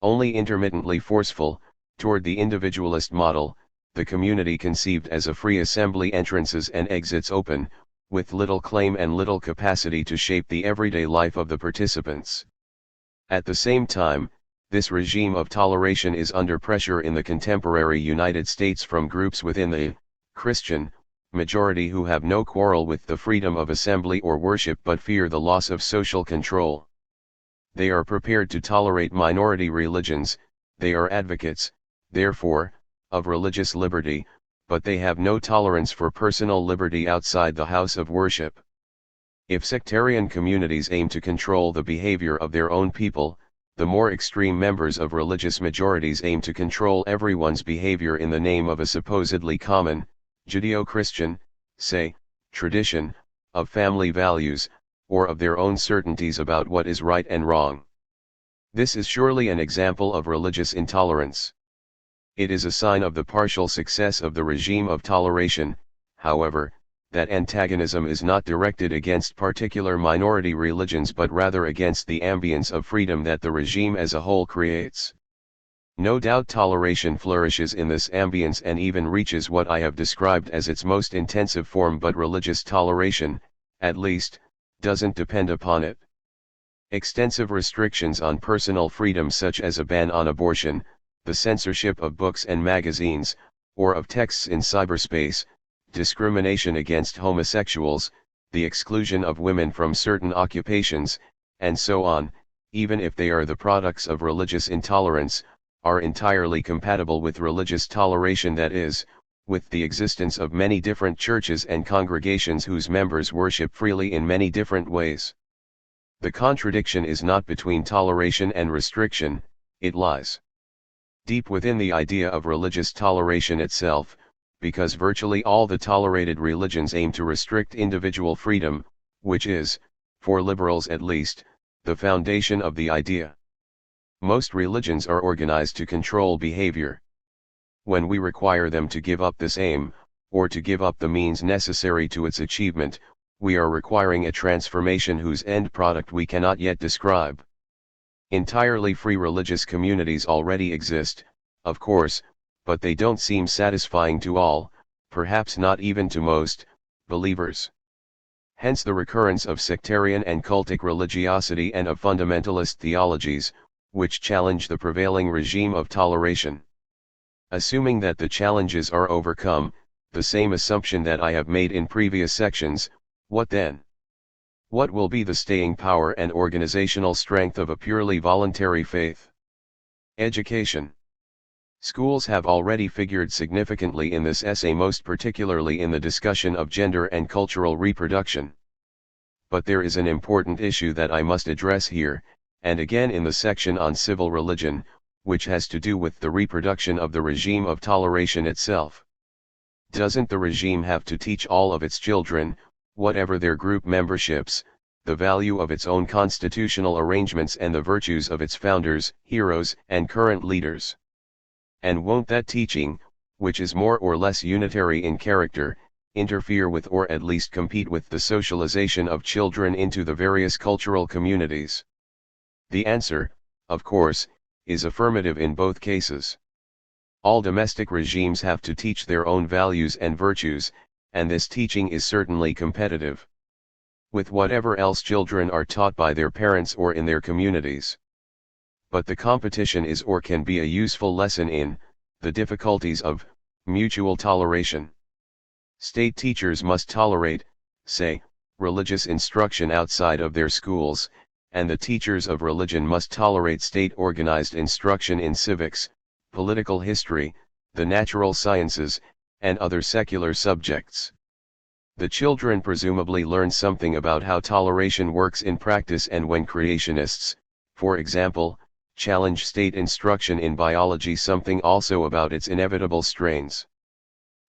only intermittently forceful, toward the individualist model, the community conceived as a free assembly, entrances and exits open, with little claim and little capacity to shape the everyday life of the participants. At the same time, this regime of toleration is under pressure in the contemporary United States from groups within the Christian majority who have no quarrel with the freedom of assembly or worship but fear the loss of social control. They are prepared to tolerate minority religions, they are advocates, therefore, of religious liberty, but they have no tolerance for personal liberty outside the house of worship. If sectarian communities aim to control the behavior of their own people, the more extreme members of religious majorities aim to control everyone's behavior in the name of a supposedly common, Judeo-Christian, say, tradition, of family values, or of their own certainties about what is right and wrong. This is surely an example of religious intolerance. It is a sign of the partial success of the regime of toleration, however, that antagonism is not directed against particular minority religions but rather against the ambience of freedom that the regime as a whole creates. No doubt toleration flourishes in this ambience and even reaches what I have described as its most intensive form, but religious toleration, at least, doesn't depend upon it. Extensive restrictions on personal freedom such as a ban on abortion, the censorship of books and magazines, or of texts in cyberspace, discrimination against homosexuals, the exclusion of women from certain occupations, and so on, even if they are the products of religious intolerance, are entirely compatible with religious toleration, that is, with the existence of many different churches and congregations whose members worship freely in many different ways. The contradiction is not between toleration and restriction, it lies deep within the idea of religious toleration itself, because virtually all the tolerated religions aim to restrict individual freedom, which is, for liberals at least, the foundation of the idea. Most religions are organized to control behavior. When we require them to give up this aim, or to give up the means necessary to its achievement, we are requiring a transformation whose end product we cannot yet describe. Entirely free religious communities already exist, of course, but they don't seem satisfying to all, perhaps not even to most, believers. Hence the recurrence of sectarian and cultic religiosity and of fundamentalist theologies, which challenge the prevailing regime of toleration. Assuming that the challenges are overcome, the same assumption that I have made in previous sections, what then? What will be the staying power and organizational strength of a purely voluntary faith? Education. Schools have already figured significantly in this essay, most particularly in the discussion of gender and cultural reproduction. But there is an important issue that I must address here, and again in the section on civil religion, which has to do with the reproduction of the regime of toleration itself. Doesn't the regime have to teach all of its children, whatever their group memberships, the value of its own constitutional arrangements and the virtues of its founders, heroes, and current leaders? And won't that teaching, which is more or less unitary in character, interfere with or at least compete with the socialization of children into the various cultural communities? The answer, of course, is affirmative in both cases. All domestic regimes have to teach their own values and virtues, and this teaching is certainly competitive with whatever else children are taught by their parents or in their communities. But the competition is or can be a useful lesson in the difficulties of mutual toleration. State teachers must tolerate, say, religious instruction outside of their schools, and the teachers of religion must tolerate state-organized instruction in civics, political history, the natural sciences, and other secular subjects. The children presumably learn something about how toleration works in practice, and when creationists, for example, challenge state instruction in biology, something also about its inevitable strains.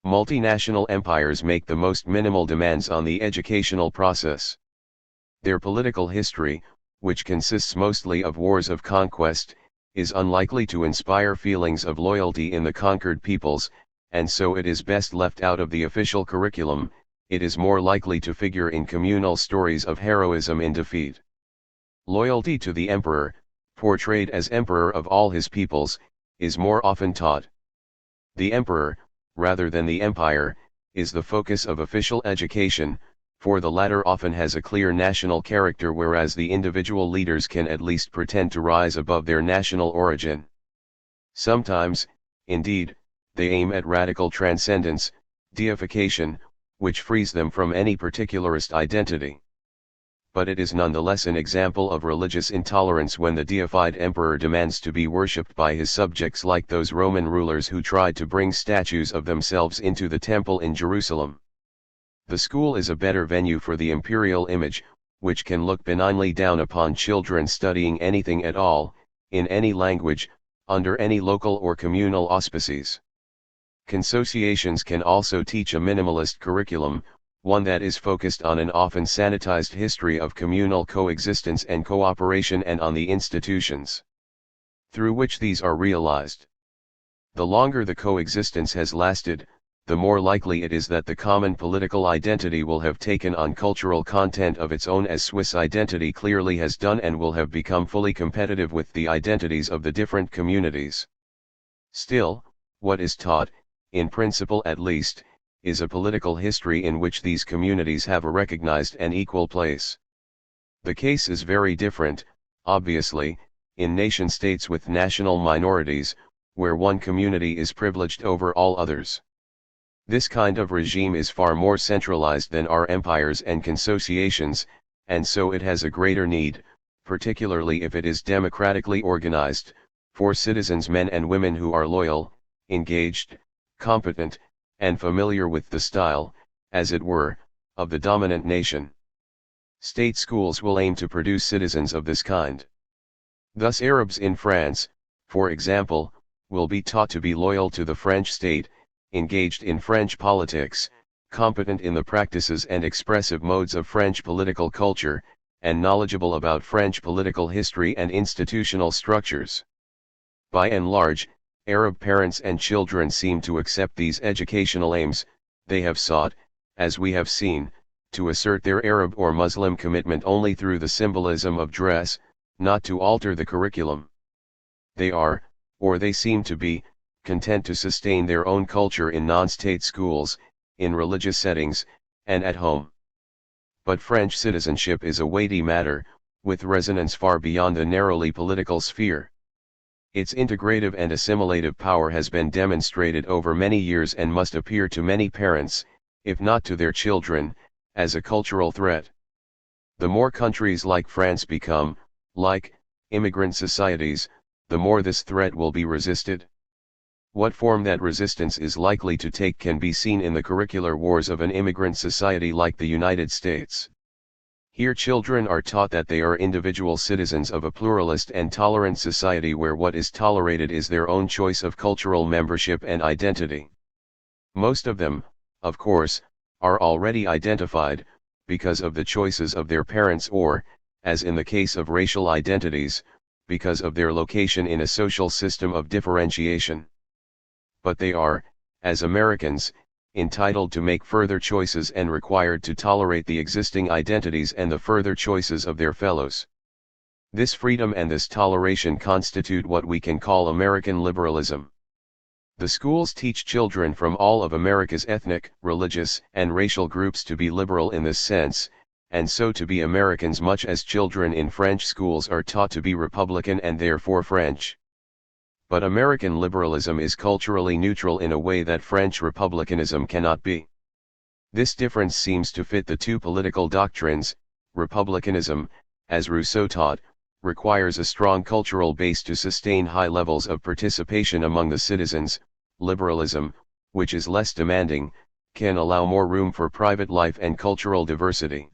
Multinational empires make the most minimal demands on the educational process. Their political history, which consists mostly of wars of conquest, is unlikely to inspire feelings of loyalty in the conquered peoples, and so it is best left out of the official curriculum. It is more likely to figure in communal stories of heroism in defeat. Loyalty to the emperor, portrayed as emperor of all his peoples, is more often taught. The emperor, rather than the empire, is the focus of official education, for the latter often has a clear national character, whereas the individual leaders can at least pretend to rise above their national origin. Sometimes, indeed, they aim at radical transcendence, deification, which frees them from any particularist identity. But it is nonetheless an example of religious intolerance when the deified emperor demands to be worshipped by his subjects, like those Roman rulers who tried to bring statues of themselves into the temple in Jerusalem. The school is a better venue for the imperial image, which can look benignly down upon children studying anything at all, in any language, under any local or communal auspices. Consociations can also teach a minimalist curriculum, one that is focused on an often sanitized history of communal coexistence and cooperation, and on the institutions through which these are realized. The longer the coexistence has lasted, the more likely it is that the common political identity will have taken on cultural content of its own, as Swiss identity clearly has done, and will have become fully competitive with the identities of the different communities. Still, what is taught, in principle at least, is a political history in which these communities have a recognized and equal place. The case is very different, obviously, in nation-states with national minorities, where one community is privileged over all others. This kind of regime is far more centralized than our empires and consociations, and so it has a greater need, particularly if it is democratically organized, for citizens, men and women who are loyal, engaged, competent, and familiar with the style, as it were, of the dominant nation. State schools will aim to produce citizens of this kind. Thus Arabs in France, for example, will be taught to be loyal to the French state, engaged in French politics, competent in the practices and expressive modes of French political culture, and knowledgeable about French political history and institutional structures. By and large, Arab parents and children seem to accept these educational aims. They have sought, as we have seen, to assert their Arab or Muslim commitment only through the symbolism of dress, not to alter the curriculum. They are, or they seem to be, content to sustain their own culture in non-state schools, in religious settings, and at home. But French citizenship is a weighty matter, with resonance far beyond the narrowly political sphere. Its integrative and assimilative power has been demonstrated over many years and must appear to many parents, if not to their children, as a cultural threat. The more countries like France become, like, immigrant societies, the more this threat will be resisted. What form that resistance is likely to take can be seen in the curricular wars of an immigrant society like the United States. Here children are taught that they are individual citizens of a pluralist and tolerant society where what is tolerated is their own choice of cultural membership and identity. Most of them, of course, are already identified, because of the choices of their parents or, as in the case of racial identities, because of their location in a social system of differentiation. But they are, as Americans, entitled to make further choices and required to tolerate the existing identities and the further choices of their fellows. This freedom and this toleration constitute what we can call American liberalism. The schools teach children from all of America's ethnic, religious, and racial groups to be liberal in this sense, and so to be Americans, much as children in French schools are taught to be Republican and therefore French. But American liberalism is culturally neutral in a way that French republicanism cannot be. This difference seems to fit the two political doctrines. Republicanism, as Rousseau taught, requires a strong cultural base to sustain high levels of participation among the citizens. Liberalism, which is less demanding, can allow more room for private life and cultural diversity.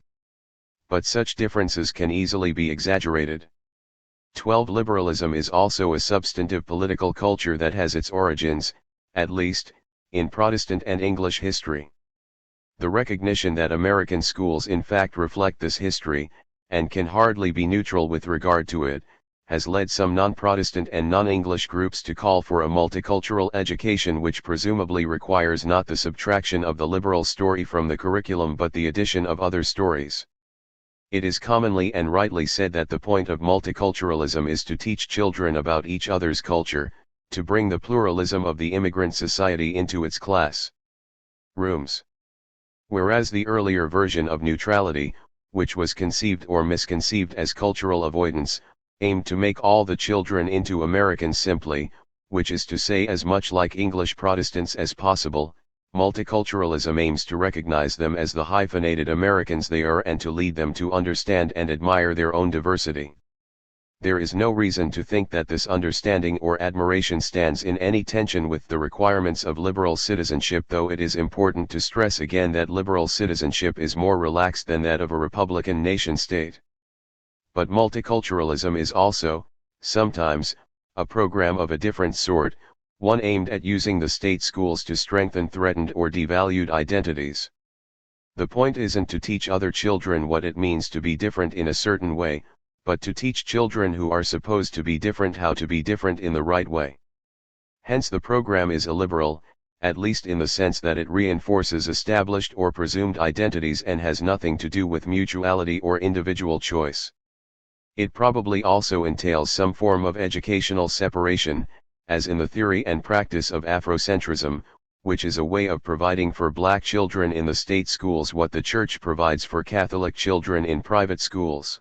But such differences can easily be exaggerated. 12. Liberalism is also a substantive political culture that has its origins, at least, in Protestant and English history. The recognition that American schools in fact reflect this history, and can hardly be neutral with regard to it, has led some non-Protestant and non-English groups to call for a multicultural education which presumably requires not the subtraction of the liberal story from the curriculum but the addition of other stories. It is commonly and rightly said that the point of multiculturalism is to teach children about each other's culture, to bring the pluralism of the immigrant society into its class rooms. Whereas the earlier version of neutrality, which was conceived or misconceived as cultural avoidance, aimed to make all the children into Americans simply, which is to say as much like English Protestants as possible. Multiculturalism aims to recognize them as the hyphenated Americans they are and to lead them to understand and admire their own diversity. There is no reason to think that this understanding or admiration stands in any tension with the requirements of liberal citizenship, though it is important to stress again that liberal citizenship is more relaxed than that of a republican nation-state. But multiculturalism is also, sometimes, a program of a different sort, one aimed at using the state schools to strengthen threatened or devalued identities. The point isn't to teach other children what it means to be different in a certain way, but to teach children who are supposed to be different how to be different in the right way. Hence the program is illiberal, at least in the sense that it reinforces established or presumed identities and has nothing to do with mutuality or individual choice. It probably also entails some form of educational separation, as in the theory and practice of Afrocentrism, which is a way of providing for black children in the state schools what the church provides for Catholic children in private schools.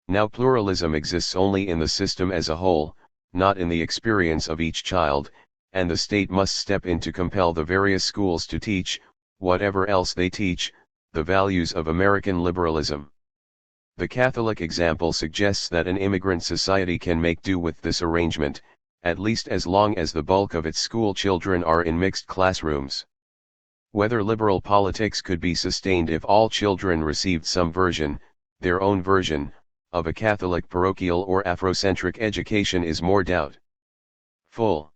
Now pluralism exists only in the system as a whole, not in the experience of each child, and the state must step in to compel the various schools to teach, whatever else they teach, the values of American liberalism. The Catholic example suggests that an immigrant society can make do with this arrangement, at least as long as the bulk of its school children are in mixed classrooms. Whether liberal politics could be sustained if all children received some version, their own version, of a Catholic parochial or Afrocentric education is more doubt. Full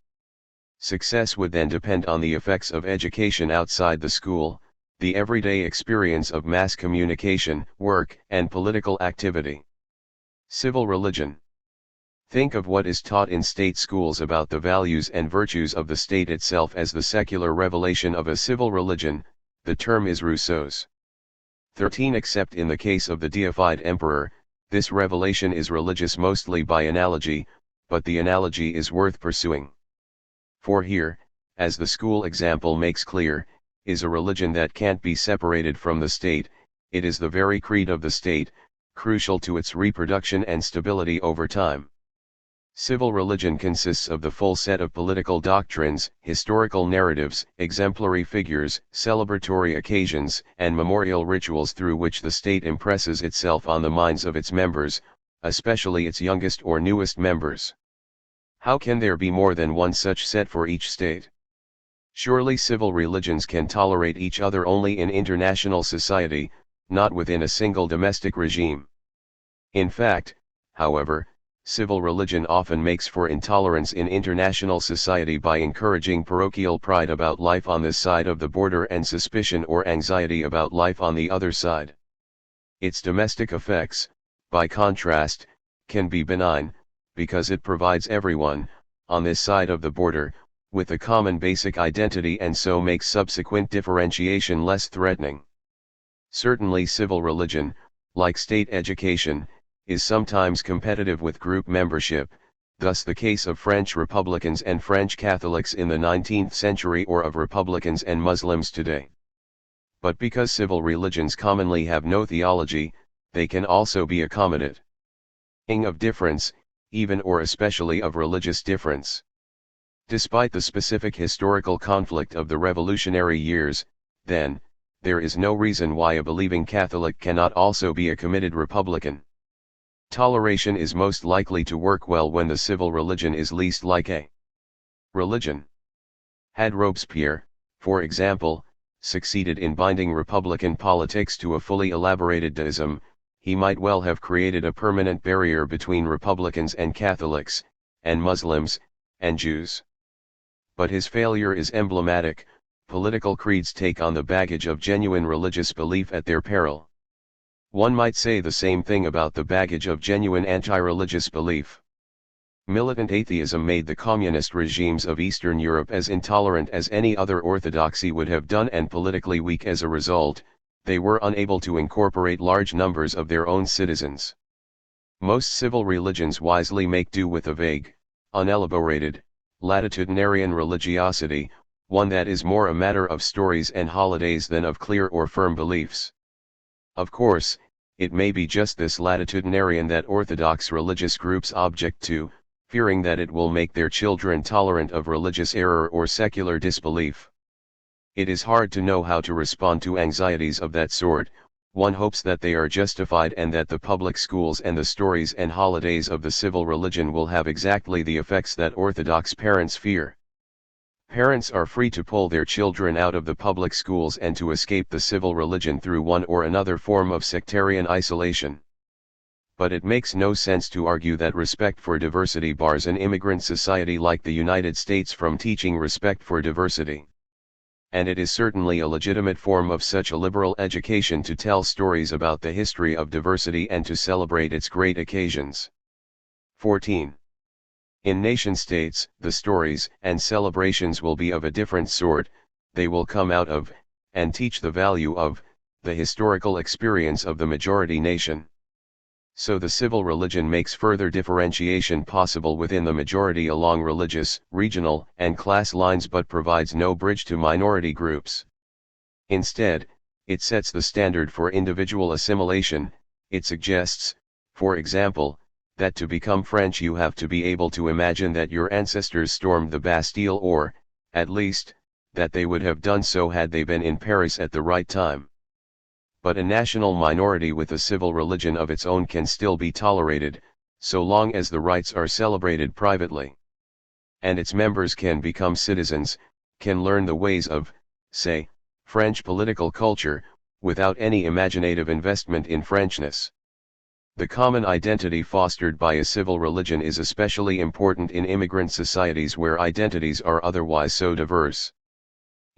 success would then depend on the effects of education outside the school, the everyday experience of mass communication, work, and political activity. Civil religion. Think of what is taught in state schools about the values and virtues of the state itself as the secular revelation of a civil religion. The term is Rousseau's. 13. Except in the case of the deified emperor, this revelation is religious mostly by analogy, but the analogy is worth pursuing. For here, as the school example makes clear, is a religion that can't be separated from the state. It is the very creed of the state, crucial to its reproduction and stability over time. Civil religion consists of the full set of political doctrines, historical narratives, exemplary figures, celebratory occasions, and memorial rituals through which the state impresses itself on the minds of its members, especially its youngest or newest members. How can there be more than one such set for each state? Surely civil religions can tolerate each other only in international society, not within a single domestic regime. In fact, however, civil religion often makes for intolerance in international society by encouraging parochial pride about life on this side of the border and suspicion or anxiety about life on the other side. Its domestic effects, by contrast, can be benign, because it provides everyone, on this side of the border, with a common basic identity and so makes subsequent differentiation less threatening. Certainly civil religion, like state education, is sometimes competitive with group membership, thus the case of French Republicans and French Catholics in the 19th century or of Republicans and Muslims today. But because civil religions commonly have no theology, they can also be accommodating of difference, even or especially of religious difference. Despite the specific historical conflict of the revolutionary years, then, there is no reason why a believing Catholic cannot also be a committed Republican. Toleration is most likely to work well when the civil religion is least like a religion. Had Robespierre, for example, succeeded in binding Republican politics to a fully elaborated deism, he might well have created a permanent barrier between Republicans and Catholics, and Muslims, and Jews. But his failure is emblematic. Political creeds take on the baggage of genuine religious belief at their peril. One might say the same thing about the baggage of genuine anti-religious belief. Militant atheism made the communist regimes of Eastern Europe as intolerant as any other orthodoxy would have done, and politically weak as a result. They were unable to incorporate large numbers of their own citizens. Most civil religions wisely make do with a vague, unelaborated, latitudinarian religiosity, one that is more a matter of stories and holidays than of clear or firm beliefs. Of course, it may be just this latitudinarian that orthodox religious groups object to, fearing that it will make their children tolerant of religious error or secular disbelief. It is hard to know how to respond to anxieties of that sort. One hopes that they are justified and that the public schools and the stories and holidays of the civil religion will have exactly the effects that orthodox parents fear. Parents are free to pull their children out of the public schools and to escape the civil religion through one or another form of sectarian isolation. But it makes no sense to argue that respect for diversity bars an immigrant society like the United States from teaching respect for diversity. And it is certainly a legitimate form of such a liberal education to tell stories about the history of diversity and to celebrate its great occasions. 14. In nation-states, the stories and celebrations will be of a different sort. They will come out of, and teach the value of, the historical experience of the majority nation. So the civil religion makes further differentiation possible within the majority along religious, regional, and class lines, but provides no bridge to minority groups. Instead, it sets the standard for individual assimilation. It suggests, for example, that to become French you have to be able to imagine that your ancestors stormed the Bastille, or, at least, that they would have done so had they been in Paris at the right time. But a national minority with a civil religion of its own can still be tolerated, so long as the rites are celebrated privately. And its members can become citizens, can learn the ways of, say, French political culture, without any imaginative investment in Frenchness. The common identity fostered by a civil religion is especially important in immigrant societies where identities are otherwise so diverse.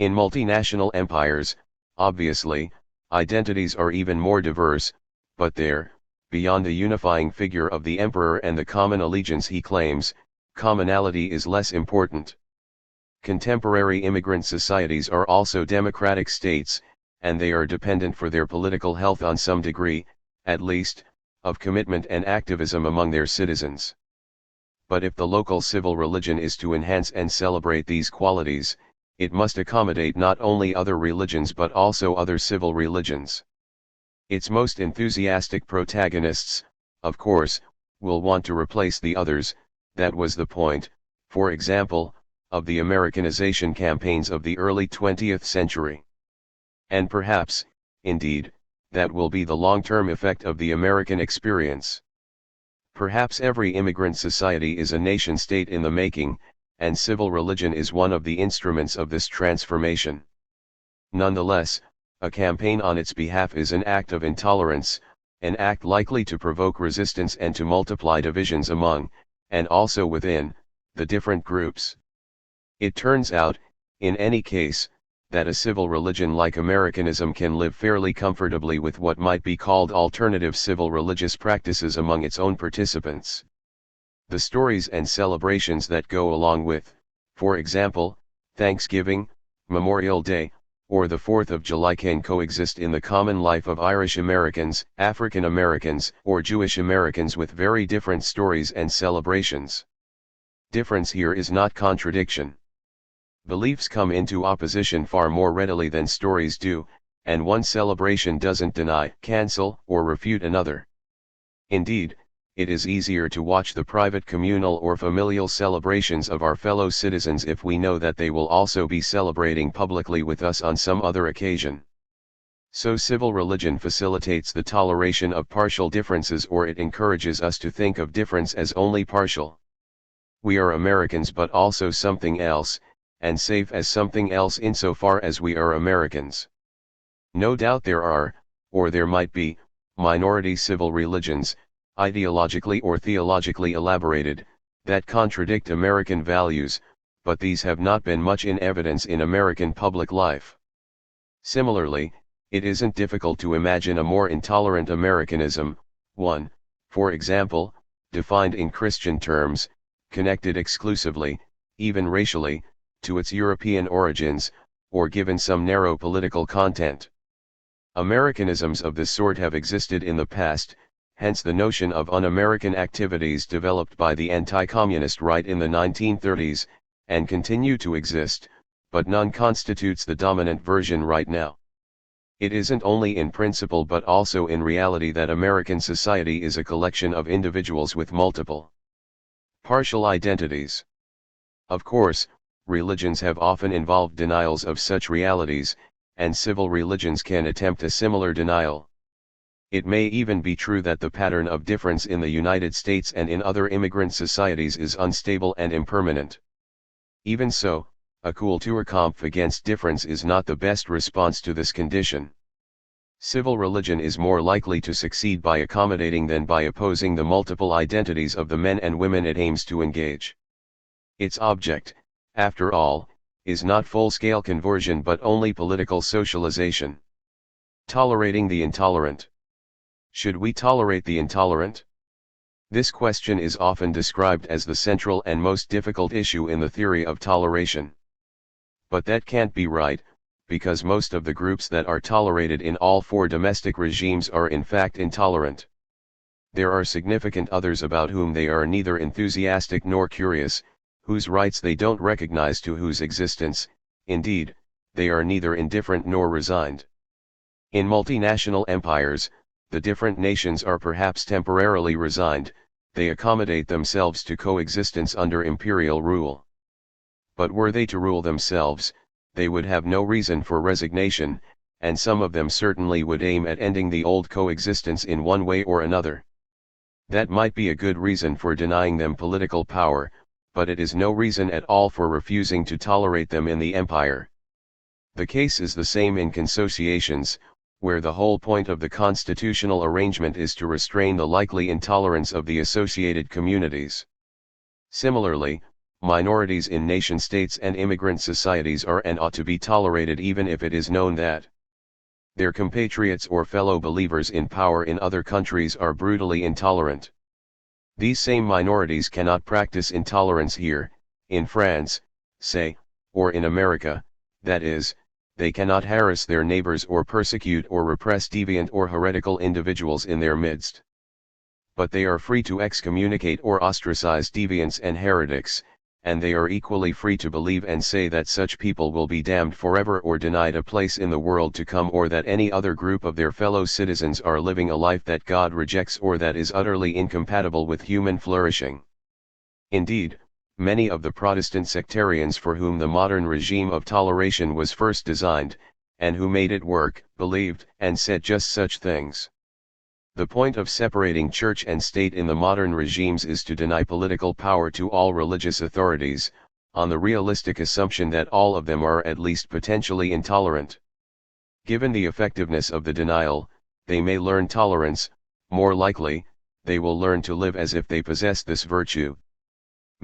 In multinational empires, obviously, identities are even more diverse, but there, beyond the unifying figure of the emperor and the common allegiance he claims, commonality is less important. Contemporary immigrant societies are also democratic states, and they are dependent for their political health on some degree, at least, of commitment and activism among their citizens. But if the local civil religion is to enhance and celebrate these qualities, it must accommodate not only other religions but also other civil religions. Its most enthusiastic protagonists, of course, will want to replace the others. That was the point, for example, of the Americanization campaigns of the early 20th century. And perhaps, indeed, that will be the long-term effect of the American experience. Perhaps every immigrant society is a nation-state in the making, and civil religion is one of the instruments of this transformation. Nonetheless, a campaign on its behalf is an act of intolerance, an act likely to provoke resistance and to multiply divisions among, and also within, the different groups. It turns out, in any case, that a civil religion like Americanism can live fairly comfortably with what might be called alternative civil religious practices among its own participants. The stories and celebrations that go along with, for example, Thanksgiving, Memorial Day, or the 4th of July can coexist in the common life of Irish Americans, African Americans, or Jewish Americans with very different stories and celebrations. Difference here is not contradiction. Beliefs come into opposition far more readily than stories do, and one celebration doesn't deny, cancel, or refute another. Indeed, it is easier to watch the private communal or familial celebrations of our fellow citizens if we know that they will also be celebrating publicly with us on some other occasion. So civil religion facilitates the toleration of partial differences, or it encourages us to think of difference as only partial. We are Americans but also something else, and safe as something else insofar as we are Americans. No doubt there are, or there might be, minority civil religions, ideologically or theologically elaborated, that contradict American values, but these have not been much in evidence in American public life. Similarly, it isn't difficult to imagine a more intolerant Americanism, one, for example, defined in Christian terms, connected exclusively, even racially, to its European origins, or given some narrow political content. Americanisms of this sort have existed in the past, hence the notion of un-American activities developed by the anti-communist right in the 1930s, and continue to exist, but none constitutes the dominant version right now. It isn't only in principle but also in reality that American society is a collection of individuals with multiple partial identities. Of course, religions have often involved denials of such realities, and civil religions can attempt a similar denial. It may even be true that the pattern of difference in the United States and in other immigrant societies is unstable and impermanent. Even so, a Kulturkampf against difference is not the best response to this condition. Civil religion is more likely to succeed by accommodating than by opposing the multiple identities of the men and women it aims to engage. Its object, after all, is not full-scale conversion but only political socialization. Tolerating the intolerant. Should we tolerate the intolerant? This question is often described as the central and most difficult issue in the theory of toleration. But that can't be right, because most of the groups that are tolerated in all four domestic regimes are in fact intolerant. There are significant others about whom they are neither enthusiastic nor curious, whose rights they don't recognize, to whose existence, indeed, they are neither indifferent nor resigned. In multinational empires, the different nations are perhaps temporarily resigned, they accommodate themselves to coexistence under imperial rule. But were they to rule themselves, they would have no reason for resignation, and some of them certainly would aim at ending the old coexistence in one way or another. That might be a good reason for denying them political power, but it is no reason at all for refusing to tolerate them in the empire. The case is the same in consociations, where the whole point of the constitutional arrangement is to restrain the likely intolerance of the associated communities. Similarly, minorities in nation-states and immigrant societies are and ought to be tolerated even if it is known that their compatriots or fellow believers in power in other countries are brutally intolerant. These same minorities cannot practice intolerance here, in France, say, or in America, that is, they cannot harass their neighbors or persecute or repress deviant or heretical individuals in their midst. But they are free to excommunicate or ostracize deviants and heretics, and they are equally free to believe and say that such people will be damned forever or denied a place in the world to come, or that any other group of their fellow citizens are living a life that God rejects or that is utterly incompatible with human flourishing. Indeed, many of the Protestant sectarians for whom the modern regime of toleration was first designed, and who made it work, believed and said just such things. The point of separating church and state in the modern regimes is to deny political power to all religious authorities, on the realistic assumption that all of them are at least potentially intolerant. Given the effectiveness of the denial, they may learn tolerance; more likely, they will learn to live as if they possess this virtue.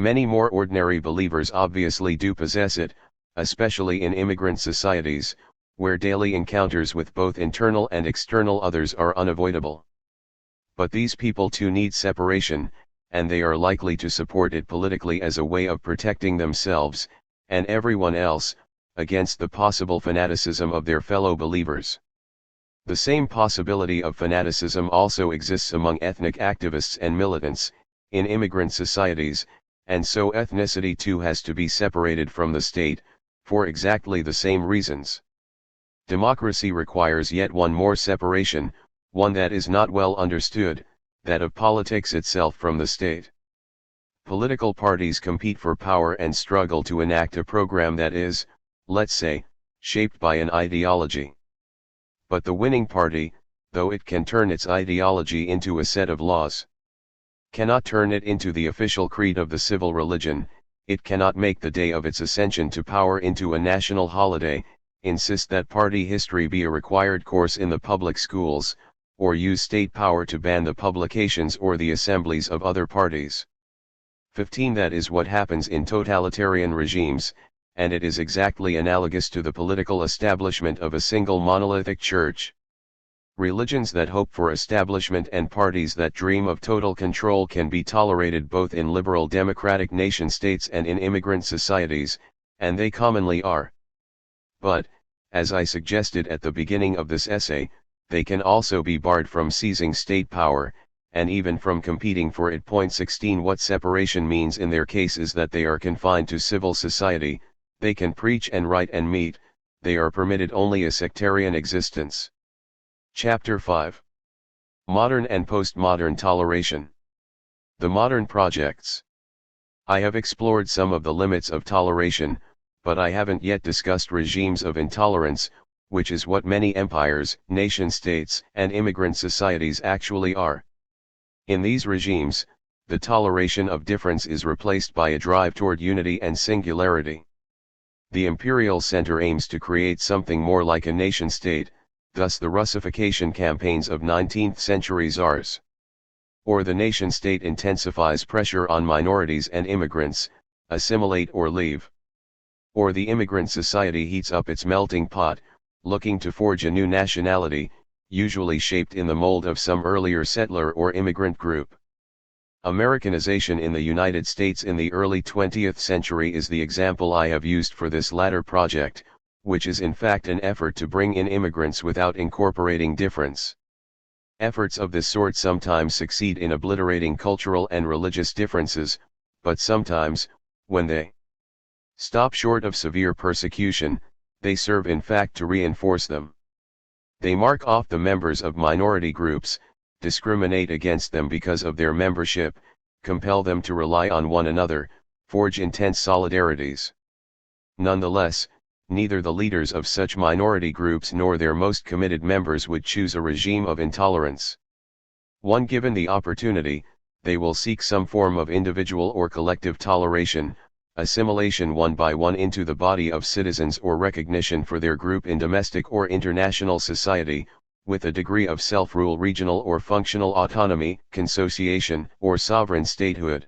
Many more ordinary believers obviously do possess it, especially in immigrant societies, where daily encounters with both internal and external others are unavoidable. But these people too need separation, and they are likely to support it politically as a way of protecting themselves, and everyone else, against the possible fanaticism of their fellow believers. The same possibility of fanaticism also exists among ethnic activists and militants, in immigrant societies, and so ethnicity too has to be separated from the state, for exactly the same reasons. Democracy requires yet one more separation, one that is not well understood, that of politics itself from the state. Political parties compete for power and struggle to enact a program that is, let's say, shaped by an ideology. But the winning party, though it can turn its ideology into a set of laws, cannot turn it into the official creed of the civil religion, it cannot make the day of its ascension to power into a national holiday, insist that party history be a required course in the public schools, or use state power to ban the publications or the assemblies of other parties. 15. That is what happens in totalitarian regimes, and it is exactly analogous to the political establishment of a single monolithic church. Religions that hope for establishment and parties that dream of total control can be tolerated both in liberal democratic nation-states and in immigrant societies, and they commonly are. But, as I suggested at the beginning of this essay, they can also be barred from seizing state power, and even from competing for it. 16. What separation means in their case is that they are confined to civil society, they can preach and write and meet, they are permitted only a sectarian existence. Chapter 5. Modern and Postmodern Toleration. The modern projects. I have explored some of the limits of toleration, but I haven't yet discussed regimes of intolerance, which is what many empires, nation-states, and immigrant societies actually are. In these regimes, the toleration of difference is replaced by a drive toward unity and singularity. The imperial center aims to create something more like a nation-state, thus the Russification campaigns of 19th-century czars. Or the nation-state intensifies pressure on minorities and immigrants, assimilate or leave. Or the immigrant society heats up its melting pot, looking to forge a new nationality, usually shaped in the mold of some earlier settler or immigrant group. Americanization in the United States in the early 20th century is the example I have used for this latter project, which is in fact an effort to bring in immigrants without incorporating difference. Efforts of this sort sometimes succeed in obliterating cultural and religious differences, but sometimes, when they stop short of severe persecution, they serve in fact to reinforce them. They mark off the members of minority groups, discriminate against them because of their membership, compel them to rely on one another, forge intense solidarities. Nonetheless, neither the leaders of such minority groups nor their most committed members would choose a regime of intolerance. When given the opportunity, they will seek some form of individual or collective toleration, assimilation one by one into the body of citizens or recognition for their group in domestic or international society, with a degree of self-rule, regional or functional autonomy, consociation, or sovereign statehood.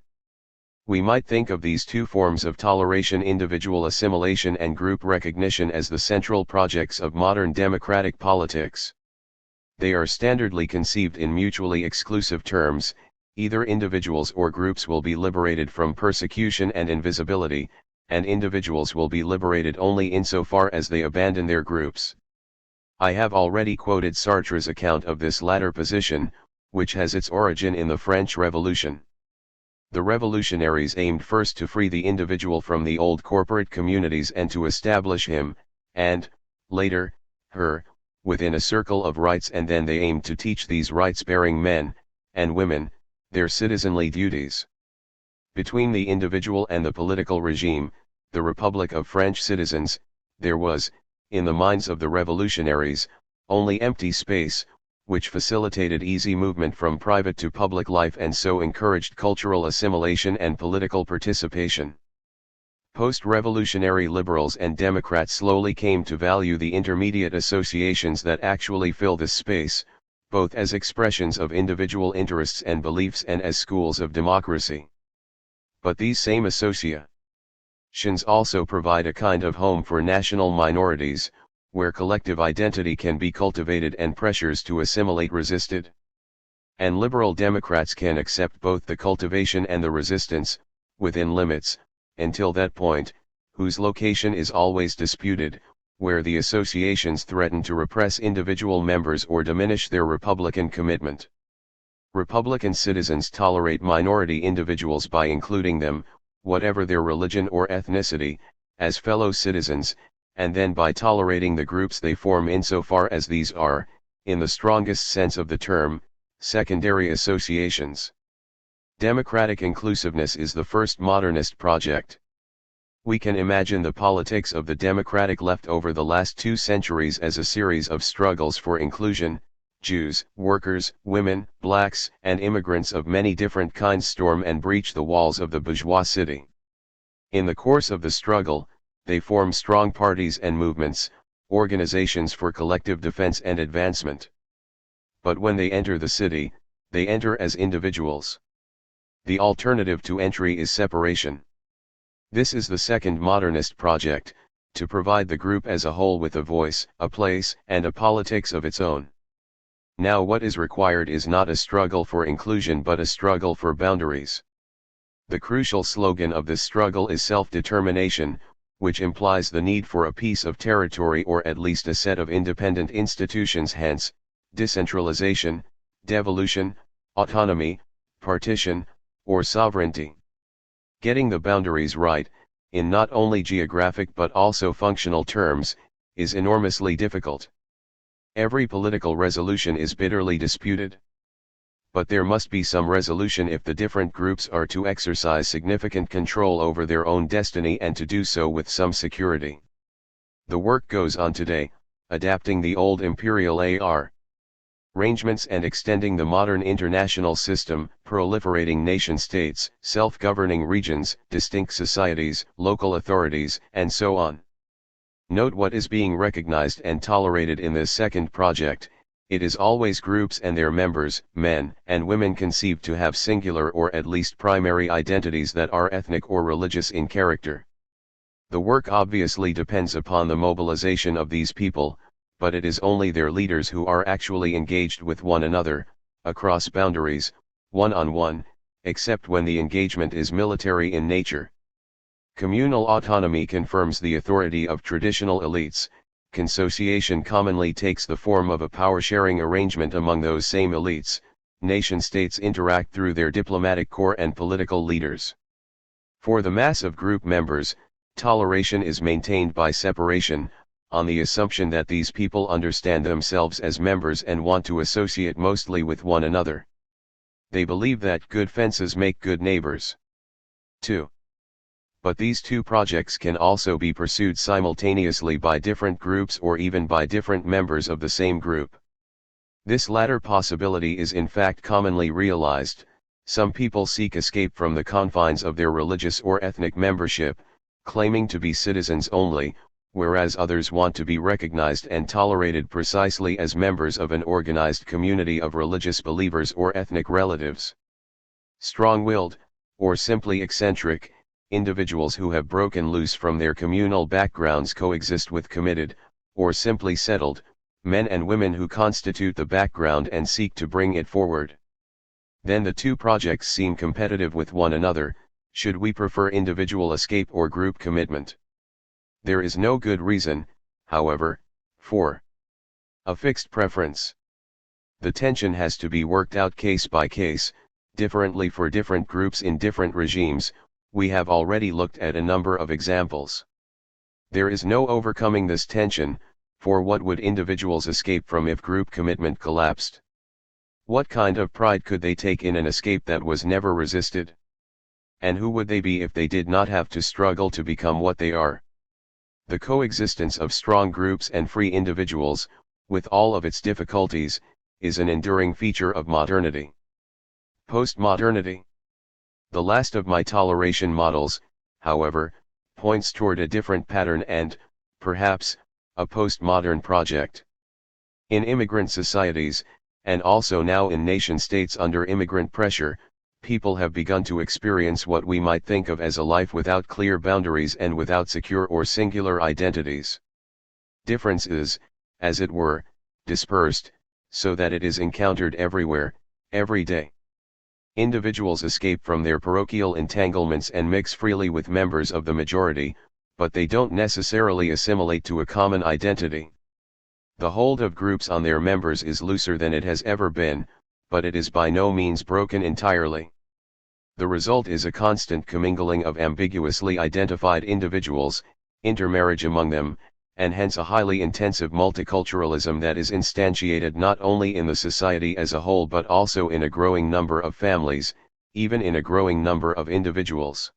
We might think of these two forms of toleration, individual assimilation and group recognition, as the central projects of modern democratic politics. They are standardly conceived in mutually exclusive terms: either individuals or groups will be liberated from persecution and invisibility, and individuals will be liberated only insofar as they abandon their groups. I have already quoted Sartre's account of this latter position, which has its origin in the French Revolution. The revolutionaries aimed first to free the individual from the old corporate communities and to establish him, and, later, her, within a circle of rights, and then they aimed to teach these rights-bearing men, and women, their citizenly duties. Between the individual and the political regime, the Republic of French citizens, there was, in the minds of the revolutionaries, only empty space, which facilitated easy movement from private to public life and so encouraged cultural assimilation and political participation. Post-revolutionary liberals and Democrats slowly came to value the intermediate associations that actually fill this space, both as expressions of individual interests and beliefs and as schools of democracy. But these same associations also provide a kind of home for national minorities, where collective identity can be cultivated and pressures to assimilate resisted. And liberal Democrats can accept both the cultivation and the resistance, within limits, until that point, whose location is always disputed, where the associations threaten to repress individual members or diminish their Republican commitment. Republican citizens tolerate minority individuals by including them, whatever their religion or ethnicity, as fellow citizens, and then by tolerating the groups they form insofar as these are, in the strongest sense of the term, secondary associations. Democratic inclusiveness is the first modernist project. We can imagine the politics of the democratic left over the last 2 centuries as a series of struggles for inclusion. Jews, workers, women, blacks, and immigrants of many different kinds storm and breach the walls of the bourgeois city. In the course of the struggle, they form strong parties and movements, organizations for collective defense and advancement. But when they enter the city, they enter as individuals. The alternative to entry is separation. This is the second modernist project, to provide the group as a whole with a voice, a place, and a politics of its own. Now what is required is not a struggle for inclusion but a struggle for boundaries. The crucial slogan of this struggle is self-determination, which implies the need for a piece of territory or at least a set of independent institutions, hence, decentralization, devolution, autonomy, partition, or sovereignty. Getting the boundaries right, in not only geographic but also functional terms, is enormously difficult. Every political resolution is bitterly disputed. But there must be some resolution if the different groups are to exercise significant control over their own destiny and to do so with some security. The work goes on today, adapting the old imperial arrangements and extending the modern international system, proliferating nation-states, self-governing regions, distinct societies, local authorities, and so on. Note what is being recognized and tolerated in this second project: it is always groups and their members, men and women conceived to have singular or at least primary identities that are ethnic or religious in character. The work obviously depends upon the mobilization of these people, but it is only their leaders who are actually engaged with one another, across boundaries, one-on-one, except when the engagement is military in nature. Communal autonomy confirms the authority of traditional elites. Consociation commonly takes the form of a power-sharing arrangement among those same elites. Nation-states interact through their diplomatic corps and political leaders. For the mass of group members, toleration is maintained by separation, on the assumption that these people understand themselves as members and want to associate mostly with one another. They believe that good fences make good neighbors. 2. But these two projects can also be pursued simultaneously by different groups or even by different members of the same group. This latter possibility is in fact commonly realized. Some people seek escape from the confines of their religious or ethnic membership, claiming to be citizens only, whereas others want to be recognized and tolerated precisely as members of an organized community of religious believers or ethnic relatives. Strong-willed, or simply eccentric, individuals who have broken loose from their communal backgrounds coexist with committed, or simply settled, men and women who constitute the background and seek to bring it forward. Then the two projects seem competitive with one another. Should we prefer individual escape or group commitment? There is no good reason, however, for a fixed preference. The tension has to be worked out case by case, differently for different groups in different regimes. We have already looked at a number of examples. There is no overcoming this tension, for what would individuals escape from if group commitment collapsed? What kind of pride could they take in an escape that was never resisted? And who would they be if they did not have to struggle to become what they are? The coexistence of strong groups and free individuals, with all of its difficulties, is an enduring feature of modernity. Postmodernity. The last of my toleration models, however, points toward a different pattern and, perhaps, a postmodern project. In immigrant societies, and also now in nation-states under immigrant pressure, people have begun to experience what we might think of as a life without clear boundaries and without secure or singular identities. Difference is, as it were, dispersed, so that it is encountered everywhere, every day. Individuals escape from their parochial entanglements and mix freely with members of the majority, but they don't necessarily assimilate to a common identity. The hold of groups on their members is looser than it has ever been, but it is by no means broken entirely. The result is a constant commingling of ambiguously identified individuals, intermarriage among them, and hence a highly intensive multiculturalism that is instantiated not only in the society as a whole but also in a growing number of families, even in a growing number of individuals.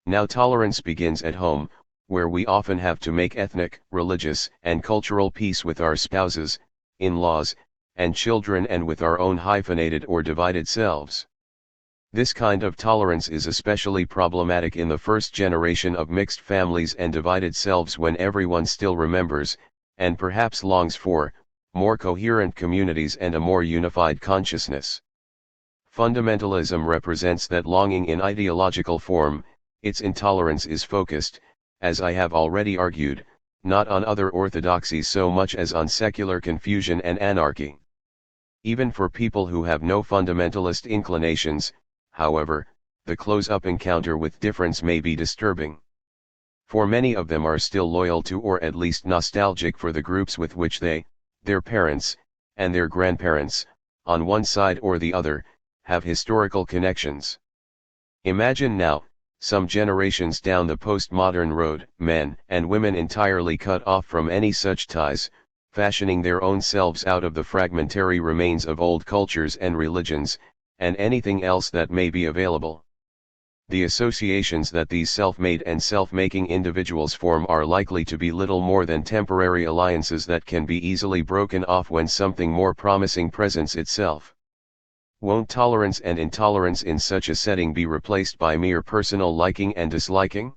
Now tolerance begins at home, where we often have to make ethnic, religious, and cultural peace with our spouses, in-laws, and children and with our own hyphenated or divided selves. This kind of tolerance is especially problematic in the first generation of mixed families and divided selves when everyone still remembers, and perhaps longs for, more coherent communities and a more unified consciousness. Fundamentalism represents that longing in ideological form. Its intolerance is focused, as I have already argued, not on other orthodoxies so much as on secular confusion and anarchy. Even for people who have no fundamentalist inclinations, however, the close-up encounter with difference may be disturbing. For many of them are still loyal to or at least nostalgic for the groups with which they, their parents, and their grandparents, on one side or the other, have historical connections. Imagine now, some generations down the postmodern road, men and women entirely cut off from any such ties, fashioning their own selves out of the fragmentary remains of old cultures and religions, and anything else that may be available. The associations that these self-made and self-making individuals form are likely to be little more than temporary alliances that can be easily broken off when something more promising presents itself. Won't tolerance and intolerance in such a setting be replaced by mere personal liking and disliking?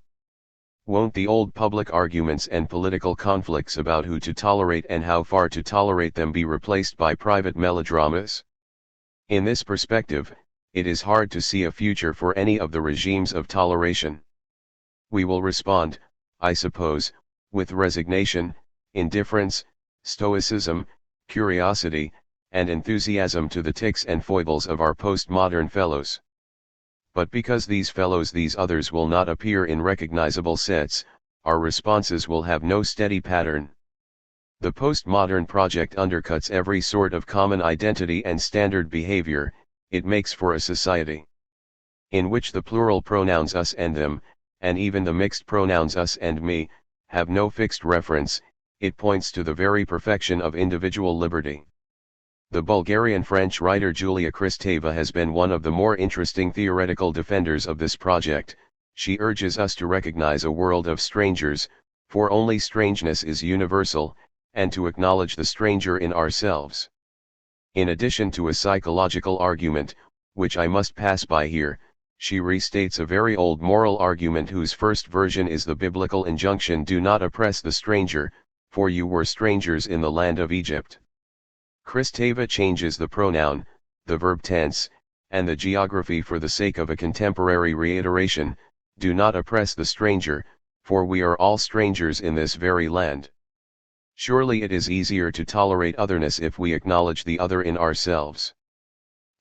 Won't the old public arguments and political conflicts about who to tolerate and how far to tolerate them be replaced by private melodramas? In this perspective, it is hard to see a future for any of the regimes of toleration. We will respond, I suppose, with resignation, indifference, stoicism, curiosity, and enthusiasm to the tics and foibles of our postmodern fellows. But because these fellows these others will not appear in recognizable sets, our responses will have no steady pattern. The postmodern project undercuts every sort of common identity and standard behavior. It makes for a society in which the plural pronouns us and them, and even the mixed pronouns us and me, have no fixed reference. It points to the very perfection of individual liberty. The Bulgarian-French writer Julia Kristeva has been one of the more interesting theoretical defenders of this project. She urges us to recognize a world of strangers, for only strangeness is universal, and to acknowledge the stranger in ourselves. In addition to a psychological argument, which I must pass by here, she restates a very old moral argument whose first version is the biblical injunction, do not oppress the stranger, for you were strangers in the land of Egypt. Kristeva changes the pronoun, the verb tense, and the geography for the sake of a contemporary reiteration, do not oppress the stranger, for we are all strangers in this very land. Surely it is easier to tolerate otherness if we acknowledge the other in ourselves.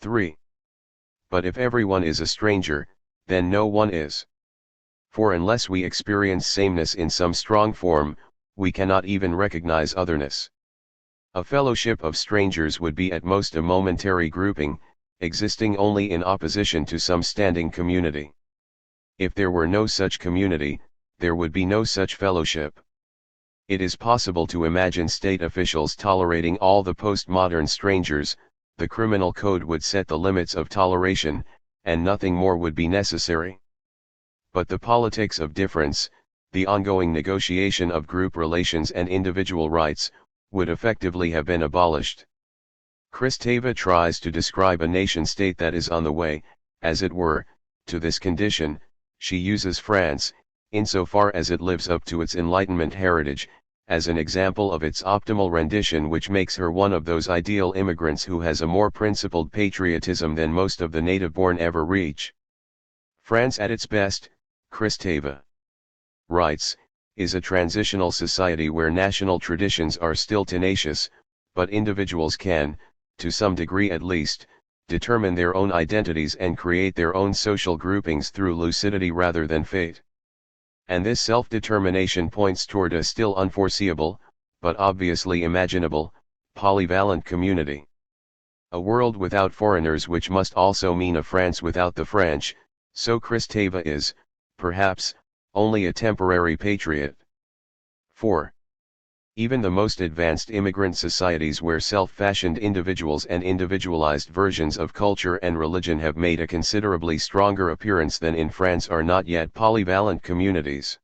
3. But if everyone is a stranger, then no one is. For unless we experience sameness in some strong form, we cannot even recognize otherness. A fellowship of strangers would be at most a momentary grouping, existing only in opposition to some standing community. If there were no such community, there would be no such fellowship. It is possible to imagine state officials tolerating all the postmodern strangers. The criminal code would set the limits of toleration, and nothing more would be necessary. But the politics of difference, the ongoing negotiation of group relations and individual rights, would effectively have been abolished. Kristeva tries to describe a nation-state that is on the way, as it were, to this condition. She uses France, insofar as it lives up to its Enlightenment heritage, as an example of its optimal rendition, which makes her one of those ideal immigrants who has a more principled patriotism than most of the native-born ever reach. France at its best, Kristeva writes, is a transitional society where national traditions are still tenacious, but individuals can, to some degree at least, determine their own identities and create their own social groupings through lucidity rather than fate. And this self-determination points toward a still unforeseeable, but obviously imaginable, polyvalent community. A world without foreigners, which must also mean a France without the French. So Kristeva is, perhaps, only a temporary patriot. 4. Even the most advanced immigrant societies where self-fashioned individuals and individualized versions of culture and religion have made a considerably stronger appearance than in France are not yet polyvalent communities.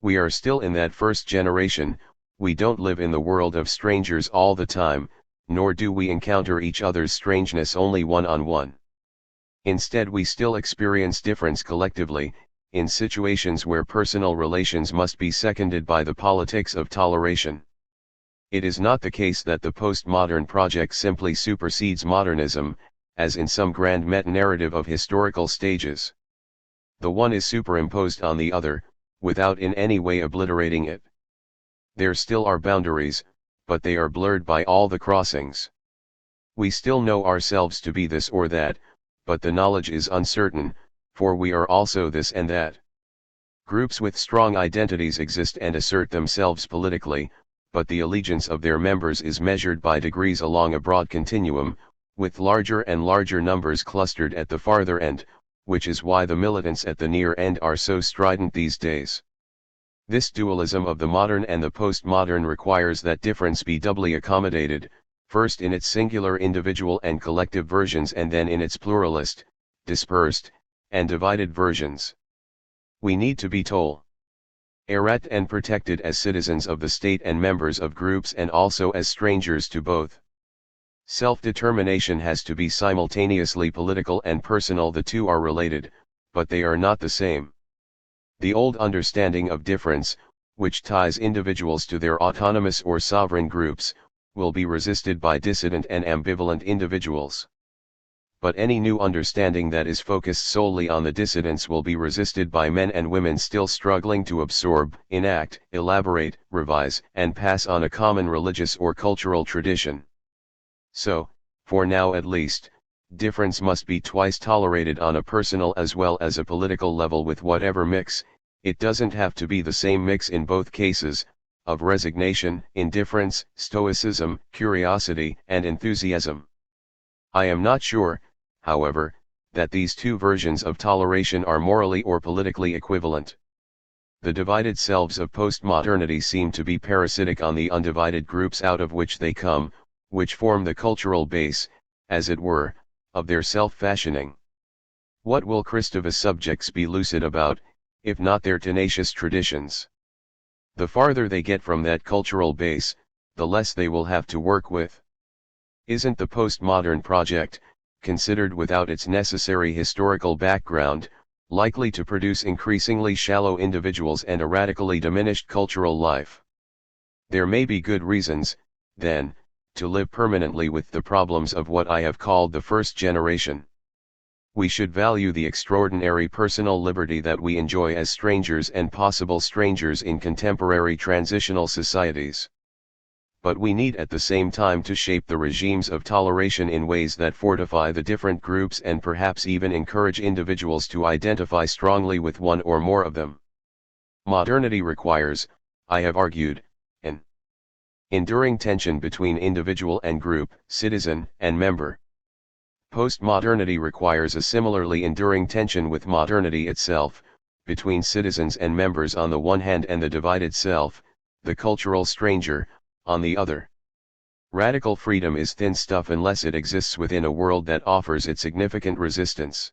We are still in that first generation. We don't live in the world of strangers all the time, nor do we encounter each other's strangeness only one-on-one. Instead, we still experience difference collectively, in situations where personal relations must be seconded by the politics of toleration. It is not the case that the postmodern project simply supersedes modernism, as in some grand meta-narrative of historical stages. The one is superimposed on the other, without in any way obliterating it. There still are boundaries, but they are blurred by all the crossings. We still know ourselves to be this or that, but the knowledge is uncertain, for we are also this and that. Groups with strong identities exist and assert themselves politically, but the allegiance of their members is measured by degrees along a broad continuum, with larger and larger numbers clustered at the farther end, which is why the militants at the near end are so strident these days. This dualism of the modern and the postmodern requires that difference be doubly accommodated, first in its singular individual and collective versions, and then in its pluralist, dispersed, and divided versions. We need to be tolerated and protected as citizens of the state and members of groups, and also as strangers to both. Self-determination has to be simultaneously political and personal. The two are related, but they are not the same. The old understanding of difference, which ties individuals to their autonomous or sovereign groups, will be resisted by dissident and ambivalent individuals. But any new understanding that is focused solely on the dissidents will be resisted by men and women still struggling to absorb, enact, elaborate, revise, and pass on a common religious or cultural tradition. So, for now at least, difference must be twice tolerated on a personal as well as a political level with whatever mix, it doesn't have to be the same mix in both cases, of resignation, indifference, stoicism, curiosity, and enthusiasm. I am not sure, however, that these two versions of toleration are morally or politically equivalent. The divided selves of postmodernity seem to be parasitic on the undivided groups out of which they come, which form the cultural base, as it were, of their self-fashioning. What will Christova's subjects be lucid about, if not their tenacious traditions? The farther they get from that cultural base, the less they will have to work with. Isn't the postmodern project, considered without its necessary historical background, likely to produce increasingly shallow individuals and a radically diminished cultural life? There may be good reasons, then, to live permanently with the problems of what I have called the first generation. We should value the extraordinary personal liberty that we enjoy as strangers and possible strangers in contemporary transitional societies. But we need at the same time to shape the regimes of toleration in ways that fortify the different groups and perhaps even encourage individuals to identify strongly with one or more of them. Modernity requires, I have argued, an enduring tension between individual and group, citizen and member. Postmodernity requires a similarly enduring tension with modernity itself, between citizens and members on the one hand and the divided self, the cultural stranger, on the other. Radical freedom is thin stuff unless it exists within a world that offers it significant resistance.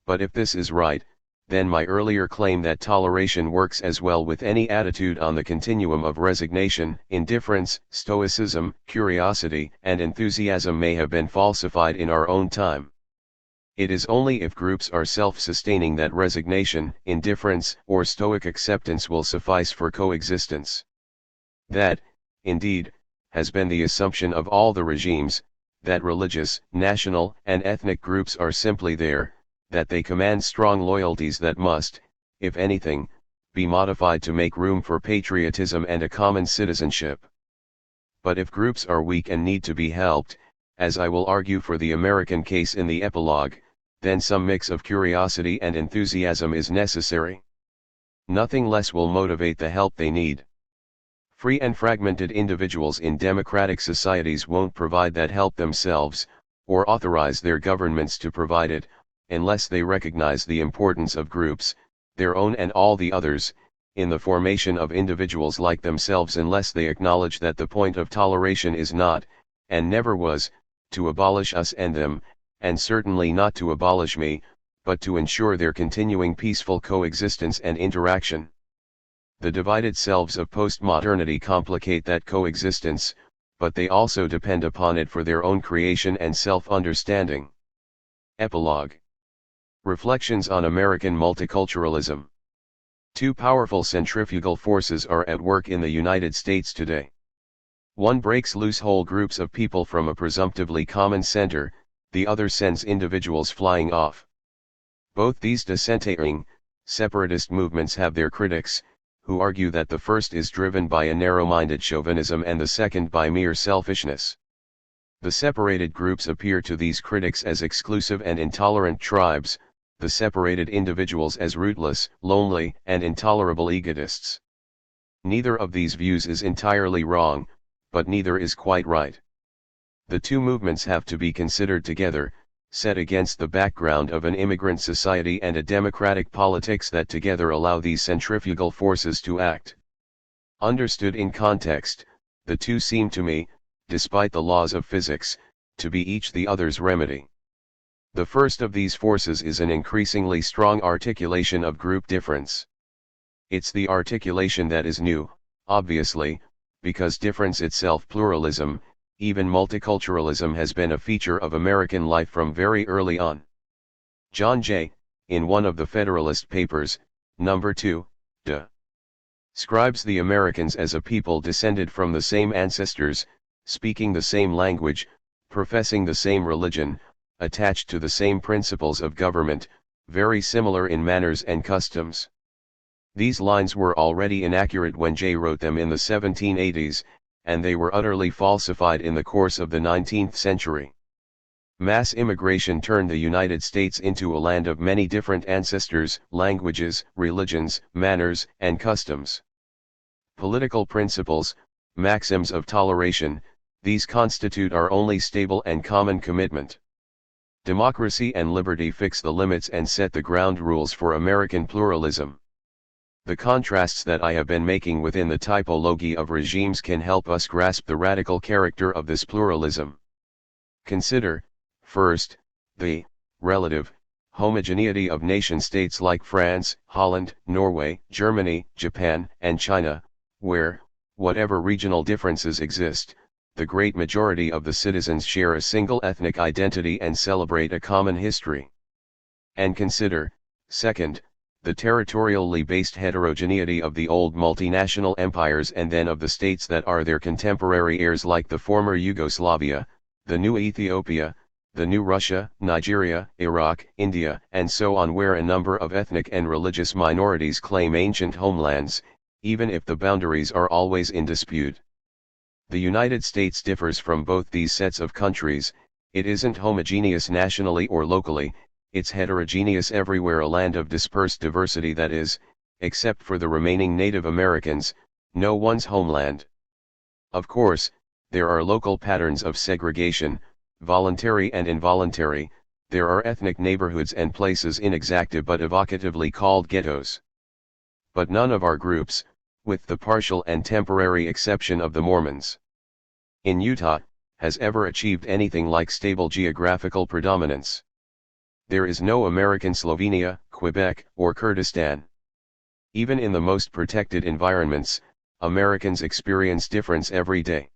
But if this is right, then my earlier claim that toleration works as well with any attitude on the continuum of resignation, indifference, stoicism, curiosity, and enthusiasm may have been falsified in our own time. It is only if groups are self-sustaining that resignation, indifference, or stoic acceptance will suffice for coexistence. That, indeed, has been the assumption of all the regimes, that religious, national, and ethnic groups are simply there, that they command strong loyalties that must, if anything, be modified to make room for patriotism and a common citizenship. But if groups are weak and need to be helped, as I will argue for the American case in the epilogue, then some mix of curiosity and enthusiasm is necessary. Nothing less will motivate the help they need. Free and fragmented individuals in democratic societies won't provide that help themselves, or authorize their governments to provide it, unless they recognize the importance of groups, their own and all the others, in the formation of individuals like themselves, unless they acknowledge that the point of toleration is not, and never was, to abolish us and them, and certainly not to abolish me, but to ensure their continuing peaceful coexistence and interaction. The divided selves of postmodernity complicate that coexistence, but they also depend upon it for their own creation and self-understanding. Epilogue. Reflections on American multiculturalism. Two powerful centrifugal forces are at work in the United States today. One breaks loose whole groups of people from a presumptively common center, the other sends individuals flying off. Both these dissenting, separatist movements have their critics, who argue that the first is driven by a narrow-minded chauvinism and the second by mere selfishness. The separated groups appear to these critics as exclusive and intolerant tribes, the separated individuals as rootless, lonely, and intolerable egotists. Neither of these views is entirely wrong, but neither is quite right. The two movements have to be considered together, set against the background of an immigrant society and a democratic politics that together allow these centrifugal forces to act. Understood in context, the two seem to me, despite the laws of physics, to be each the other's remedy. The first of these forces is an increasingly strong articulation of group difference. It's the articulation that is new, obviously, because difference itself, pluralism, even multiculturalism, has been a feature of American life from very early on. John Jay, in one of the Federalist Papers, No. 2, describes the Americans as a people descended from the same ancestors, speaking the same language, professing the same religion, attached to the same principles of government, very similar in manners and customs. These lines were already inaccurate when Jay wrote them in the 1780s, and they were utterly falsified in the course of the 19th century. Mass immigration turned the United States into a land of many different ancestors, languages, religions, manners, and customs. Political principles, maxims of toleration, these constitute our only stable and common commitment. Democracy and liberty fix the limits and set the ground rules for American pluralism. The contrasts that I have been making within the typology of regimes can help us grasp the radical character of this pluralism. Consider, first, the relative homogeneity of nation-states like France, Holland, Norway, Germany, Japan, and China, where, whatever regional differences exist, the great majority of the citizens share a single ethnic identity and celebrate a common history. And consider, second, the territorially based heterogeneity of the old multinational empires and then of the states that are their contemporary heirs like the former Yugoslavia, the new Ethiopia, the new Russia, Nigeria, Iraq, India, and so on, where a number of ethnic and religious minorities claim ancient homelands, even if the boundaries are always in dispute. The United States differs from both these sets of countries. It isn't homogeneous nationally or locally, it's heterogeneous everywhere, a land of dispersed diversity that is, except for the remaining Native Americans, no one's homeland. Of course, there are local patterns of segregation, voluntary and involuntary. There are ethnic neighborhoods and places inexactive but evocatively called ghettos. But none of our groups, with the partial and temporary exception of the Mormons in Utah, has ever achieved anything like stable geographical predominance. There is no American Slovenia, Quebec, or Kurdistan. Even in the most protected environments, Americans experience difference every day.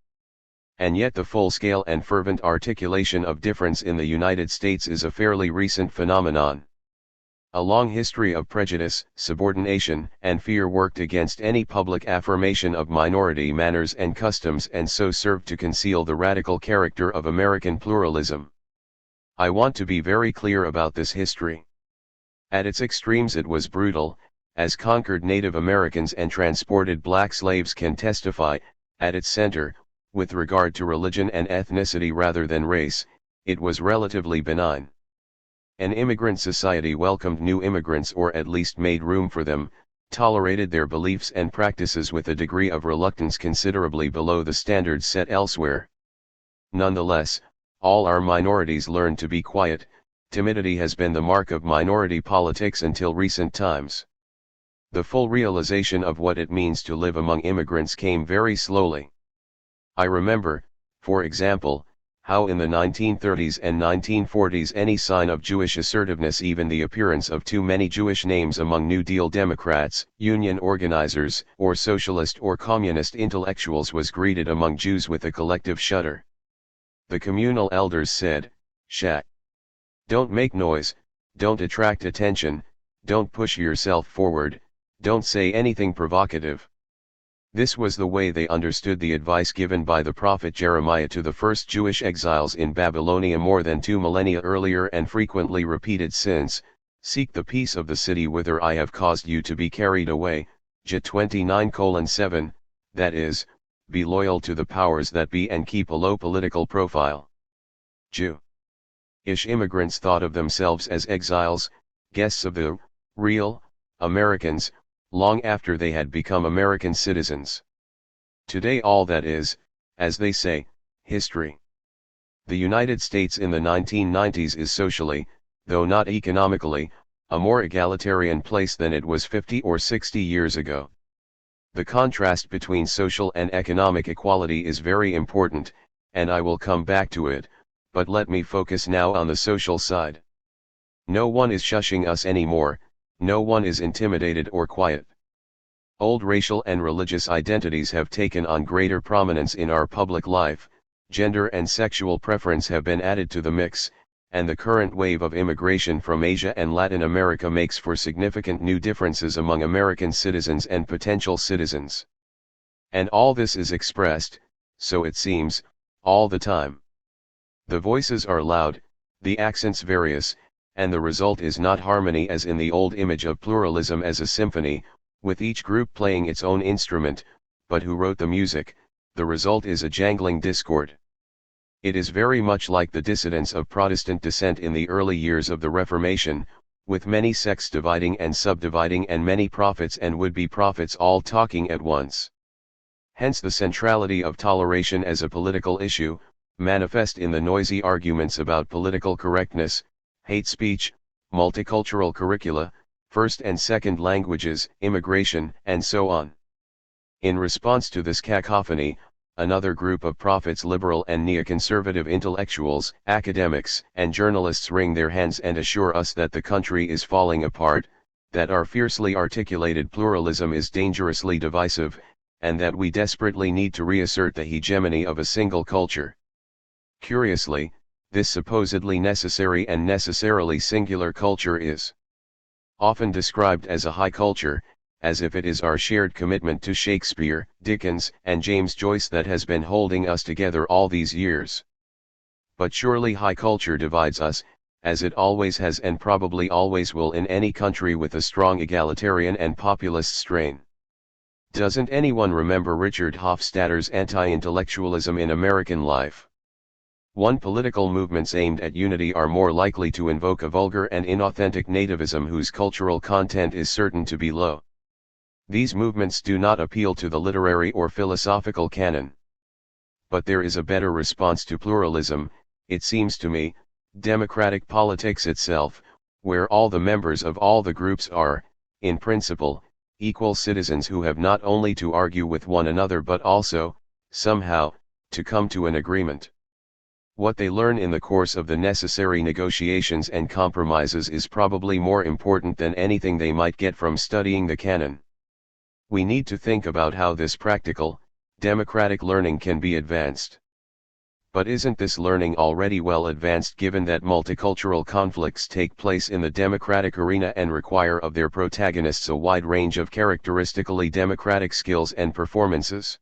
And yet the full-scale and fervent articulation of difference in the United States is a fairly recent phenomenon. A long history of prejudice, subordination, and fear worked against any public affirmation of minority manners and customs, and so served to conceal the radical character of American pluralism. I want to be very clear about this history. At its extremes it was brutal, as conquered Native Americans and transported black slaves can testify. At its center, with regard to religion and ethnicity rather than race, it was relatively benign. An immigrant society welcomed new immigrants, or at least made room for them, tolerated their beliefs and practices with a degree of reluctance considerably below the standards set elsewhere. Nonetheless, all our minorities learned to be quiet. Timidity has been the mark of minority politics until recent times. The full realization of what it means to live among immigrants came very slowly. I remember, for example, how in the 1930s and 1940s any sign of Jewish assertiveness, even the appearance of too many Jewish names among New Deal Democrats, union organizers, or socialist or communist intellectuals was greeted among Jews with a collective shudder. The communal elders said, "Shh. Don't make noise, don't attract attention, don't push yourself forward, don't say anything provocative." This was the way they understood the advice given by the prophet Jeremiah to the first Jewish exiles in Babylonia more than 2 millennia earlier, and frequently repeated since: "Seek the peace of the city whither I have caused you to be carried away." J 29:7, that is, be loyal to the powers that be and keep a low political profile. Jewish immigrants thought of themselves as exiles, guests of the real Americans, long after they had become American citizens. Today all that is, as they say, history. The United States in the 1990s is socially, though not economically, a more egalitarian place than it was 50 or 60 years ago. The contrast between social and economic equality is very important, and I will come back to it, but let me focus now on the social side. No one is shushing us anymore, no one is intimidated or quiet. Old racial and religious identities have taken on greater prominence in our public life, gender and sexual preference have been added to the mix, and the current wave of immigration from Asia and Latin America makes for significant new differences among American citizens and potential citizens. And all this is expressed, so it seems, all the time. The voices are loud, the accents various, and the result is not harmony as in the old image of pluralism as a symphony, with each group playing its own instrument, but who wrote the music. The result is a jangling discord. It is very much like the dissidents of Protestant descent in the early years of the Reformation, with many sects dividing and subdividing and many prophets and would-be prophets all talking at once. Hence the centrality of toleration as a political issue, manifest in the noisy arguments about political correctness, hate speech, multicultural curricula, first and second languages, immigration, and so on. In response to this cacophony, another group of prophets, liberal and neoconservative intellectuals, academics, and journalists wring their hands and assure us that the country is falling apart, that our fiercely articulated pluralism is dangerously divisive, and that we desperately need to reassert the hegemony of a single culture. Curiously, this supposedly necessary and necessarily singular culture is often described as a high culture, as if it is our shared commitment to Shakespeare, Dickens, and James Joyce that has been holding us together all these years. But surely high culture divides us, as it always has and probably always will in any country with a strong egalitarian and populist strain. Doesn't anyone remember Richard Hofstadter's anti-intellectualism in American life? One political movements aimed at unity are more likely to invoke a vulgar and inauthentic nativism whose cultural content is certain to be low. These movements do not appeal to the literary or philosophical canon. But there is a better response to pluralism, it seems to me, democratic politics itself, where all the members of all the groups are, in principle, equal citizens who have not only to argue with one another but also, somehow, to come to an agreement. What they learn in the course of the necessary negotiations and compromises is probably more important than anything they might get from studying the canon. We need to think about how this practical, democratic learning can be advanced. But isn't this learning already well advanced given that multicultural conflicts take place in the democratic arena and require of their protagonists a wide range of characteristically democratic skills and performances?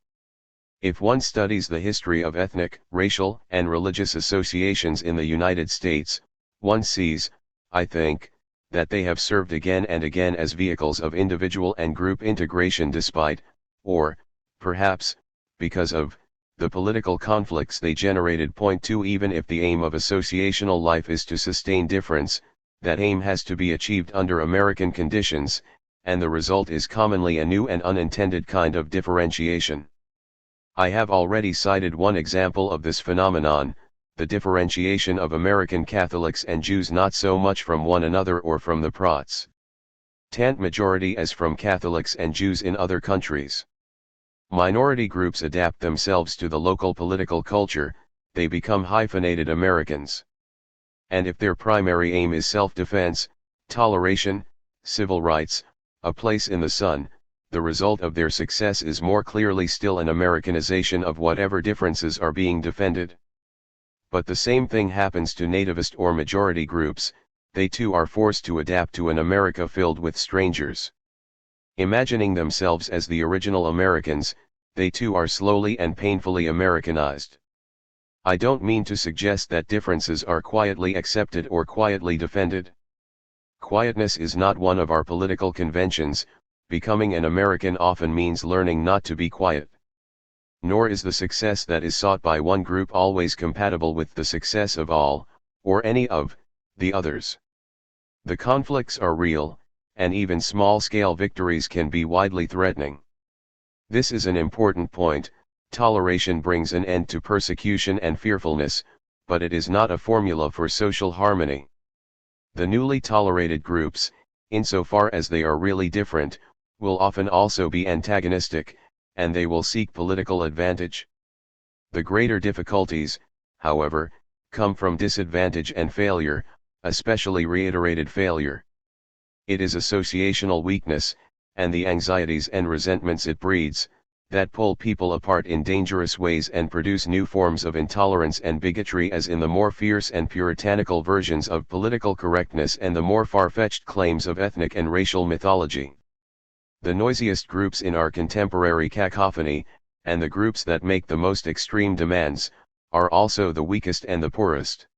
If one studies the history of ethnic, racial, and religious associations in the United States, one sees, I think, that they have served again and again as vehicles of individual and group integration despite, or, perhaps, because of, the political conflicts they generated. Point 2 Even if the aim of associational life is to sustain difference, that aim has to be achieved under American conditions, and the result is commonly a new and unintended kind of differentiation. I have already cited one example of this phenomenon, the differentiation of American Catholics and Jews not so much from one another or from the Protestant majority as from Catholics and Jews in other countries. Minority groups adapt themselves to the local political culture, they become hyphenated Americans. And if their primary aim is self-defense, toleration, civil rights, a place in the sun, the result of their success is more clearly still an Americanization of whatever differences are being defended. But the same thing happens to nativist or majority groups, they too are forced to adapt to an America filled with strangers. Imagining themselves as the original Americans, they too are slowly and painfully Americanized. I don't mean to suggest that differences are quietly accepted or quietly defended. Quietness is not one of our political conventions, becoming an American often means learning not to be quiet. Nor is the success that is sought by one group always compatible with the success of all, or any of, the others. The conflicts are real, and even small-scale victories can be widely threatening. This is an important point. Toleration brings an end to persecution and fearfulness, but it is not a formula for social harmony. The newly tolerated groups, insofar as they are really different, will often also be antagonistic, and they will seek political advantage. The greater difficulties, however, come from disadvantage and failure, especially reiterated failure. It is associational weakness, and the anxieties and resentments it breeds, that pull people apart in dangerous ways and produce new forms of intolerance and bigotry, as in the more fierce and puritanical versions of political correctness and the more far-fetched claims of ethnic and racial mythology. The noisiest groups in our contemporary cacophony, and the groups that make the most extreme demands, are also the weakest and the poorest.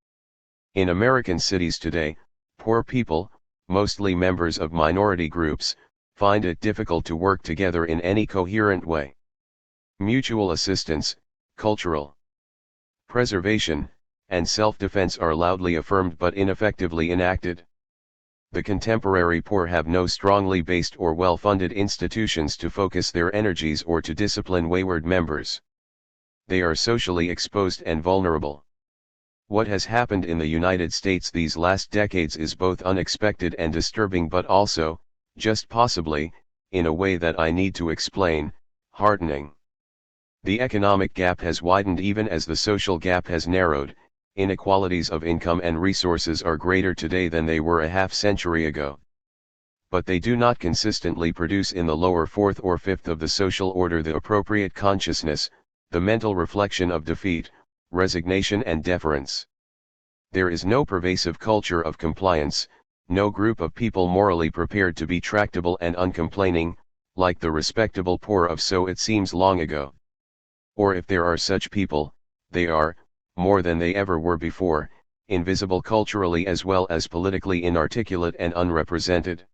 In American cities today, poor people, mostly members of minority groups, find it difficult to work together in any coherent way. Mutual assistance, cultural preservation, and self-defense are loudly affirmed but ineffectively enacted. The contemporary poor have no strongly based or well-funded institutions to focus their energies or to discipline wayward members. They are socially exposed and vulnerable. What has happened in the United States these last decades is both unexpected and disturbing, but also, just possibly, in a way that I need to explain, heartening. The economic gap has widened even as the social gap has narrowed. Inequalities of income and resources are greater today than they were a half-century ago. But they do not consistently produce in the lower fourth or fifth of the social order the appropriate consciousness, the mental reflection of defeat, resignation and deference. There is no pervasive culture of compliance, no group of people morally prepared to be tractable and uncomplaining, like the respectable poor of so it seems long ago. Or if there are such people, they are, more than they ever were before, invisible culturally as well as politically, inarticulate and unrepresented.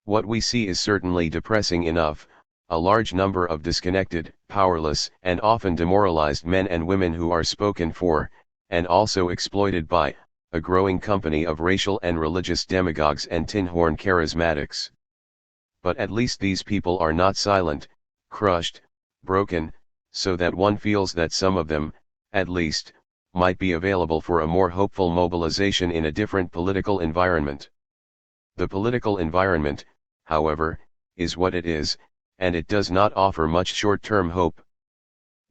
What we see is certainly depressing enough, a large number of disconnected, powerless, and often demoralized men and women who are spoken for, and also exploited by, a growing company of racial and religious demagogues and tin-horn charismatics. But at least these people are not silent, crushed, broken, so that one feels that some of them, at least, might be available for a more hopeful mobilization in a different political environment. The political environment, however, is what it is, and it does not offer much short-term hope.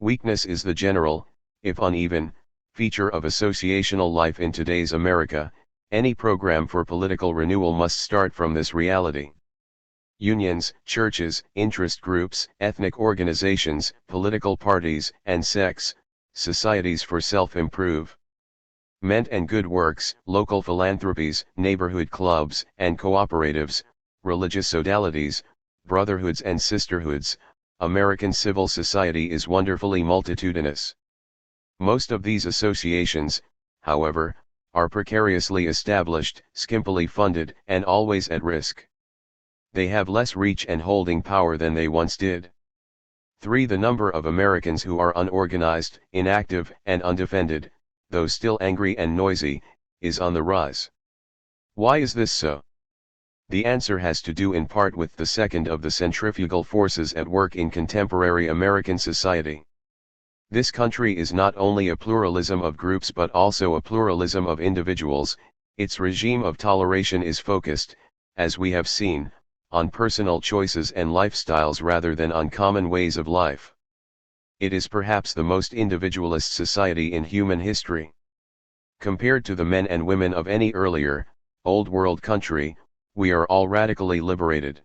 Weakness is the general, if uneven, feature of associational life in today's America. Any program for political renewal must start from this reality. Unions, churches, interest groups, ethnic organizations, political parties, and sects, societies for self-improve ment and good works, local philanthropies, neighborhood clubs and cooperatives, religious sodalities, brotherhoods and sisterhoods. American civil society is wonderfully multitudinous. Most of these associations, however, are precariously established, skimpily funded, and always at risk. They have less reach and holding power than they once did. 3. The number of Americans who are unorganized, inactive, and undefended, though still angry and noisy, is on the rise. Why is this so? The answer has to do in part with the second of the centrifugal forces at work in contemporary American society. This country is not only a pluralism of groups but also a pluralism of individuals. Its regime of toleration is focused, as we have seen, on personal choices and lifestyles rather than on common ways of life. It is perhaps the most individualist society in human history. Compared to the men and women of any earlier, old world country, we are all radically liberated.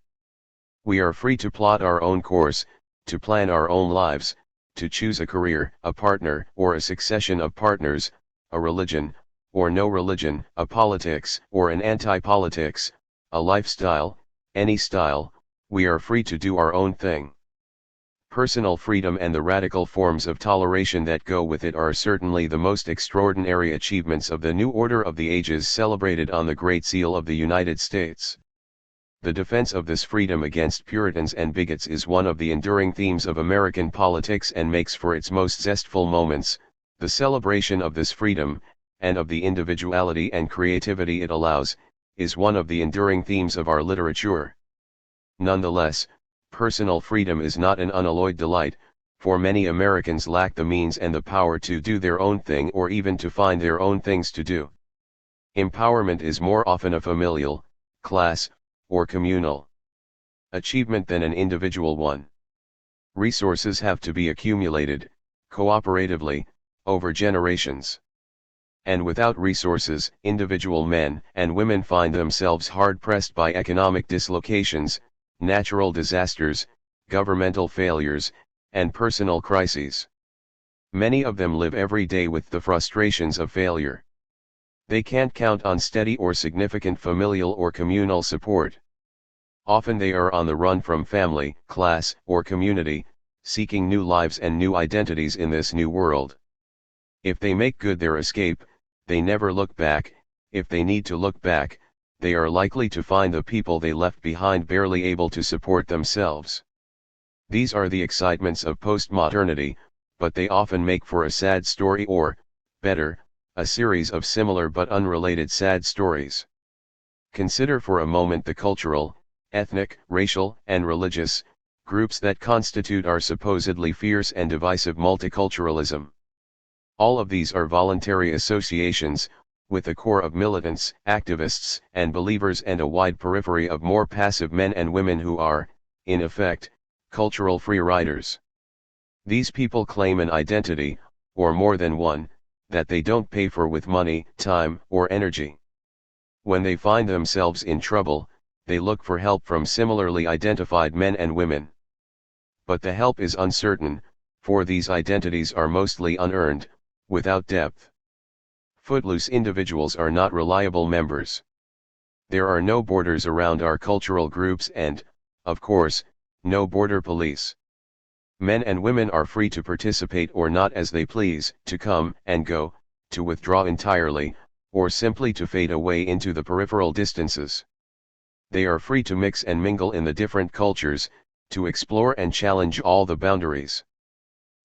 We are free to plot our own course, to plan our own lives, to choose a career, a partner, or a succession of partners, a religion, or no religion, a politics, or an anti-politics, a lifestyle, any style. We are free to do our own thing. Personal freedom and the radical forms of toleration that go with it are certainly the most extraordinary achievements of the new order of the ages celebrated on the Great Seal of the United States. The defense of this freedom against Puritans and bigots is one of the enduring themes of American politics and makes for its most zestful moments. The celebration of this freedom, and of the individuality and creativity it allows, is one of the enduring themes of our literature. Nonetheless, personal freedom is not an unalloyed delight, for many Americans lack the means and the power to do their own thing or even to find their own things to do. Empowerment is more often a familial, class, or communal achievement than an individual one. Resources have to be accumulated, cooperatively, over generations. And without resources, individual men and women find themselves hard-pressed by economic dislocations, natural disasters, governmental failures, and personal crises. Many of them live every day with the frustrations of failure. They can't count on steady or significant familial or communal support. Often they are on the run from family, class, or community, seeking new lives and new identities in this new world. If they make good their escape, they never look back. If they need to look back, they are likely to find the people they left behind barely able to support themselves. These are the excitements of postmodernity, but they often make for a sad story or, Better, a series of similar but unrelated sad stories. Consider for a moment the cultural, ethnic, racial, and religious groups that constitute our supposedly fierce and divisive multiculturalism. All of these are voluntary associations, with a core of militants, activists, and believers and a wide periphery of more passive men and women who are, in effect, cultural free riders. These people claim an identity, or more than one, that they don't pay for with money, time, or energy. When they find themselves in trouble, they look for help from similarly identified men and women. But the help is uncertain, for these identities are mostly unearned, without depth. Footloose individuals are not reliable members. There are no borders around our cultural groups and, of course, no border police. Men and women are free to participate or not as they please, to come and go, to withdraw entirely, or simply to fade away into the peripheral distances. They are free to mix and mingle in the different cultures, to explore and challenge all the boundaries.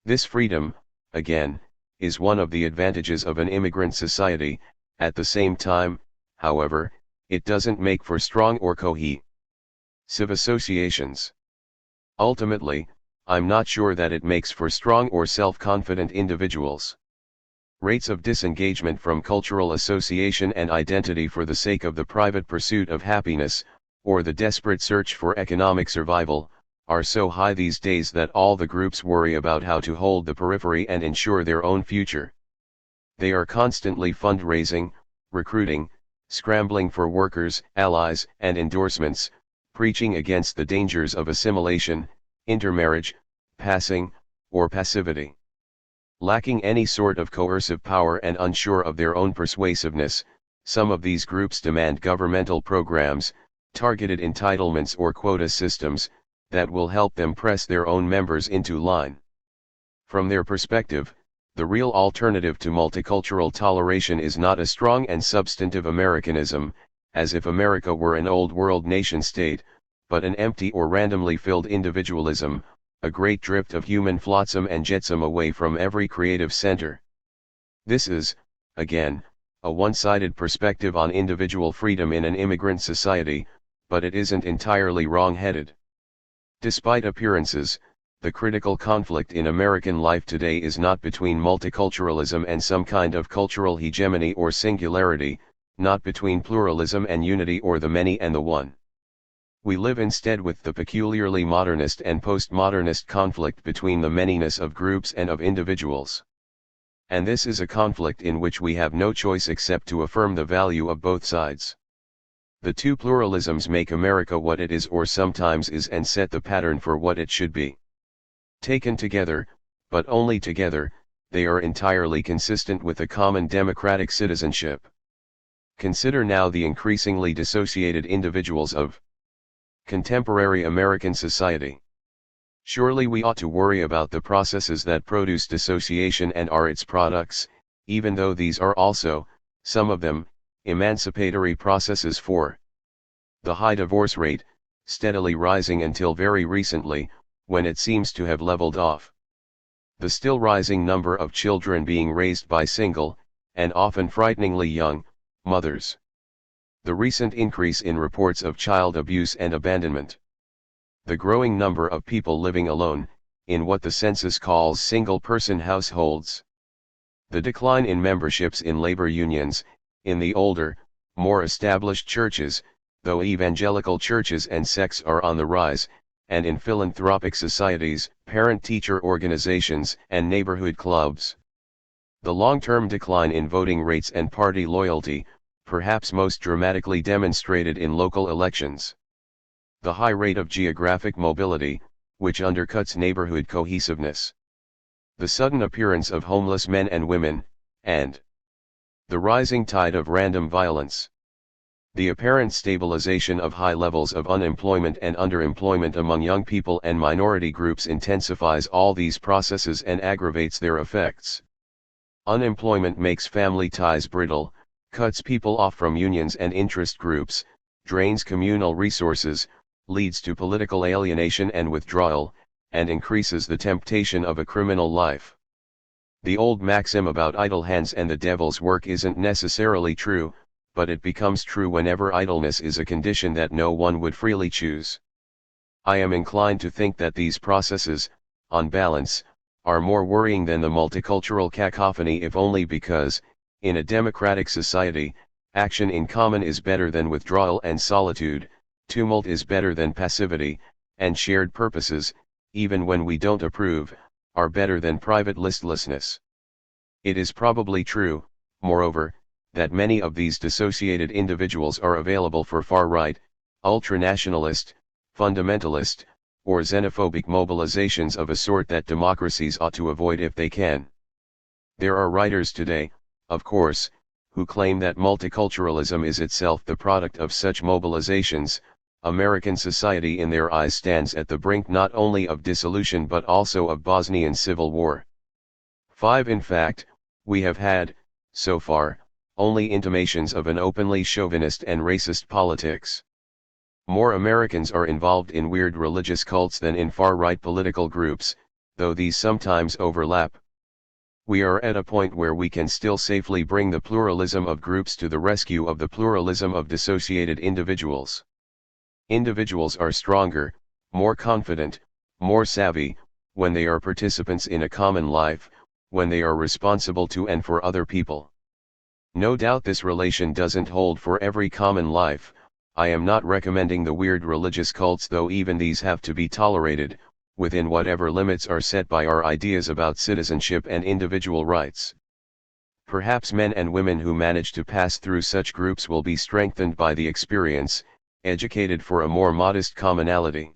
This freedom, again, is one of the advantages of an immigrant society. At the same time, however, it doesn't make for strong or cohesive associations. Ultimately, I'm not sure that it makes for strong or self-confident individuals. Rates of disengagement from cultural association and identity for the sake of the private pursuit of happiness, or the desperate search for economic survival, are so high these days that all the groups worry about how to hold the periphery and ensure their own future. They are constantly fundraising, recruiting, scrambling for workers, allies, and endorsements, preaching against the dangers of assimilation, intermarriage, passing, or passivity. Lacking any sort of coercive power and unsure of their own persuasiveness, some of these groups demand governmental programs, targeted entitlements or quota systems, that will help them press their own members into line. From their perspective, the real alternative to multicultural toleration is not a strong and substantive Americanism, as if America were an old world nation state, but an empty or randomly filled individualism, a great drift of human flotsam and jetsam away from every creative center. This is, again, a one-sided perspective on individual freedom in an immigrant society, but it isn't entirely wrong-headed. Despite appearances, the critical conflict in American life today is not between multiculturalism and some kind of cultural hegemony or singularity, not between pluralism and unity or the many and the one. We live instead with the peculiarly modernist and postmodernist conflict between the manyness of groups and of individuals. And this is a conflict in which we have no choice except to affirm the value of both sides. The two pluralisms make America what it is or sometimes is and set the pattern for what it should be. Taken together, but only together, they are entirely consistent with a common democratic citizenship. Consider now the increasingly dissociated individuals of contemporary American society. Surely we ought to worry about the processes that produce dissociation and are its products, even though these are also, some of them, emancipatory processes for the high divorce rate, steadily rising until very recently, when it seems to have leveled off. The still rising number of children being raised by single, and often frighteningly young, mothers. The recent increase in reports of child abuse and abandonment. The growing number of people living alone, in what the census calls single-person households. The decline in memberships in labor unions, in the older, more established churches, though evangelical churches and sects are on the rise, and in philanthropic societies, parent-teacher organizations, and neighborhood clubs. The long-term decline in voting rates and party loyalty, perhaps most dramatically demonstrated in local elections. The high rate of geographic mobility, which undercuts neighborhood cohesiveness. The sudden appearance of homeless men and women, and the rising tide of random violence. The apparent stabilization of high levels of unemployment and underemployment among young people and minority groups intensifies all these processes and aggravates their effects. Unemployment makes family ties brittle, cuts people off from unions and interest groups, drains communal resources, leads to political alienation and withdrawal, and increases the temptation of a criminal life. The old maxim about idle hands and the devil's work isn't necessarily true, but it becomes true whenever idleness is a condition that no one would freely choose. I am inclined to think that these processes, on balance, are more worrying than the multicultural cacophony, if only because, in a democratic society, action in common is better than withdrawal and solitude, tumult is better than passivity, and shared purposes, even when we don't approve, are better than private listlessness. It is probably true, moreover, that many of these dissociated individuals are available for far-right, ultranationalist, fundamentalist, or xenophobic mobilizations of a sort that democracies ought to avoid if they can. There are writers today, of course, who claim that multiculturalism is itself the product of such mobilizations. American society in their eyes stands at the brink not only of dissolution but also of Bosnian civil war. 5. In fact, we have had, so far, only intimations of an openly chauvinist and racist politics. More Americans are involved in weird religious cults than in far-right political groups, though these sometimes overlap. We are at a point where we can still safely bring the pluralism of groups to the rescue of the pluralism of dissociated individuals. Individuals are stronger, more confident, more savvy, when they are participants in a common life, when they are responsible to and for other people. No doubt this relation doesn't hold for every common life. I am not recommending the weird religious cults, though even these have to be tolerated, within whatever limits are set by our ideas about citizenship and individual rights. Perhaps men and women who manage to pass through such groups will be strengthened by the experience, educated for a more modest commonality.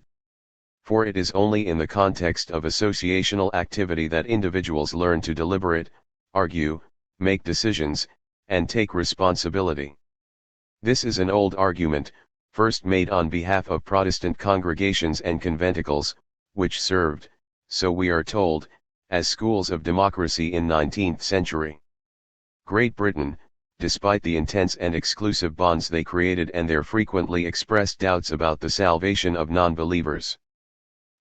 For it is only in the context of associational activity that individuals learn to deliberate, argue, make decisions, and take responsibility. This is an old argument, first made on behalf of Protestant congregations and conventicles, which served, so we are told, as schools of democracy in 19th century. Great Britain, despite the intense and exclusive bonds they created and their frequently expressed doubts about the salvation of non-believers.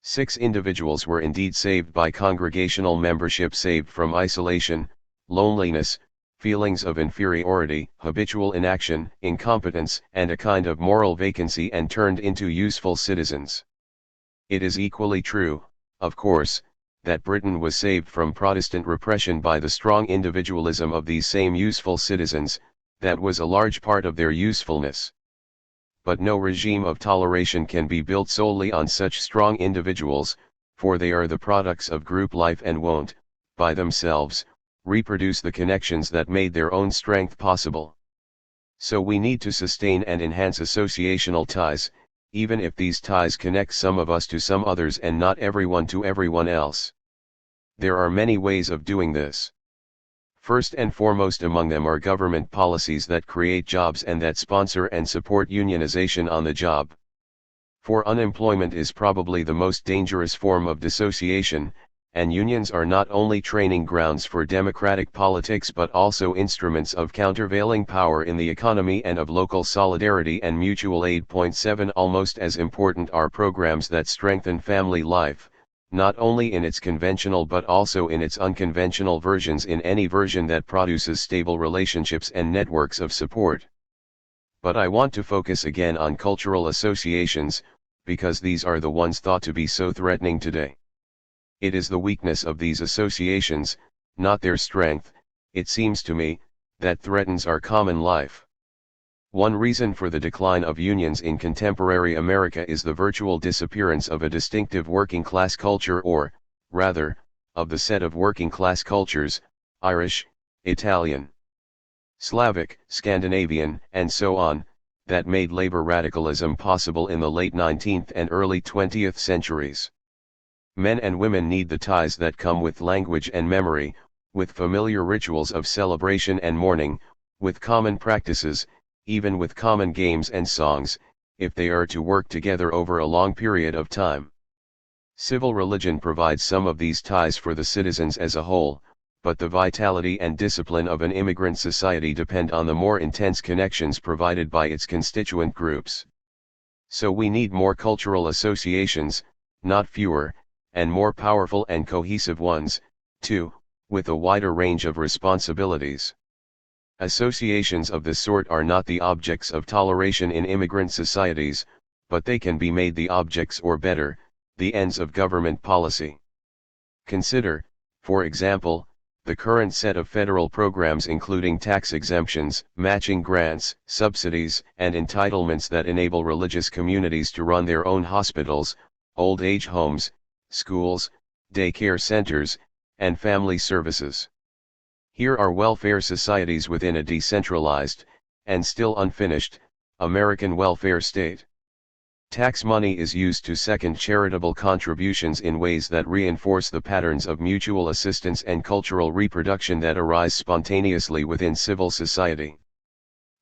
6 individuals were indeed saved by congregational membership, saved from isolation, loneliness, feelings of inferiority, habitual inaction, incompetence, and a kind of moral vacancy, and turned into useful citizens. It is equally true, of course, that Britain was saved from Protestant repression by the strong individualism of these same useful citizens. That was a large part of their usefulness. But no regime of toleration can be built solely on such strong individuals, for they are the products of group life and won't, by themselves, reproduce the connections that made their own strength possible. So we need to sustain and enhance associational ties, even if these ties connect some of us to some others and not everyone to everyone else. There are many ways of doing this. First and foremost among them are government policies that create jobs and that sponsor and support unionization on the job. For unemployment is probably the most dangerous form of dissociation, and unions are not only training grounds for democratic politics but also instruments of countervailing power in the economy and of local solidarity and mutual aid. 7 Almost as important are programs that strengthen family life, not only in its conventional but also in its unconventional versions, in any version that produces stable relationships and networks of support. But I want to focus again on cultural associations, because these are the ones thought to be so threatening today. It is the weakness of these associations, not their strength, it seems to me, that threatens our common life. One reason for the decline of unions in contemporary America is the virtual disappearance of a distinctive working-class culture, or, rather, of the set of working-class cultures, Irish, Italian, Slavic, Scandinavian, and so on, that made labor radicalism possible in the late 19th and early 20th centuries. Men and women need the ties that come with language and memory, with familiar rituals of celebration and mourning, with common practices, even with common games and songs, if they are to work together over a long period of time. Civil religion provides some of these ties for the citizens as a whole, but the vitality and discipline of an immigrant society depend on the more intense connections provided by its constituent groups. So we need more cultural associations, not fewer, and more powerful and cohesive ones, too, with a wider range of responsibilities. Associations of this sort are not the objects of toleration in immigrant societies, but they can be made the objects, or better, the ends of government policy. Consider, for example, the current set of federal programs including tax exemptions, matching grants, subsidies, and entitlements that enable religious communities to run their own hospitals, old age homes, schools, daycare centers, and family services. Here are welfare societies within a decentralized, and still unfinished, American welfare state. Tax money is used to second charitable contributions in ways that reinforce the patterns of mutual assistance and cultural reproduction that arise spontaneously within civil society.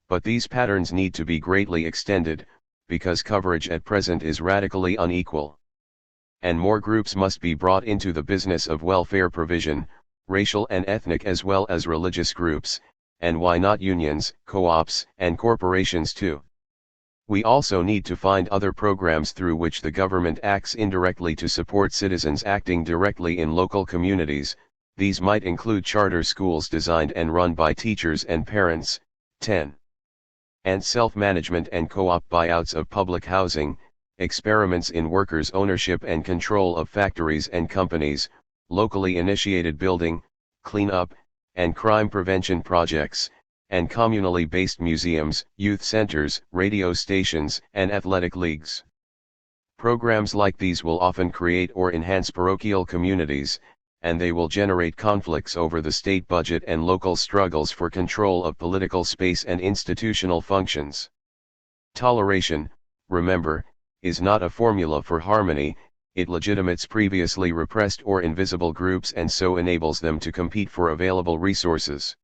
But these patterns need to be greatly extended, because coverage at present is radically unequal. And more groups must be brought into the business of welfare provision, racial and ethnic as well as religious groups, and why not unions, co-ops, and corporations too. We also need to find other programs through which the government acts indirectly to support citizens acting directly in local communities. These might include charter schools designed and run by teachers and parents, 10. And self-management and co-op buyouts of public housing, experiments in workers' ownership and control of factories and companies, locally initiated building, cleanup, and crime prevention projects, and communally based museums, youth centers, radio stations, and athletic leagues. Programs like these will often create or enhance parochial communities, and they will generate conflicts over the state budget and local struggles for control of political space and institutional functions. Toleration, remember, is not a formula for harmony. It legitimates previously repressed or invisible groups and so enables them to compete for available resources.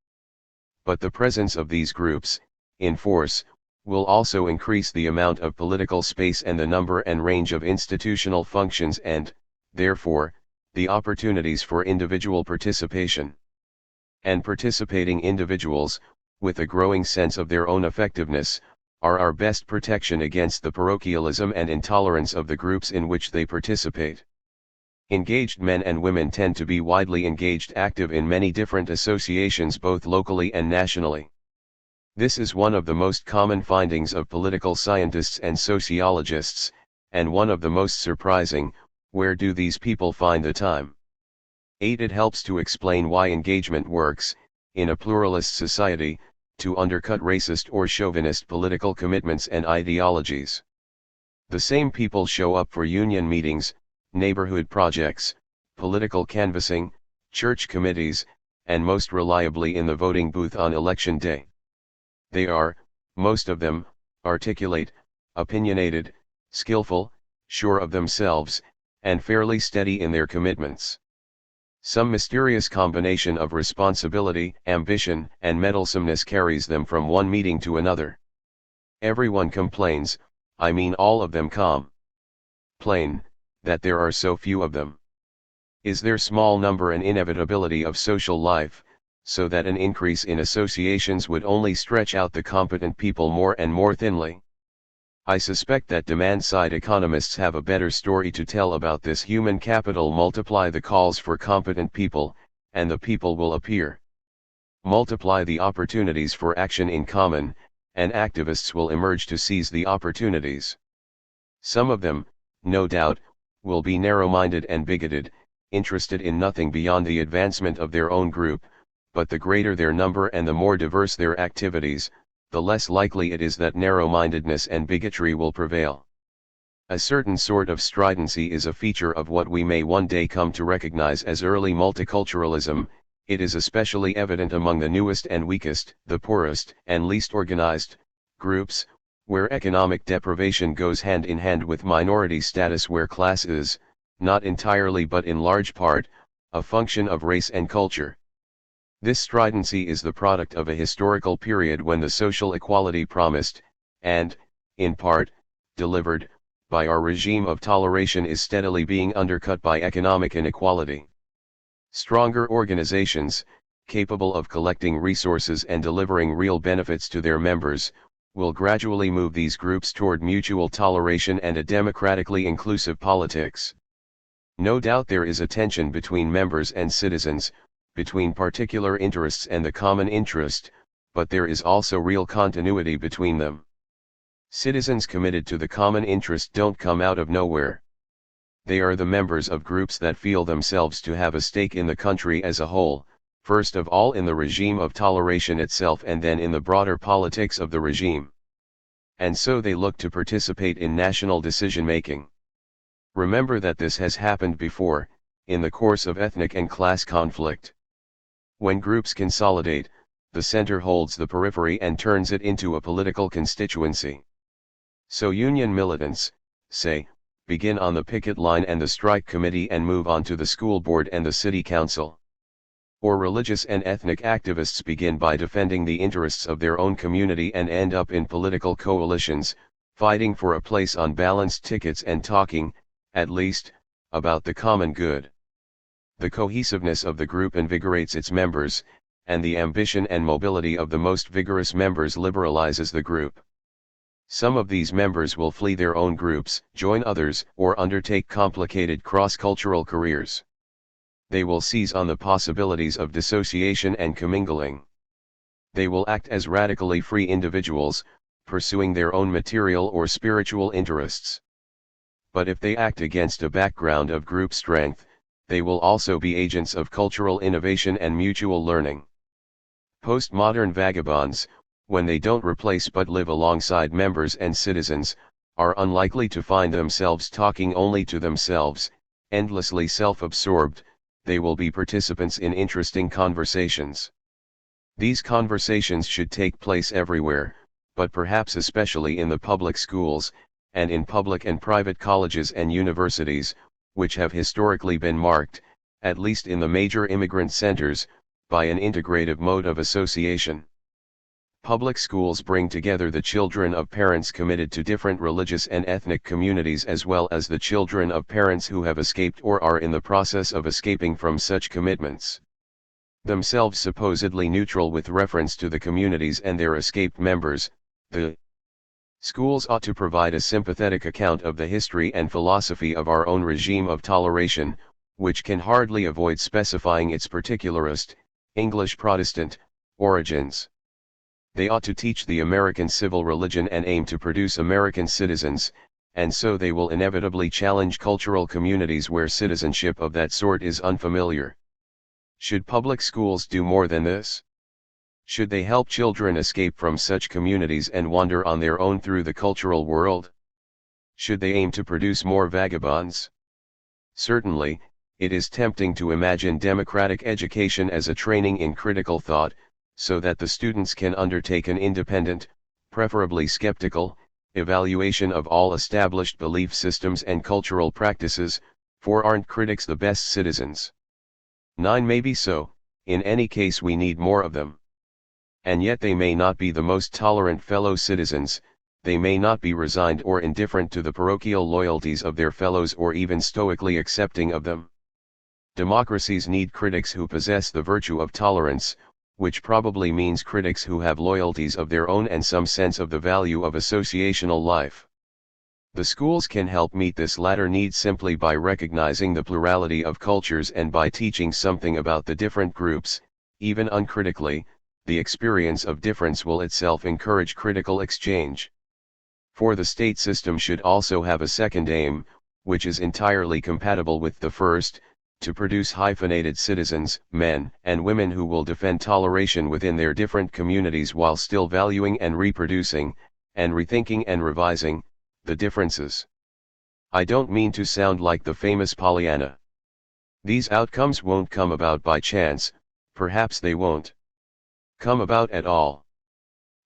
But the presence of these groups, in force, will also increase the amount of political space and the number and range of institutional functions and, therefore, the opportunities for individual participation. And participating individuals, with a growing sense of their own effectiveness, are our best protection against the parochialism and intolerance of the groups in which they participate. Engaged men and women tend to be widely engaged, active in many different associations both locally and nationally. This is one of the most common findings of political scientists and sociologists, and one of the most surprising. Where do these people find the time? 8. It helps to explain why engagement works, in a pluralist society, to undercut racist or chauvinist political commitments and ideologies. The same people show up for union meetings, neighborhood projects, political canvassing, church committees, and most reliably in the voting booth on election day. They are, most of them, articulate, opinionated, skillful, sure of themselves, and fairly steady in their commitments. Some mysterious combination of responsibility, ambition, and meddlesomeness carries them from one meeting to another. Everyone complains, I mean all of them complain, that there are so few of them. Is their small number an inevitability of social life, so that an increase in associations would only stretch out the competent people more and more thinly? I suspect that demand-side economists have a better story to tell about this. Human capital: multiply the calls for competent people, and the people will appear. Multiply the opportunities for action in common, and activists will emerge to seize the opportunities. Some of them, no doubt, will be narrow-minded and bigoted, interested in nothing beyond the advancement of their own group, but the greater their number and the more diverse their activities, the less likely it is that narrow-mindedness and bigotry will prevail. A certain sort of stridency is a feature of what we may one day come to recognize as early multiculturalism. It is especially evident among the newest and weakest, the poorest and least organized groups, where economic deprivation goes hand in hand with minority status, where class is, not entirely but in large part, a function of race and culture. This stridency is the product of a historical period when the social equality promised, and, in part, delivered, by our regime of toleration is steadily being undercut by economic inequality. Stronger organizations, capable of collecting resources and delivering real benefits to their members, will gradually move these groups toward mutual toleration and a democratically inclusive politics. No doubt there is a tension between members and citizens, between particular interests and the common interest, but there is also real continuity between them. Citizens committed to the common interest don't come out of nowhere. They are the members of groups that feel themselves to have a stake in the country as a whole, first of all in the regime of toleration itself and then in the broader politics of the regime. And so they look to participate in national decision-making. Remember that this has happened before, in the course of ethnic and class conflict. When groups consolidate, the center holds the periphery and turns it into a political constituency. So union militants, say, begin on the picket line and the strike committee and move on to the school board and the city council. Or religious and ethnic activists begin by defending the interests of their own community and end up in political coalitions, fighting for a place on balanced tickets and talking, at least, about the common good. The cohesiveness of the group invigorates its members, and the ambition and mobility of the most vigorous members liberalizes the group. Some of these members will flee their own groups, join others, or undertake complicated cross-cultural careers. They will seize on the possibilities of dissociation and commingling. They will act as radically free individuals, pursuing their own material or spiritual interests. But if they act against a background of group strength, they will also be agents of cultural innovation and mutual learning. Postmodern vagabonds, when they don't replace but live alongside members and citizens, are unlikely to find themselves talking only to themselves, endlessly self-absorbed. They will be participants in interesting conversations. These conversations should take place everywhere, but perhaps especially in the public schools, and in public and private colleges and universities, which have historically been marked, at least in the major immigrant centers, by an integrative mode of association. Public schools bring together the children of parents committed to different religious and ethnic communities as well as the children of parents who have escaped or are in the process of escaping from such commitments. Themselves supposedly neutral with reference to the communities and their escaped members, the schools ought to provide a sympathetic account of the history and philosophy of our own regime of toleration, which can hardly avoid specifying its particularist, English Protestant, origins. They ought to teach the American civil religion and aim to produce American citizens, and so they will inevitably challenge cultural communities where citizenship of that sort is unfamiliar. Should public schools do more than this? Should they help children escape from such communities and wander on their own through the cultural world? Should they aim to produce more vagabonds? Certainly, it is tempting to imagine democratic education as a training in critical thought, so that the students can undertake an independent, preferably skeptical, evaluation of all established belief systems and cultural practices, for aren't critics the best citizens? 9 Maybe so, in any case we need more of them. And yet they may not be the most tolerant fellow citizens, they may not be resigned or indifferent to the parochial loyalties of their fellows or even stoically accepting of them. Democracies need critics who possess the virtue of tolerance, which probably means critics who have loyalties of their own and some sense of the value of associational life. The schools can help meet this latter need simply by recognizing the plurality of cultures and by teaching something about the different groups, even uncritically. The experience of difference will itself encourage critical exchange. For the state system should also have a second aim, which is entirely compatible with the first, to produce hyphenated citizens, men and women who will defend toleration within their different communities while still valuing and reproducing, and rethinking and revising, the differences. I don't mean to sound like the famous Pollyanna. These outcomes won't come about by chance, perhaps they won't come about at all.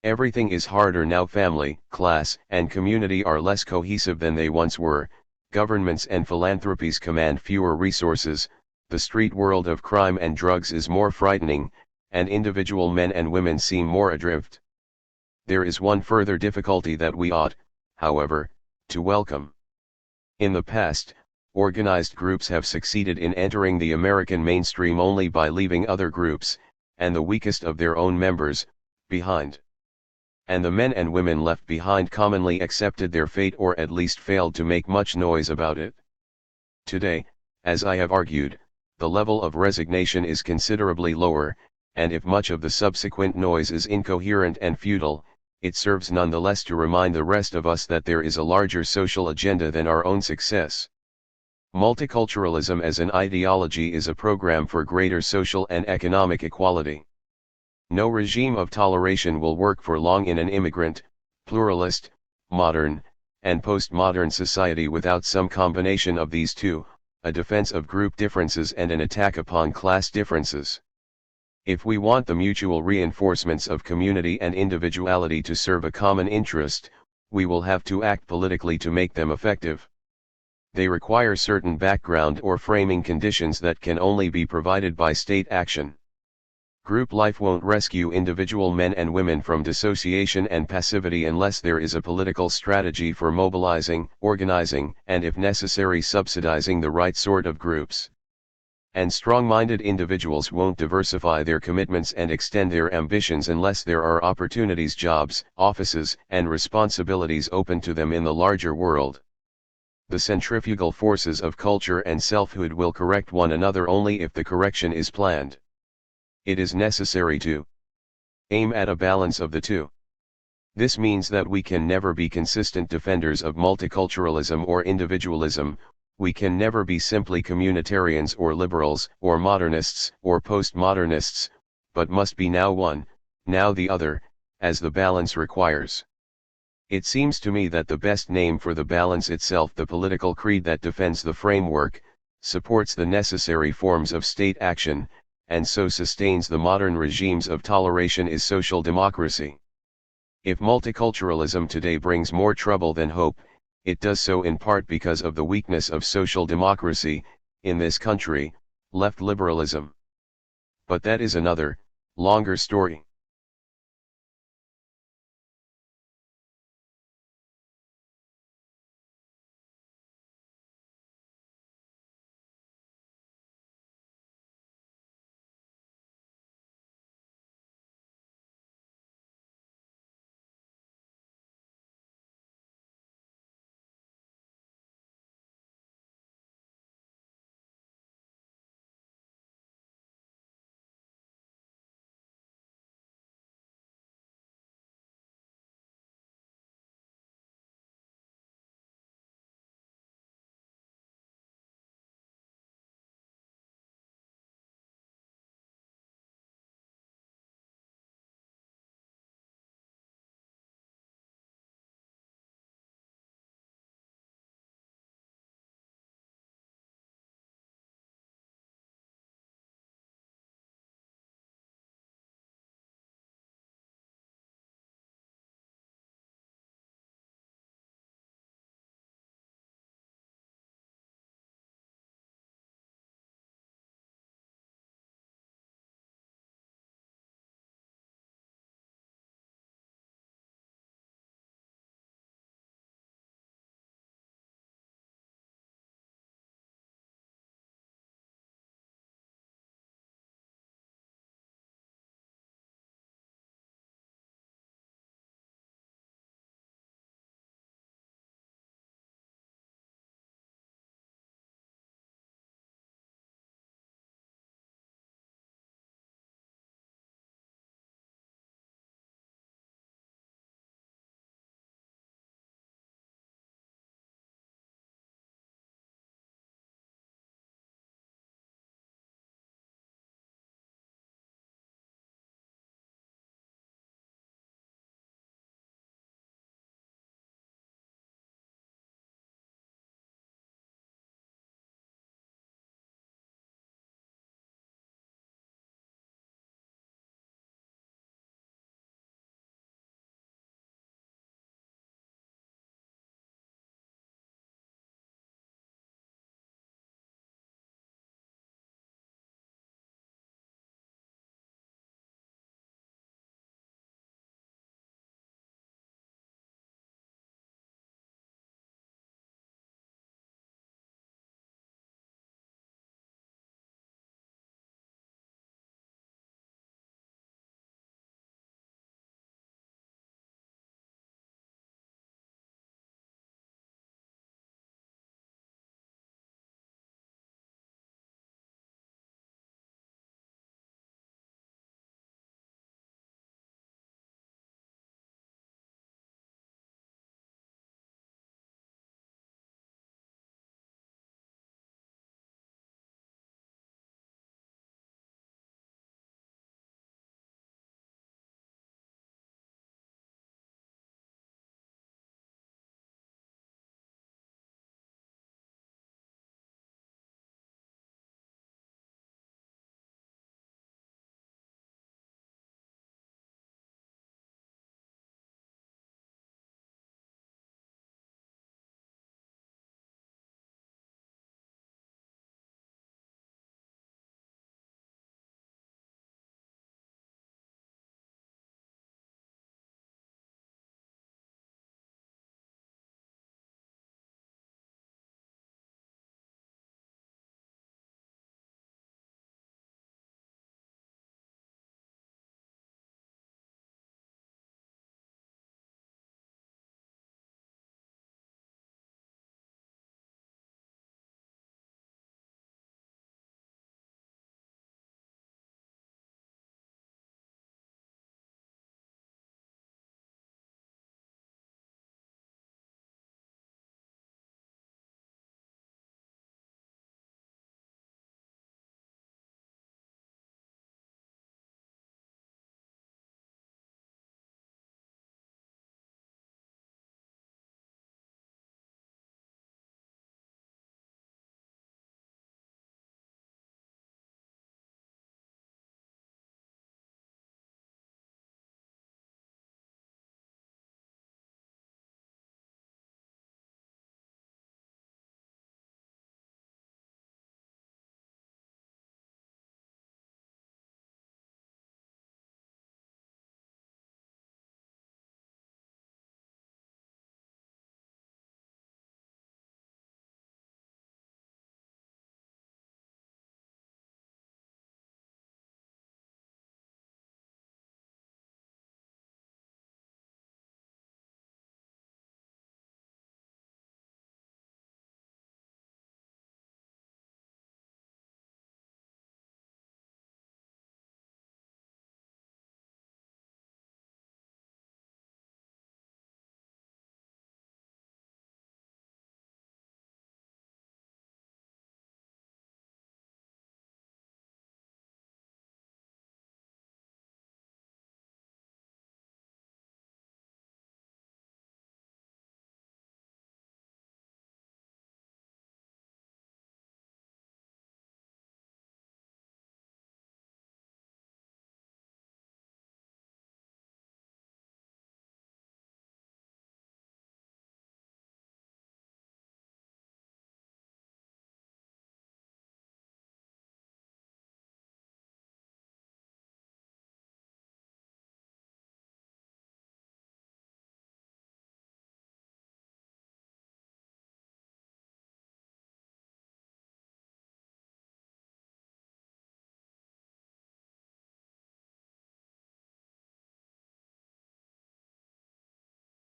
Everything is harder now. Family, class, and community are less cohesive than they once were. Governments and philanthropies command fewer resources, the street world of crime and drugs is more frightening, and individual men and women seem more adrift. There is one further difficulty that we ought, however, to welcome. In the past, organized groups have succeeded in entering the American mainstream only by leaving other groups, and the weakest of their own members, behind. And the men and women left behind commonly accepted their fate or at least failed to make much noise about it. Today, as I have argued, the level of resignation is considerably lower, and if much of the subsequent noise is incoherent and futile, it serves nonetheless to remind the rest of us that there is a larger social agenda than our own success. Multiculturalism as an ideology is a program for greater social and economic equality. No regime of toleration will work for long in an immigrant, pluralist, modern, and postmodern society without some combination of these two, a defense of group differences and an attack upon class differences. If we want the mutual reinforcements of community and individuality to serve a common interest, we will have to act politically to make them effective. They require certain background or framing conditions that can only be provided by state action. Group life won't rescue individual men and women from dissociation and passivity unless there is a political strategy for mobilizing, organizing, and if necessary subsidizing the right sort of groups. And strong-minded individuals won't diversify their commitments and extend their ambitions unless there are opportunities, jobs, offices, and responsibilities open to them in the larger world. The centrifugal forces of culture and selfhood will correct one another only if the correction is planned. It is necessary to aim at a balance of the two. This means that we can never be consistent defenders of multiculturalism or individualism. We can never be simply communitarians or liberals, or modernists, or postmodernists, but must be now one, now the other, as the balance requires. It seems to me that the best name for the balance itself, the political creed that defends the framework, supports the necessary forms of state action, and so sustains the modern regimes of toleration, is social democracy. If multiculturalism today brings more trouble than hope, it does so in part because of the weakness of social democracy, in this country, left liberalism. But that is another, longer story.